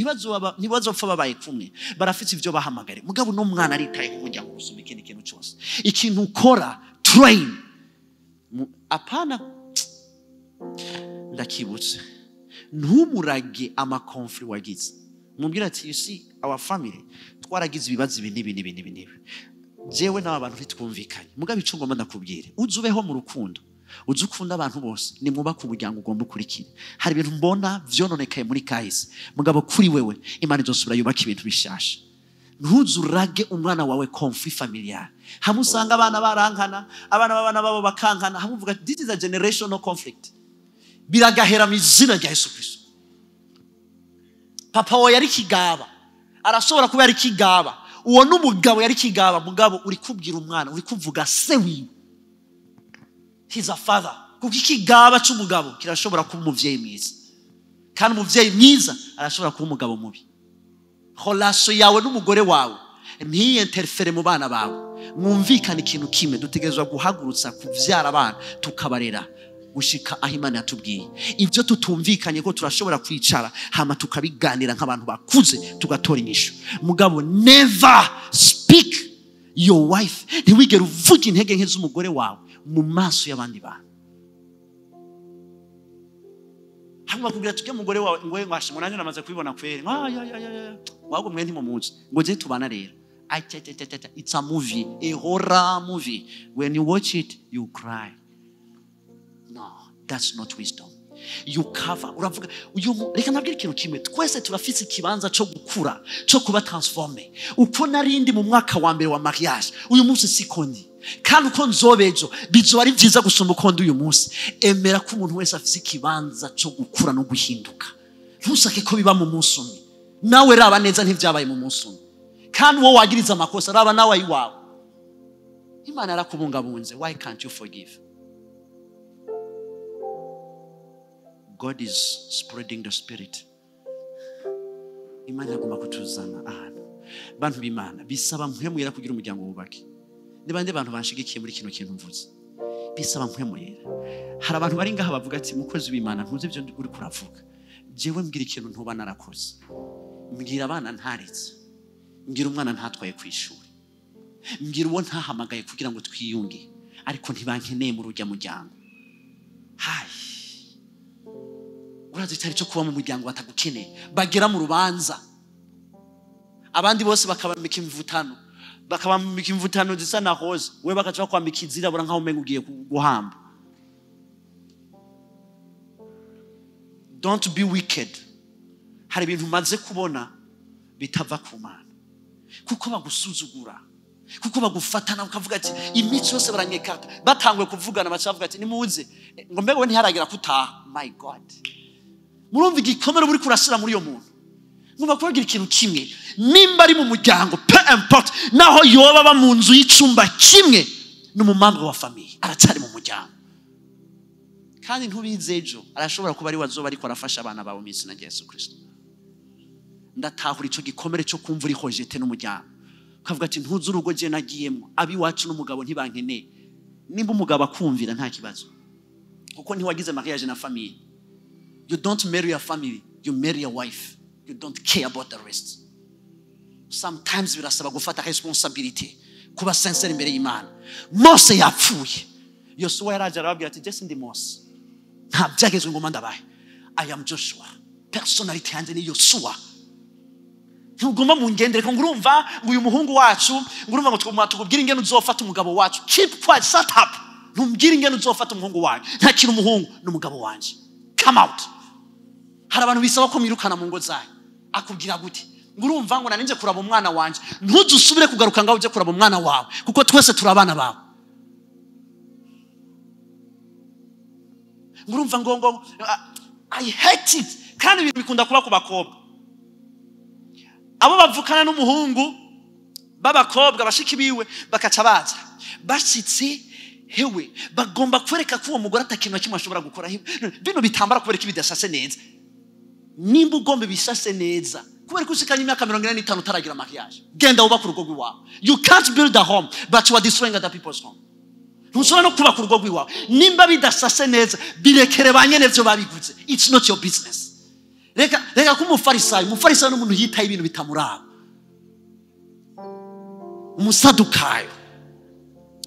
ntibazopfa babaye kumwe, barafite ivyo bahamagare. Mugabo no mwana aritaye ku muryango gusoma ikindi kintu cyose. Ikintu ukora, train. Apana ndakibutse, ntumurage amakonflict wagize. Mubwira ati you see our family twaragize ibibazo ibi. Jewe n'abantu ntitwumvikanye. Mugabo ico ngomba ndakubwire, uzubeho mu rukundo, uzukunda abantu bose, ni mwubaka umuryango ugomba ukurikira. Hari ibintu mbona vyononekaye muri kahise, mugabo kuri wewe Imana izosubira yubaka ibintu bishasha. Ntuzurage umwana wawe conflict familiar. Hamusanga abana barankana, abana babana babo bakankana, hamuvuga this is a generational conflict. Biragahera mu izina rya Yesu Kristo. Papa we yari kigaba, arashobora kuba yari kigaba. Uwo n'umugabo yari kigaba, mugabo uri kubwira umwana, uri kuvuga se wiwe. He's a father. Kuko ikigaba cy'umugabo kirashobora kuba umuvyeyi mwiza, kandi umuvyeyi mwiza arashobora kuba umugabo mubi. Relation yawe n'umugore wawe ntiyenterfere mu bana bawe. Mwumvikana ikintu kimwe, dutegerezwa guhagurutsa kuvyara abana tukabarera gushika aho Imana yatubwiye. Ibyo tutumvikanye ko turashobora kwicara hama tukabiganira nk'abantu bakuze tugatora inyishu. Mugabo never speak your wife, ntiwigere uvuga intege nke z'umugore wawe mu maso y'abandi bantu. Hama kugira tujye mugore wawe ngoye ngwashe munanye namaze kubibona kwere. Wago mwe ntimumuzi ngo je tubana rero. It's a movie, a horror movie. When you watch it you cry. No, that's not wisdom. You cover. Uravuga reka nabwira ikintu kimwe, twese turafise ikibanza cyo gukura, cyo kuba transforme. Uko narindi mu mwaka wa mbere wa mariage, uyu munsi sikondi. kandi uko nzobejo bizoba ari byiza gusumba uko ndi uyu munsi. Emera ko umuntu wese afite ikibanza cyo gukura no guhinduka. Ntusake ko biba mu munsi umwe. Nawe raba neza ntivyabaye mu munsi umwe, kandi wowe wagiriza amakosa raba nawe ayiwawe. Imana yarakubungabunze. Why can't you forgive? God is spreading the spirit. Imana iragomba kutuzana ahantu. Bantu b'Imana bisaba mpwemu yera kugira umuryango wubake. Ni bande bantu banshigikiye muri kino kintu mvuze? Bisaba mpwemu yera. Hari abantu bari ngaha bavuga ati mukozi w'Imana ntuzi ibyo uri kuravuga. Jewe mbwira ikintu ntuba narakoze. Mbwira abana ntaretse. Mbwira umwana ntatwaye ku ishuri. Mbwira uwo ntahamagaye kugira ngo twiyunge ariko ntibankeneye mu rujya muryango. Urazi cyari cyo kuba mu muryango batagukeneye, bagera mu rubanza abandi bose bakabamika imvutano zisa na hoze, we bakaca kwambika izirabura nkaho umenga ugiye guhamba. Don't be wicked. Hari ibintu maze kubona bitava ku Mana kuko bagusuzugura, kuko bagufatana ukavuga ati imico yose baranyekata. Batangwe kuvugana bacavuga ati nimuze ngo mbego ntiharagira kutaha. My God, murumva igikomero muri kurashira muri yo muntu. Ngomba kubagira ikintu kimwe, nimba ari mu muryango peu importe naho yoba ba mu nzu y'icumba kimwe n'umumambwe wa famille aracari mu muryango. Kandi ntubizejo arashobora kuba ari wazoba ariko arafasha abana bawe mu izina rya Yesu Kristo. Ndatahura ico gikomere cyo kumva uri hojete n'umuryango ukavuga ati ntuzi urugo je nagiyemo abi wacu n'umugabo ntibankeneye. Nimba umugabo akumvira nta kibazo kuko ntiwagize mariage na famille. You don't marry your family, you marry your wife. You don't care about the rest. Sometimes birasaba gufata responsibility, kuba sincere imbere y'Imana. Mose yapfuye, Yosuwa yaraje arababwira ati Jesse ndi Mose, nta byagezwe ngo mandabaye. I am Joshua. Personality yanjye ni Yosuwa. Ntugomba mu ngendere ko ngurumva ngo uyu muhungu wacu ngurumva ngo tukubwira ingene uzofata umugabo wacu. Keep quiet, shut up. Ntumbwira ingene uzofata umuhungu wacu. Ntakiri umuhungu n'umugabo wanje. Come out. Hari abantu bisaba ko mirukana mu ngo zayo. Akubwira gute? Ngurumva ngo naninje kuraba umwana wanje. Ntuzusubire kugaruka ngaho uje kuraba umwana wawe kuko twese turabana bawe. Ngurumva ngo I hate it. Kandi ibintu bikunda kuba ku bakobwa. Abo bavukana n'umuhungu babakobwa bashiki biwe bakaca baza. Bashitse hewe bagomba kwereka ko uwo mugore atakintu kimwe ashobora gukora. Bino bitambara kubereka ibidasase neza. Nimba ugombe bisase neza kubera ko usikanye imyaka 45 utaragira mariage, genda ubaka urugo rwawe. You can't build a home but you are destroying other people's home. Ntushobora no kubaka urugo rwawe nimba bidasase neza, birekere banyene byo babiguze. It's not your business. Reka kumufarisayo n'umuntu yitaye ibintu bitamuraba. Umusadukayo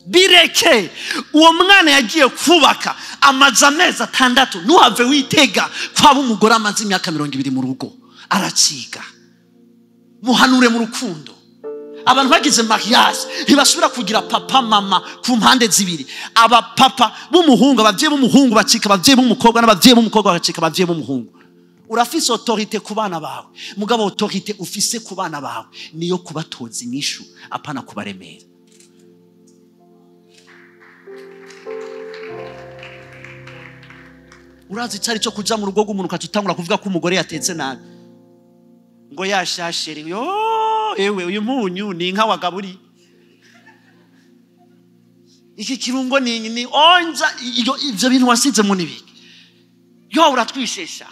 bireke. Uwo mwana yagiye kubaka amaza amezi 6, ntuhave witega kwaba umugore amaze imyaka 20 mu rugo araciga. Muhanure mu rukundo. Abantu bagize mariage ntibasubira kugira papa mama ku mpande zibiri. Aba papa b'umuhungu, abavyeyi b'umuhungu bacika abavyeyi b'umukobwa, n'abavyeyi b'umukobwa bacika abavyeyi b'umuhungu. Urafise autorité ku bana bawe, mugabo autorité ufise ku bana bawe niyo kubatoza inyishu apana kubaremera. Urazi cyari cyo kuja mu rugo rw'umuntu ukatutangura kuvuga ko umugore yatetse nabi ngo yashashere ewe uyu munyu ni inka wagaburi, iki kirungo ni onza. Ivyo bintu wasize mu nibiki uratwishesha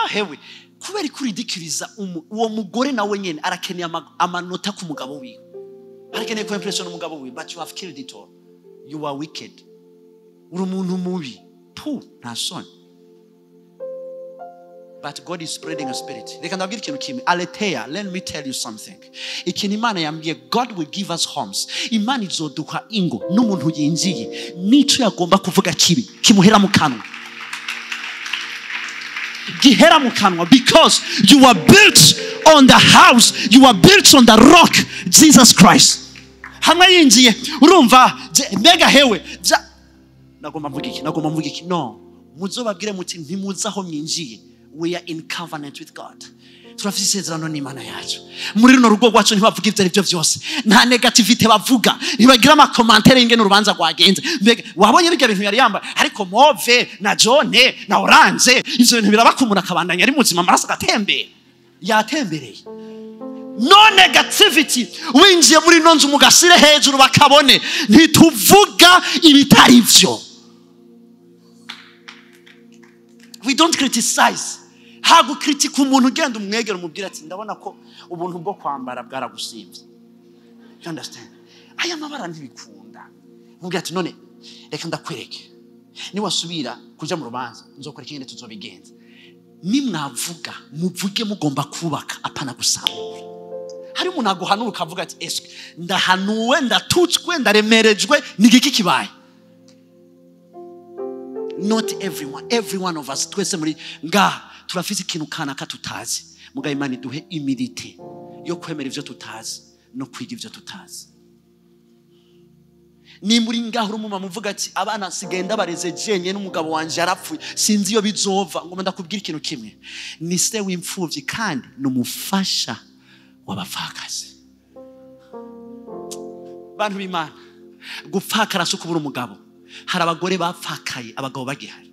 hewe kubera kuridikiriza uwo mugore nawe nyene arakeneye amanota ku mugabo wiwe, arakeneye ko impression umugabo wiwe. But you have killed it all. You are wicked. Uri umuntu mubi. Nta son. But God is spreading a spirit. Reka ndabwira ikintu kimwe. Aletheia, let me tell you something. Ikintu Imana yambwiye, God will give us homes. Imana izoduha ingo n'umuntu yinjiye nico yagomba kuvuga kibi kimuhera mu kanwa. Gihera mu kanwa, because you are built on the house, you are built on the rock, Jesus Christ. Hamwe yinjiye urumva mega hewe nagomba mvuga iki no muzobabwire muti ntimuzaho mwinjiye. We are in covenant with God. turafite isezerano n'Imana yacu. Muri runo rugo rwacu ntibavuga ibyo ari byo byose, nta negativite bavuga, ntibagira amakomantere ingene urubanza rwagenze. Mbega wabonye bijya bintu yari yambaye, ariko move na jone na orange ivyo bintu birabaka umuntu akabandanya ari muzima, amaraso agatembera. Yatembereye. No negativity. Winjiye muri nonzu mugasire hejuru bakabone ntituvuga ibitari byo. We don't criticize. Hago critique umuntu ugenda umwegera umubwira ati ndabona ko ubuntu bwo kwambara bwaragusimvye. You understand? Aya mabara ntibikunda. Mubwira ati none reka ndakwereke. Ni wasubira kuja mu rubanza nzokora ikindi tuzobigenza. Nimwavuga muvuge mugomba kubaka apana gusambura. Hari umuntu aguhanura ukavuga ati eswe ndahanuwe ndatutswe ndaremerejwe nigiki kibaye. Not every one of us twese muri nga turafite ikintu kanaka tutazi. Mugaye Imana iduhe humility yo kwemera ivyo tutazi no kwiga ivyo tutazi. Ni muri ngaho umuma muvuga ati abana sigenda bareze jenye n'umugabo wanje yarapfuye sinzi iyo bizova, ngo ndakubwira ikintu kimwe, ni se w'imfuvyi kandi numufasha w'abapfakazi. Bantu b'Imana, gupfakara so kubura umugabo. Hari abagore bapfakaye abagabo bagihari.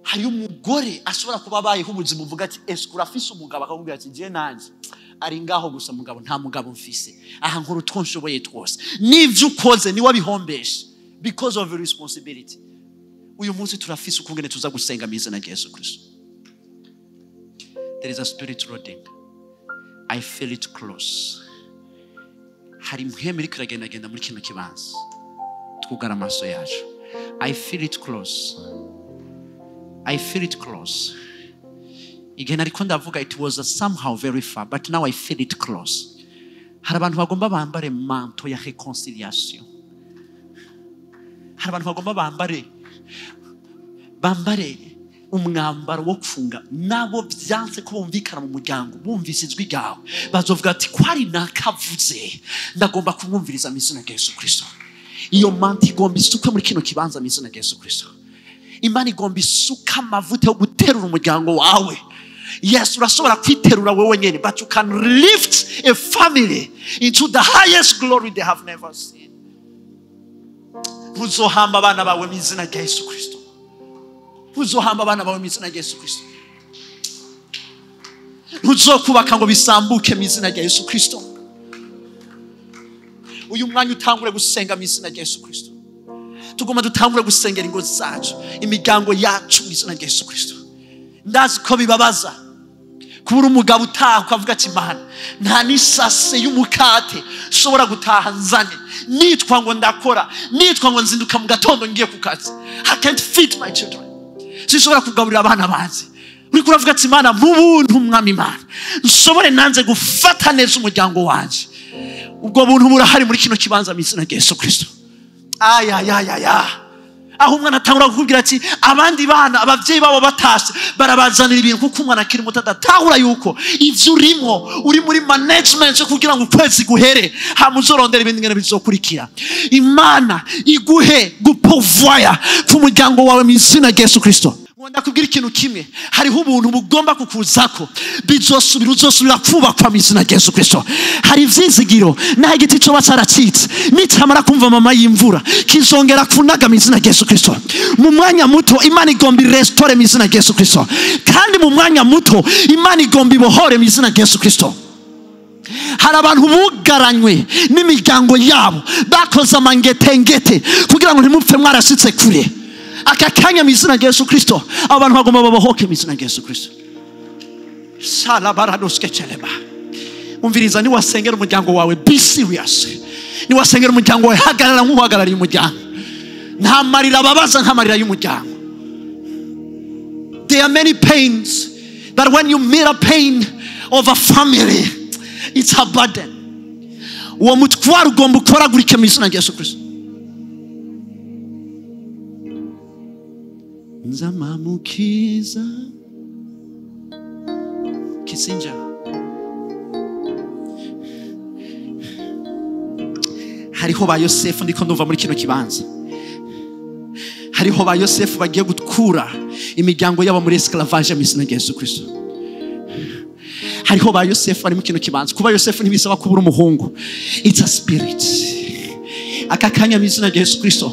Hari umugore ashobora kuba abayeho ubuzima uvuga ati ese urafise umugabo, akakubwira ati je nanje ari ngaho gusa mugabo nta mugabo mfise, aha nkuru twonshoboye twose n'ivyo ukoze ni wabihombesha because of your responsibility. Uyu munsi turafise ukungene tuza gusenga mu izina rya Yesu Kristo. There is a spirit loading. I feel it close. Hari mpweme iri kuragenda muri kino kibanza. Twugara amaso yacu. I feel it close. I feel it close. Again, ariko ndavuga it was somehow very far, but now I feel it close. Hari abantu bagomba bambare manto ya reconciliation. Hari abantu bagomba bambare umwambaro wo kufunga. Nabo byanze ko bumvikana mu muryango, bumvise ijwi ryawe, bazovuga ati kwari nakavuze ndagomba kumwumviriza mu izina rya Yesu Kristo. Iyo manto igomba isuka muri kino kibanza mu izina rya Yesu Kristo. Imana igomba isuka amavuta yo guterura umuryango wawe. Yes, urashobora kwiterura wewe nyene, but you can lift a family into the highest glory they have never seen. Uzohamba abana bawe mu izina rya Yesu Kristo. Uzohamba abana bawe mu izina rya Yesu Kristo. Uzokubaka ngo bisambuke mu izina rya Yesu Kristo. Uyu mwanya utangure gusenga mu izina rya Yesu Kristo. Tugomba dutangure gusengera ingo zacu, imiryango yacu mu izina rya Yesu Kristo. Ndazi ko bibabaza kubura umugabo utaha ukavuga ati Mana nta nisase y'umukate shobora gutaha nzane, nitwa ngo ndakora, nitwa ngo nzinduka mu gatondo ngiye ku kazi, I can't feed my children, sishobora kugaburira abana banzi. Uri kuravuga ati Mana mu buntu mwami Mana nshobore nanze gufata neza umuryango wanje. Ubwo buntu burahari muri kino kibanza mu izina rya Yesu Kristo. Aho umwana atangura kukubwira ati abandi bana abavyeyi babo batashe barabazanira ibintu kuko umwana akiri muto adatahura yuko ivyo urimo uri muri management yo kugira ngo ukwezi guhere hamuzorondera ibindi ngene bizokurikira. Imana iguhe gupovoya ku muryango wawe mu izina rya Yesu Kristo. Ndakubwira ikintu kimwe, hariho ubuntu bugomba kukuzako uzosubira kubakwa mu izina rya Yesu Kristo. Hari ivyizigiro naho igiti cyo bacaracitse nicamara kumva mama y'imvura kizongera kunaga mu izina rya Yesu Kristo. Mu mwanya muto Imana igomba restore mu izina rya Yesu Kristo, kandi mu mwanya muto Imana igomba ibohore mu izina rya Yesu Kristo. Hari abantu bugaranywe n'imiryango yabo bakoze amangetengete kugira ngo ntimupfe mwarashitse kure. Akakanya mu izina rya Yesu Kristo abantu bagomba babohoke mu izina rya Yesu Kristo. Salabaradoskecheleba. Umviriza, ni wasengera umuryango wawe, be serious. Ni wasengera umuryango wawe, hagarara nk'uhagarariye umuryango. Nta marira babaza nta marira y'umuryango. There are many pains, but when you meet a pain of a family, it's a burden. Uwo mutwaro ugomba ukoragurike mu izina rya Yesu Kristo. Nzamamukiza Kisinja. Hariho ba Yosefu ndiko ndumva muri kino kibanza. Hariho ba Yosefu bagiye gukura imiryango yabo muri esclavage mu izina rya Yesu Kristo. Hariho ba Yosefu bari mu kintu kibanza. Kuba Yosefu ntibisaba kubura umuhungu. It's a spirit. Aka kanya mu izina rya Yesu Kristo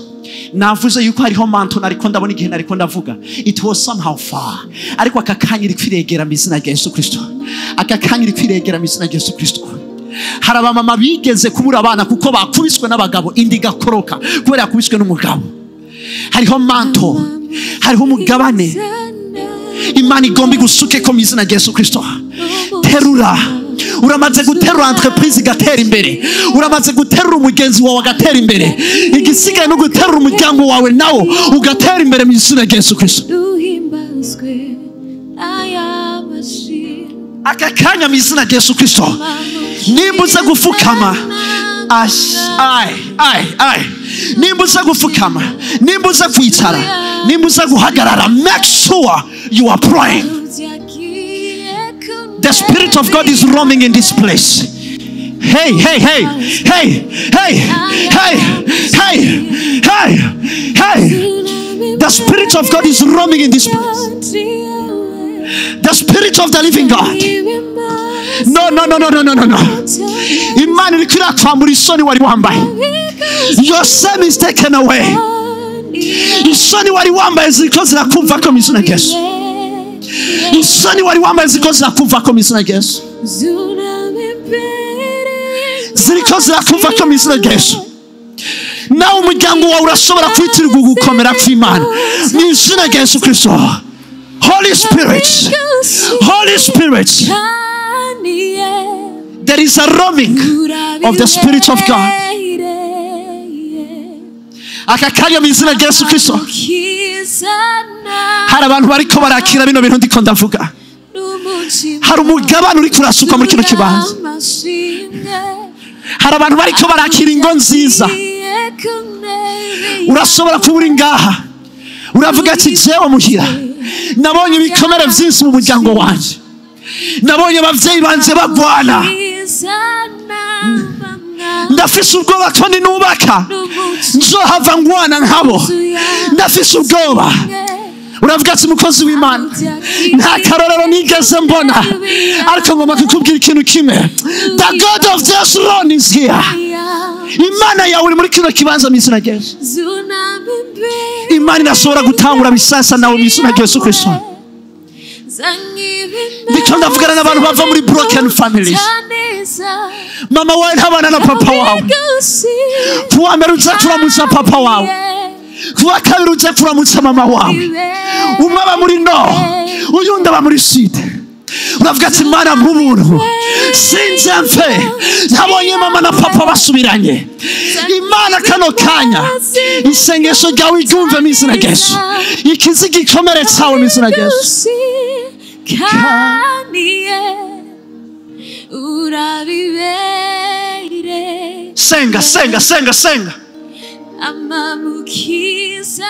navuze yuko hariho manto nariko ndabona igihe nariko ndavuga. It was somehow far. Ariko aka kanya iri kwiregera mu izina rya Yesu Kristo. Aka kanya iri kwiregera mu izina rya Yesu Kristo. Hari abamama bigeze kubura abana kuko bakubiswe n'abagabo indi gakoroka kubera yakubiswe n'umugabo. Hariho manto, hariho umugabane Imana igomba gusuke ko mu izina rya Yesu Kristo. Terura. Uramaze guterura entreprise igatera imbere. Uramaze guterura umugenzi wawe agatera imbere. Igisigaye no guterura umuryango wawe nawo ugatera imbere mu izina rya Yesu Kristo. Aka kanya mu izina rya Yesu Kristo nimba uza gufukama nimba uza gufukama, nimba uza kwicara, nimba uza guhagarara, make sure you are praying. The Spirit of God is roaming in this place. Hey, hey, hey, hey, hey, hey, hey, hey, hey. The Spirit of God is roaming in this place. The Spirit of the living God. No. Imani likira kwambura isoni wari wambaye. Your shame is taken away. Isoni wari wambaye ziko zirakumva ko mu izina rya Yesu. Isoni wari wambaye ziko zirakumva ko mu izina rya Yesu. Ziriko zirakumva ko mu izina rya Yesu. Nawe umuryango wawe urashobora kwitirirwa gukomera kw'Imana mu izina rya Yesu Kristo. Holy Spirit, Holy Spirit, there is a roaming of the Spirit of God. Akakanya mu izina rya Yesu Kristo. Hari abantu bariko barakira bino bintu ndiko ndavuga. Hari umugabane uri kurasuka muri kino kibanza. Hari abantu bariko barakira ingo nziza. Urashobora kubura ngaha. Uravuga ati jewe muhira nabonye ibikomere byinshi mu muryango wanje. Nabonye abavyeyi banje bagwana. Ndafise ubwoba ko ninubaka nzohava ngwana nkabo. Ndafise ubwoba. Uravuga ati mukozi w'Imana nta karorero nigeze mbona, ariko ngomba kukubwira ikintu kimwe. The God of this throne is here. Imana yawe uri muri kino kibanza mu izina rya Yesu. Imana irashobora gutangura bisasa nawe mu izina rya Yesu Kristo. Ndiko ndavugana n'abantu bava muri broken families. Mama wawe ntabana na papa wawe. Kuwa mbere uza kuramutsa papa wawe. Kuwa kabiri uza kuramutsa mama wawe. Umwe aba muri no, uyundi aba muri sud. Uravuga ati Mana nk'umuntu sinze mfe nabonye mama na papa basubiranye. Imana kano kanya isengesho ryawe iryumve mu izina rya Yesu. Ikizi gikomere cyawe mu izina rya Yesu. Senga. Amamukiza